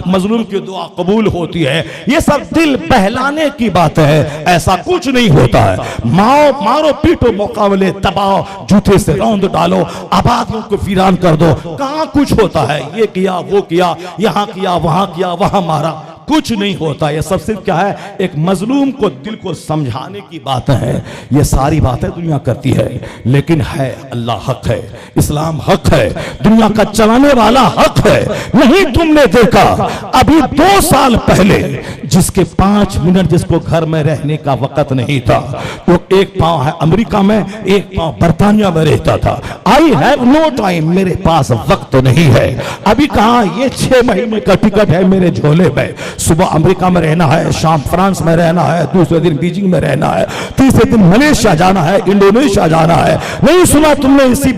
मजलूम की दुआ कबूल होती है। ये सब दिल बहलाने की बात है, ऐसा कुछ नहीं होता है। मारो पीटो, मुकाबले दबाओ, जूते से रौंद डालो, आबादियों को वीरान कर दो, कहां कुछ होता है। ये किया, वो किया, यहां किया, वहां किया, वहां मारा, कुछ नहीं होता। ये सब सिर्फ क्या है, एक मजलूम को दिल को समझाने की बात है। ये सारी बातें दुनिया करती है, लेकिन है अल्लाह हक है, इस्लाम हक है, दुनिया का चलाने वाला हक है। नहीं तुमने देखा अभी 2 साल पहले जिसके 5 मिनट जिसको घर में रहने का वक्त नहीं था, वो एक पांव है अमेरिका में, एक पांव बर्तानिया में रहता था। आई हैव नो टाइम, मेरे पास वक्त नहीं है। अभी कहा ये 6 महीने का टिकट है मेरे झोले में। सुबह अमेरिका में रहना है, शाम फ्रांस में रहना है, दूसरे दिन बीजिंग में रहना है, तीसरे दिन मलेशिया जाना है, इंडोनेशिया जाना है। नहीं सुना तुमने इसी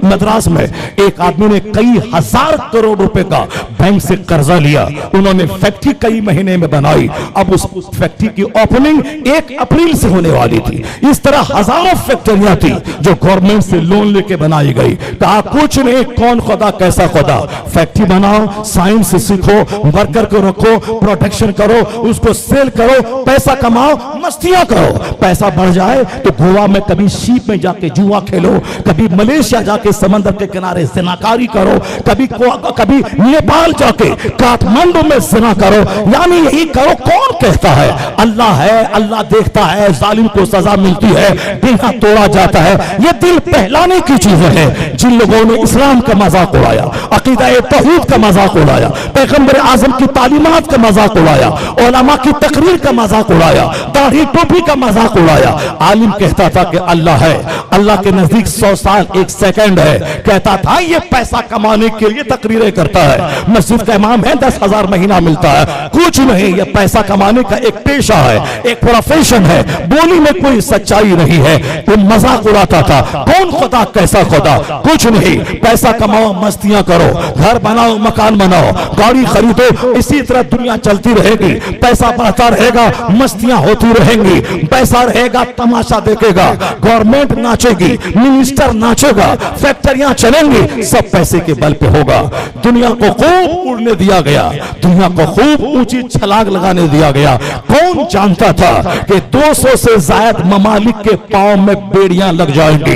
मद्रास में एक आदमी ने कई हजार करोड़ रुपए का बैंक से कर्जा लिया, उन्होंने फैक्ट्री कई महीने में बनाई। अब उस फैक्ट्री की ओपनिंग 1 अप्रैल से होने वाली थी। इस तरह हजारों फैक्ट्रियां थी जो गवर्नमेंट से लोन लेके बनाई गई। कहा कुछ नहीं, कौन खुदा कैसा खुदा, फैक्ट्री बनाओ, साइंस सीखो, वर्कर को रखो, प्रोटेक्शन करो, उसको सेल करो, पैसा कमाओ, मस्तियां करो। पैसा बढ़ जाए तो गोवा में कभी शीप में जाके जुआ खेलो, कभी मलेशिया जाके समंदर के किनारे जिनाकारी करो, कभी नेपाल जाके काठमांडू में जिना करो। यानी यही करो। कौन कहता है? अल्लाह है, अल्लाह देखता है, जालिम को सजा मिलती है, बिना तोड़ा जाता है। ये दिल पहलाने की चीजें हैं। जिन लोगों ने इस्लाम का मजाक उड़ाया, अकीदा तौहीद का मजाक उड़ाया, पैगंबर आजम की तालीमात का मजाक उड़ाया, उलमा की तकरीर का मजाक उड़ाया, दाढ़ी टोपी का मजाक उड़ाया। आलिम कहता था कि अल्लाह है, अल्लाह के नजदीक 100 साल 1 सेकंड है। कहता था ये पैसा कमाने के लिए तकरीरें करता है। मस्जिद का इमाम है, 10,000 महीना मिलता है। कुछ नहीं, ये पैसा कमाने का एक पेशा है, एक प्रोफेशन है, बोली में कोई सच्चाई नहीं है। वो मजाक उड़ाता था, कौन खुदा कैसा खुदा, कुछ नहीं, पैसा कमाओ, मस्तियां करो, घर बनाओ, मकान बनाओ, गाड़ी खरीदो, इसी तरह दुनिया चलती रहेगी। पैसा बढ़ता रहेगा, मस्तियां होती रहेंगी, पैसा रहेगा, तमाशा देखेगा, गवर्नमेंट नाचेगी, मिनिस्टर नाचेगा, फैक्ट्रियां चलेंगी, सब पैसे के बल पे होगा। दुनिया को खूब उड़ने दिया गया, दुनिया को खूब ऊंची छलांग लगाने दिया गया। कौन जानता था कि 200 से ज्यादा ममालिक के पांव में बेड़ियां लग जाएंगी।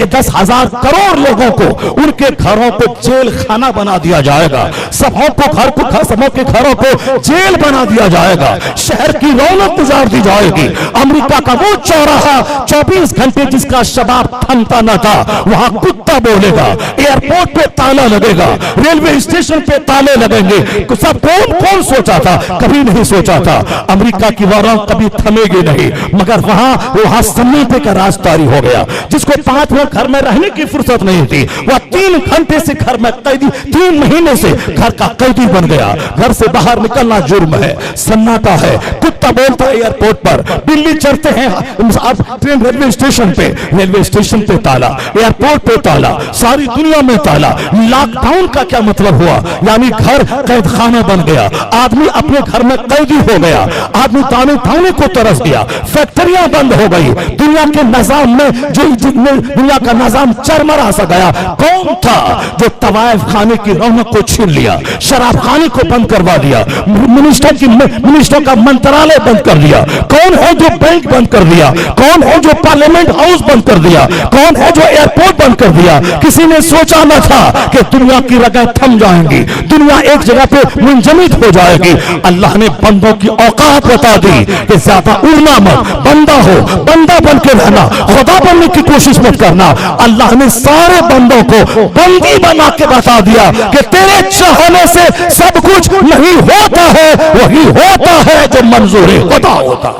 10,000 करोड़ लोगों को उनके घरों को जेल खाना बना दिया जाएगा, सबों के घरों को जेल बना दिया जाएगा, शहर की रौनक गुजार दी जाएगी। अमेरिका का वो चौराहा 24 घंटे जिसका शबाब थमता न था, वहां कुत्ता बोलेगा, एयरपोर्ट पे ताला लगेगा, रेलवे स्टेशन पे ताले लगेंगे। सब कौन सोचा था, कभी नहीं सोचा था अमेरिका की वारा कभी थमेगी नहीं, मगर वहां सन्नाटे का राज तारी हो गया। जिसको 5 मिनट घर में रहने की फुर्सत नहीं थी, वह 3 घंटे से घर में कैदी, 3 महीने से घर का कैदी बन गया। घर से बाहर निकलना जुर्म है, सन्नाटा है, कुत्ता बोलता है एयरपोर्ट पर, बिल्ली चढ़ते हैं ट्रेन, रेलवे स्टेशन पे ताला, एयरपोर्ट पे ताला, सारी दुनिया में ताला। लॉकडाउन का क्या मतलब हुआ, यानी घर कैद खाना बन गया, आदमी अपने घर में कैदी हो गया, आदमी ताने ताने को तरस गया, फैक्ट्रियां बंद हो गई, दुनिया के निजाम में जो दुनिया का निजाम चरमरा सा गया। कौन था जो तवाइफ खाने की रौनक को छीन लिया, शराब खाने को बंद करवा दिया, मिनिस्टर का मंत्रालय बंद कर दिया? कौन है जो बैंक बंद कर दिया? कौन है जो पार्लियामेंट हाउस बंद कर दिया? कौन है जो एयरपोर्ट बंद कर दिया? किसी ने सोचा न था कि दुनिया की रगें थम जाएंगी, दुनिया एक जगह पे मुंजमद हो जाएगी। अल्लाह ने बंदों की औकात बता दी कि ज्यादा उड़ना मत, बंदा हो, बंदा बन के रहना, खुदा बनने की कोशिश मत करना। अल्लाह ने सारे बंदों को बंदी बना के बता दिया कि तेरे चाहने से सब कुछ नहीं होता है, वही होता है जो मंजूर खुदा होता।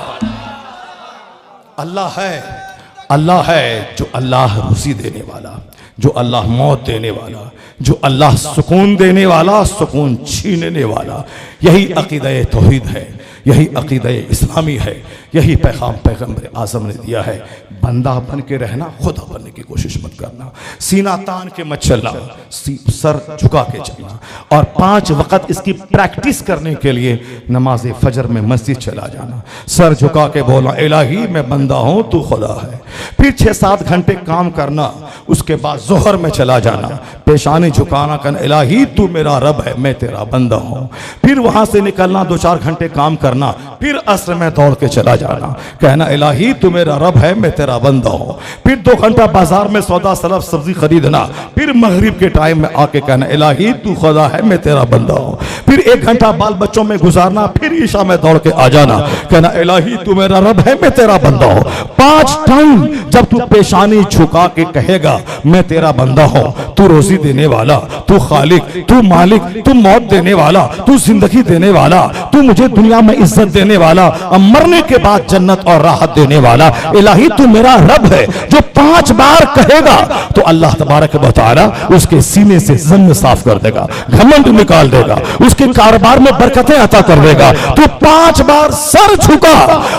अल्लाह है जो अल्लाह रुज़ी देने वाला, जो अल्लाह मौत देने वाला, जो अल्लाह सुकून देने वाला, सुकून छीनने वाला। यही अकीदा तौहीद है, यही अकीदा इस्लामी है, यही पैगाम पैगंबर आज़म ने दिया है। बंदा बन के रहना, खुदा बनने की कोशिश मत करना, सीना तान के मत चलना, सर झुका के चलना, और 5 वक्त इसकी प्रैक्टिस करने के लिए नमाज फजर में मस्जिद चला जाना, सर झुका के बोला इलाही मैं बंदा हूं, तू खुदा है। फिर 6-7 घंटे काम करना, उसके बाद जोहर में चला जाना, पेशानी झुकाना, कहना इलाही तू मेरा रब है, मैं तेरा बंदा हूं। फिर वहां से निकलना, 2-4 घंटे काम करना, फिर असर में दौड़ के चला जाना, कहना इलाही तू मेरा रब है, मैं तेरा बंदा हूं। फिर 2 घंटा बाजार में सौदा सलफ सब्जी खरीदना, फिर मगरिब के टाइम में आके कहना इलाही तू खुदा है, मैं तेरा बंदा हूं। फिर 1 घंटा बाल बच्चों में गुजारना, फिर ईशा में दौड़ के आ जाना, कहना इलाही तू मेरा रब है, मैं तेरा बंदा हूं। 5 टाइम जब तू पेशानी झुका के कहेगा मैं तेरा बंदा हूं, तू रोजी देने वाला, तू खालिक, तू मालिक, तू मौत देने वाला, तू जिंदगी देने वाला, तू मुझे दुनिया में इज्जत देने वाला, और मरने के बाद जन्नत और राहत देने वाला, इलाही तू मेरा रब है, जो 5 बार कहेगा तो अल्लाह तबारक व तआला उसके सीने से जंग साफ कर देगा, घमंड निकाल देगा, उसके कारोबार में बरकतें अता कर देगा। तो 5 बार सर झुका,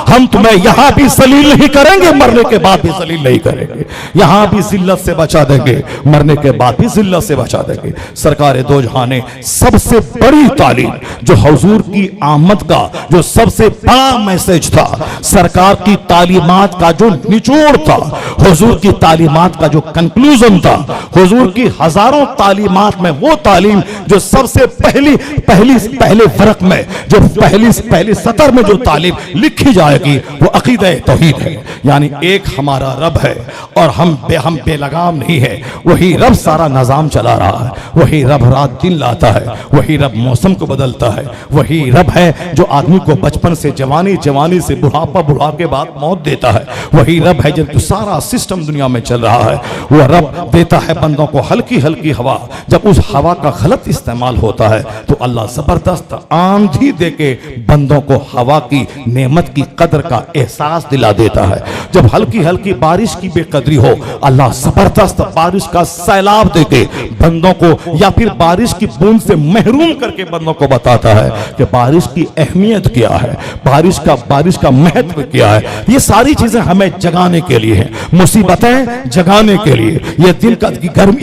हम तुम्हें यहां भी जलील नहीं करेंगे, मरने के बाद भी जलील नहीं करेंगे, यहां भी जिल्लत से बचा देंगे, मरने के बाद भी जिल्लत से बचा देंगे। सरकार दो जहां ने सबसे बड़ी तालीम, जो हुजूर की आमद का जो सबसे बड़ा मैसेज था, सरकार की तालीमात का जो निचोड़ था, हुजूर की तालीमात का जो कंक्लूजन था, हुजूर की हजारों तालीमात में वो तालीम जो सबसे पहले फरक में, जो पहली सतर में जो तालीम लिखी जाएगी, वो अकीदा तौहीद है। यानी एक हमारा रब है और हम बेलगाम नहीं है, वही रब सारा निजाम चला रहा है, वही रब रात दिन लाता है, वही रब मौसम को बदलता है, वही रब है जो आदमी को बचपन से जवानी, जवानी से बुढ़ापा, बुढ़ापे के बाद मौत देता है, वही रब है जब सारा सिस्टम दुनिया में चल रहा है, वह रब देता है बंदों को हल्की हल्की हवा। जब उस हवा का गलत इस्तेमाल होता है तो अल्लाह अल्लाह जबरदस्त आंधी देके बंदों को हवा की नेमत की कदर का एहसास दिला देता है। जब हल्की हल्की बारिश की बेकदरी हो, अल्लाह जबरदस्त बारिश का सैलाब देके बंदों को या फिर बारिश की बूंद से महरूम करके बंदों को बताता है कि बारिश की अहमियत क्या है, बारिश का महत्व क्या है। ये सारी चीजें हमें जगाने के लिए हैं, मुसीबतें जगाने के लिए, ये दिन का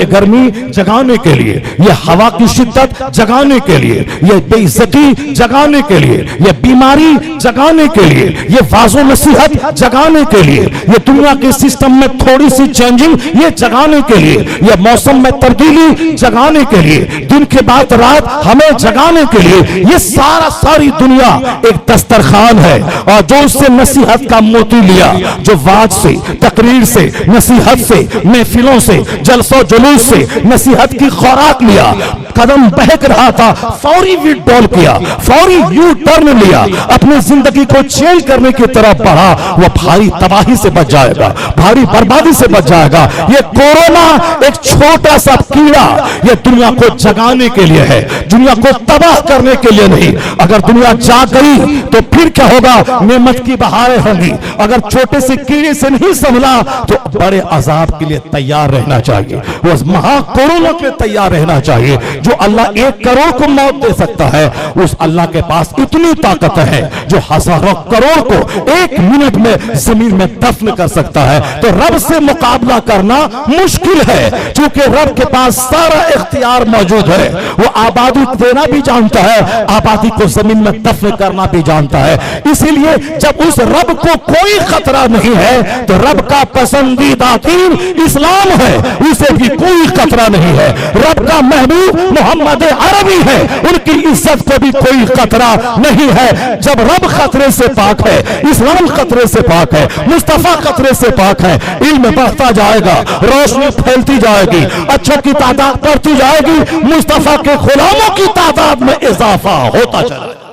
गर्मी जगाने के लिए, ये हवा की शिद्दत जगाने के लिए, ये बेइज्जती जगाने के लिए, ये बीमारी जगाने के लिए, ये वाज़ो नसीहत जगाने के लिए, ये दुनिया के सिस्टम में थोड़ी सी चेंजिंग ये जगाने के लिए, ये मौसम में तब्दीली जगाने के लिए, दिन के बाद रात हमें जगाने के लिए। ये सारी दुनिया एक दस्तरखान है और जो उससे नसीहत का मोती लिया, जो वाज से, तकरीर से, नसीहत से, महफिलों से, जलसों जुलूस से नसीहत की खुराक लिया, कदम बहक रहा था, फौरी विड्रॉल किया, फौरी यू टर्न लिया, अपनी जिंदगी को चेंज करने की तरफ बढ़ा, वो भारी तबाही से बच जाएगा, भारी बर्बादी से बच जाएगा। ये कोरोना एक छोटा सा कीड़ा ये दुनिया को जगाने के लिए है, दुनिया को तबाह करने के लिए नहीं। अगर दुनिया जाग गई तो फिर क्या होगा, नेमत की बहारें होंगी। अगर छोटे से कीड़े से नहीं संभला तो बड़े अजाब के लिए तैयार रहना चाहिए, वो महा कोरोना के लिए तैयार रहना चाहिए। जो अल्लाह 1 करोड़ को मौत दे सकता है, उस अल्लाह के पास इतनी ताकत है जो हजारों करोड़ को 1 मिनट में जमीन में दफन कर सकता है। तो रब से मुकाबला करना मुश्किल है, क्योंकि रब के पास सारा इख्तियार मौजूद है। वो आबादी देना भी जानता है, आबादी को जमीन में दफन करना भी जानता है। इसीलिए जब उस रब को कोई खतरा नहीं है तो रब का पसंदीदा दीन इस्लाम है, उसे भी कोई खतरा नहीं है। रब का महबूब मोहम्मद अरबी है, उनकी इज्जत को भी कोई खतरा नहीं है। जब रब खतरे से पाक है, इस्लाम खतरे से पाक है, मुस्तफा खतरे से पाक है, इल्म बढ़ता जाएगा, रोशनी फैलती जाएगी, अच्छों की तादाद बढ़ती जाएगी, मुस्तफा के गुलामों की तादाद में इजाफा होता चलेगा।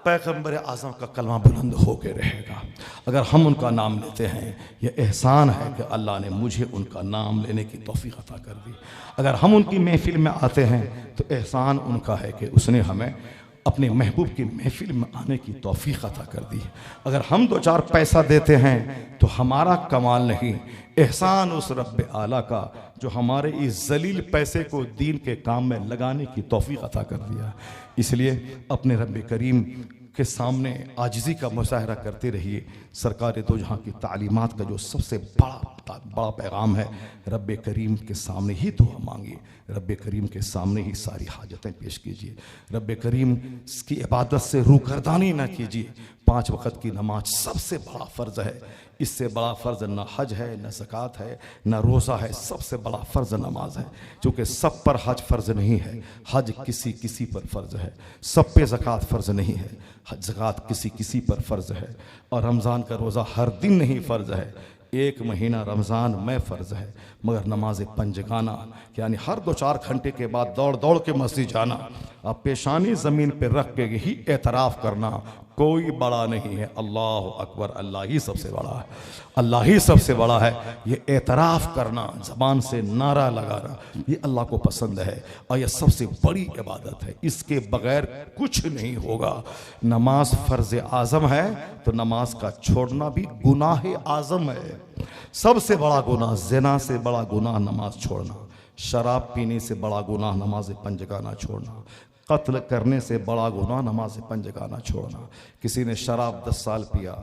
पैगंबर आज़म का कलमा बुलंद होके रहेगा। अगर हम उनका नाम लेते हैं, यह एहसान है कि अल्लाह ने मुझे उनका नाम लेने की तौफीक अता कर दी। अगर हम उनकी महफिल में आते हैं तो एहसान उनका है कि उसने हमें अपने महबूब की महफिल में आने की तौफीक अता कर दी। अगर हम 2-4 पैसा देते हैं तो हमारा कमाल नहीं, एहसान उस रब्बे आला का जो हमारे इस जलील पैसे को दीन के काम में लगाने की तौफीक अता कर दिया। इसलिए अपने रब्बे करीम के सामने आजिज़ी का मुजाहरा करते रहिए। सरकार दो जहाँ की तालीमात का जो सबसे बड़ा पैगाम है, रब्बे करीम के सामने ही दुआ मांगिए, रब्बे करीम के सामने ही सारी हाजतें पेश कीजिए, रब्बे करीम की इबादत से रूगर्दानी ना कीजिए। 5 वक्त की नमाज सबसे बड़ा फ़र्ज है, इससे बड़ा फ़र्ज न हज है, न ज़कात है, न रोज़ा है, सबसे बड़ा फ़र्ज नमाज है। क्योंकि सब पर हज फ़र्ज नहीं है, हज किसी पर फ़र्ज है। सब पे ज़कात फ़र्ज नहीं है, ज़कात किसी पर फ़र्ज है। और रमज़ान का रोज़ा हर दिन नहीं फ़र्ज है, 1 महीना रमज़ान में फ़र्ज है। मगर नमाज पंजगाना यानी हर 2-4 घंटे के बाद दौड़ के मस्जिद जाना, अब पेशानी ज़मीन पर रख के ही एतराफ़ करना कोई बड़ा नहीं है। अल्लाह अकबर, अल्लाह ही सबसे बड़ा है, अल्लाह ही सबसे बड़ा है। ये एतराफ़ करना, ज़बान से नारा लगाना, ये अल्लाह को पसंद है और यह सबसे बड़ी इबादत है। इसके बगैर कुछ नहीं होगा। नमाज फ़र्ज़ आज़म है तो नमाज का छोड़ना भी गुनाह आज़म है। सबसे बड़ा गुनाह, ज़िना से बड़ा गुनाह नमाज छोड़ना, शराब पीने से बड़ा गुनाह नमाज पंजगाना छोड़ना, कत्ल करने से बड़ा गुनाह नमाज पंजगाना छोड़ना। किसी ने शराब 10 साल पिया,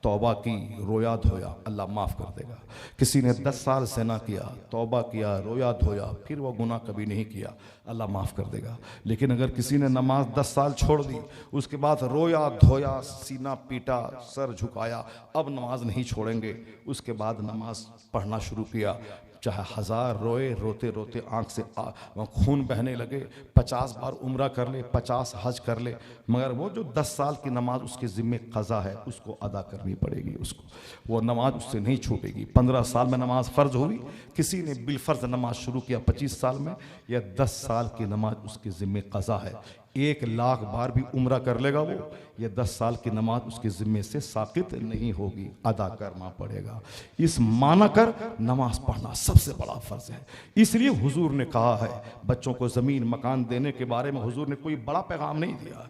तौबा की, रोया धोया, अल्लाह माफ़ कर देगा। किसी ने 10 साल ज़िना किया, तौबा किया, रोया धोया, फिर वो गुनाह कभी नहीं किया, अल्लाह माफ़ कर देगा। लेकिन अगर किसी ने नमाज 10 साल छोड़ दी, उसके बाद रोया धोया, सीना पीटा, सर झुकाया, अब नमाज नहीं छोड़ेंगे, उसके बाद नमाज पढ़ना शुरू किया, चाहे 1000 रोए, रोते रोते आँख से खून बहने लगे, 50 बार उम्रा कर ले, 50 हज कर ले, मगर वो जो 10 साल की नमाज उसके ज़िम्मे क़ज़ा है, उसको अदा करनी पड़ेगी। उसको वो नमाज उससे नहीं छूटेगी। 15 साल में नमाज फ़र्ज हुई, किसी ने बिलफ़र्ज नमाज शुरू किया 25 साल में, या 10 साल की नमाज उसके ज़िम्मे क़ज़ा है।
1,00,000 बार भी उम्रा कर लेगा वो, ये 10 साल की नमाज उसके ज़िम्मे से साकित नहीं होगी, अदा करना पड़ेगा। इस माना कर नमाज पढ़ना सबसे बड़ा फ़र्ज है। इसलिए हुजूर ने कहा है, बच्चों को ज़मीन मकान देने के बारे में हुजूर ने कोई बड़ा पैगाम नहीं दिया।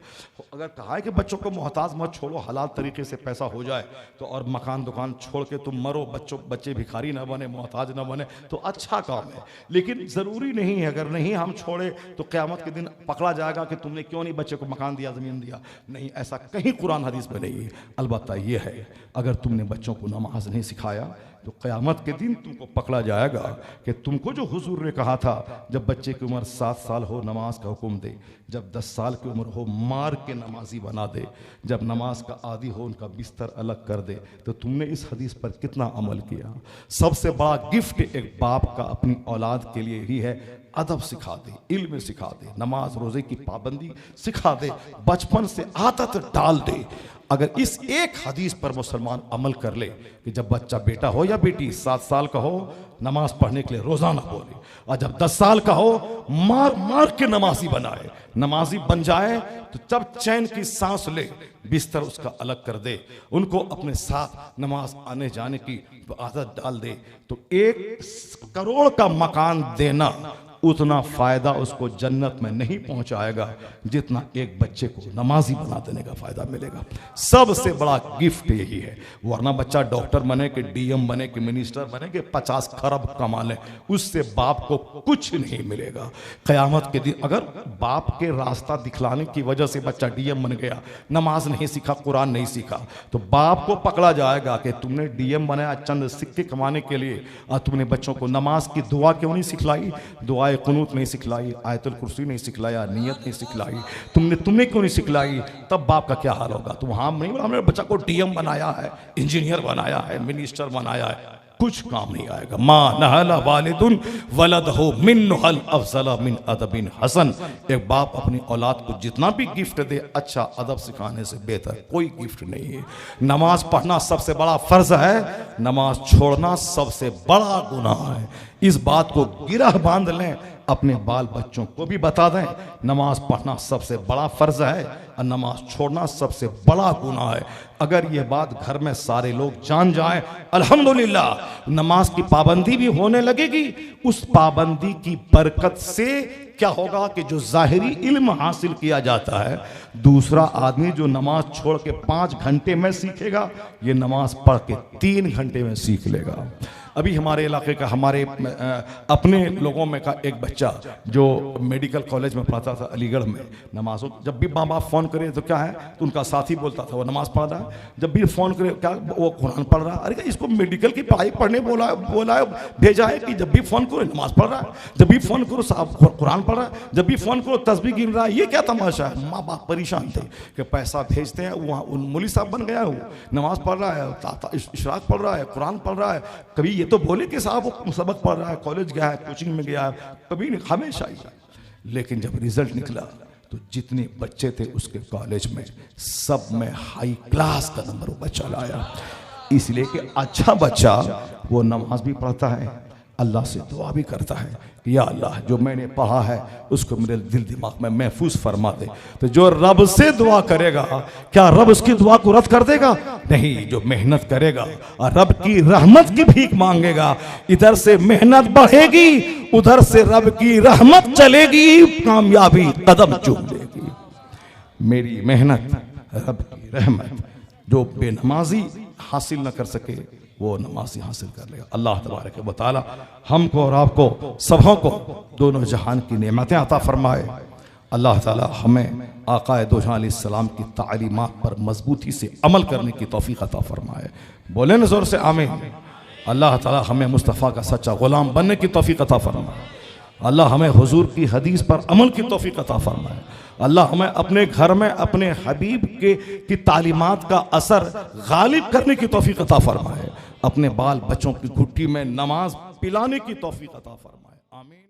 अगर कहा है कि बच्चों को मोहताज मत छोड़ो, हलाल तरीके से पैसा हो जाए तो, और मकान दुकान छोड़ के तुम मरो, बच्चे भिखारी ना बने, मोहताज ना बने, तो अच्छा काम है। लेकिन ज़रूरी नहीं है, अगर नहीं हम छोड़े तो क़यामत के दिन पकड़ा जाएगा कि तुमने क्यों नहीं बच्चे को मकान दिया, ज़मीन दिया। नहीं, ऐसा कहीं कुरान हदीस में नहीं है। अलबत्ता ये है, अगर तुमने बच्चों को नमाज नहीं सिखाया तो क़यामत के दिन तुमको पकड़ा जाएगा कि तुमको जो हुजूर ने कहा था, जब बच्चे की उम्र 7 साल हो नमाज का हुक्म दे, जब 10 साल की उम्र हो मार के नमाजी बना दे, जब नमाज का आदी हो उनका बिस्तर अलग कर दे, तो तुमने इस हदीस पर कितना अमल किया। सबसे बड़ा गिफ्ट एक बाप का अपनी औलाद के लिए ही है, अदब सिखा दे, इल्म सिखा दे, नमाज रोज़े की पाबंदी सिखा दे, बचपन से आदत डाल दे। अगर इस एक हदीस पर मुसलमान अमल कर ले कि जब बच्चा बेटा हो या बेटी 7 साल का हो, नमाज पढ़ने के लिए रोज़ाना बोले, और जब 10 साल का हो मार मार के नमाजी बनाए, नमाजी बन जाए तो जब चैन की सांस ले बिस्तर उसका अलग कर दे, उनको अपने साथ नमाज आने जाने की आदत डाल दे, तो 1 करोड़ का मकान देना उतना फायदा उसको जन्नत में नहीं पहुंचाएगा जितना एक बच्चे को नमाजी बना देने का फायदा मिलेगा। सबसे बड़ा गिफ्ट यही है। वरना बच्चा डॉक्टर बने कि डीएम बने कि मिनिस्टर बने कि 50 खरब कमा ले, उससे बाप को कुछ नहीं मिलेगा। क़यामत के दिन अगर बाप के रास्ता दिखलाने की वजह से बच्चा डीएम बन गया, नमाज नहीं सीखा, कुरान नहीं सीखा, तो बाप को पकड़ा जाएगा कि तुमने डीएम बनाया चंद सिक्के कमाने के लिए, और तुमने बच्चों को नमाज की दुआ क्यों नहीं सिखलाई, दुआ कुनूत नहीं सिखलाई, आयतुल कुर्सी नहीं सिखलाया, नियत नहीं सिखलाई, तुमने क्यों नहीं सिखलाई, तब बाप का क्या हाल होगा। तुम हाँ नहीं बोला हमने बच्चा को डीएम बनाया है, इंजीनियर बनाया है, मिनिस्टर बनाया है, कुछ काम नहीं आएगा। माँ नहला वालिदुन वलदहु मिन नुहल अफजला मिन अदबिन हसन। एक बाप अपनी औलाद को जितना भी गिफ्ट दे, अच्छा अदब सिखाने से बेहतर कोई गिफ्ट नहीं है। नमाज पढ़ना सबसे बड़ा फर्ज है, नमाज छोड़ना सबसे बड़ा गुनाह है। इस बात को गिरह बांध लें, अपने बाल बच्चों को भी बता दें, नमाज पढ़ना सबसे बड़ा फर्ज है और नमाज छोड़ना सबसे बड़ा गुनाह है। अगर ये बात घर में सारे लोग जान जाएं, अल्हम्दुलिल्लाह नमाज की पाबंदी भी होने लगेगी। उस पाबंदी की बरकत से क्या होगा कि जो ज़ाहिरी इल्म हासिल किया जाता है, दूसरा आदमी जो नमाज छोड़ के 5 घंटे में सीखेगा, ये नमाज पढ़ के 3 घंटे में सीख लेगा। अभी हमारे इलाके का, हमारे अपने लोगों में का एक बच्चा जो मेडिकल कॉलेज में पढ़ता था अलीगढ़ में, नमाज़ों जब भी माँ बाप फ़ोन करे तो क्या है, तो उनका साथी बोलता था वो नमाज़ पढ़ रहा है, जब भी फ़ोन करे क्या वो कुरान पढ़ रहा है। अरे इसको मेडिकल की पढ़ाई पढ़ने बोला है, भेजा है कि जब भी फ़ोन करो नमाज़ पढ़ रहा है, जब भी फ़ोन करो साहब कुरान पढ़ रहा है, जब भी फ़ोन करो तस्बीह गिन रहा है। ये क्या तमाशा है। माँ बाप परेशान थे कि पैसा भेजते हैं, वहाँ मौलवी साहब बन गया है, नमाज़ पढ़ रहा है, इशराक पढ़ रहा है, कुरान पढ़ रहा है। कभी ये तो बोले कि साहब वो सबक पढ़ रहा है, कॉलेज गया है, कोचिंग में गया है, कभी नहीं, हमेशा ही। लेकिन जब रिजल्ट निकला तो जितने बच्चे थे उसके कॉलेज में, सब में हाई क्लास का नंबर वो बच्चा लाया। इसलिए कि अच्छा बच्चा वो नमाज भी पढ़ता है, अल्लाह से दुआ भी करता है कि या अल्लाह जो मैंने पढ़ा है उसको मेरे दिल दिमाग में महफूज फरमा दे। तो जो रब से दुआ करेगा, क्या रब उसकी दुआ को रद्द कर देगा? नहीं। जो मेहनत करेगा और रब की रहमत की भीख मांगेगा, इधर से मेहनत बढ़ेगी, उधर से रब की रहमत चलेगी, कामयाबी कदम चूम लेगी। मेरी मेहनत, रब की रहमत, जो बेनमाजी हासिल न कर सके वो नमाज़ी हासिल कर लेगा। अल्लाह तबारक व तआला हमको और आपको सबों को दोनों जहान की नेमतें अता फरमाए। अल्लाह ताला हमें आक़ाए दो जहां अलैहिस्सलाम की तालीमात पर मजबूती से अमल करने की तौफीक अता फरमाए। बोले न ज़ोर से आमीन। अल्लाह ताला हमें मुस्तफ़ा का सच्चा ग़ुलाम बनने की तौफीक अता फरमाए। अल्लाह हमें हुजूर की हदीस पर अमल की तौफीक अता फरमाए। अल्लाह हमें अपने घर में अपने हबीब की तालीमात का असर गालिब करने की तौफीक अता फरमाए। अपने बाल बच्चों की घुट्टी में नमाज पिलाने की तौफीक अता फरमाए। आमीन।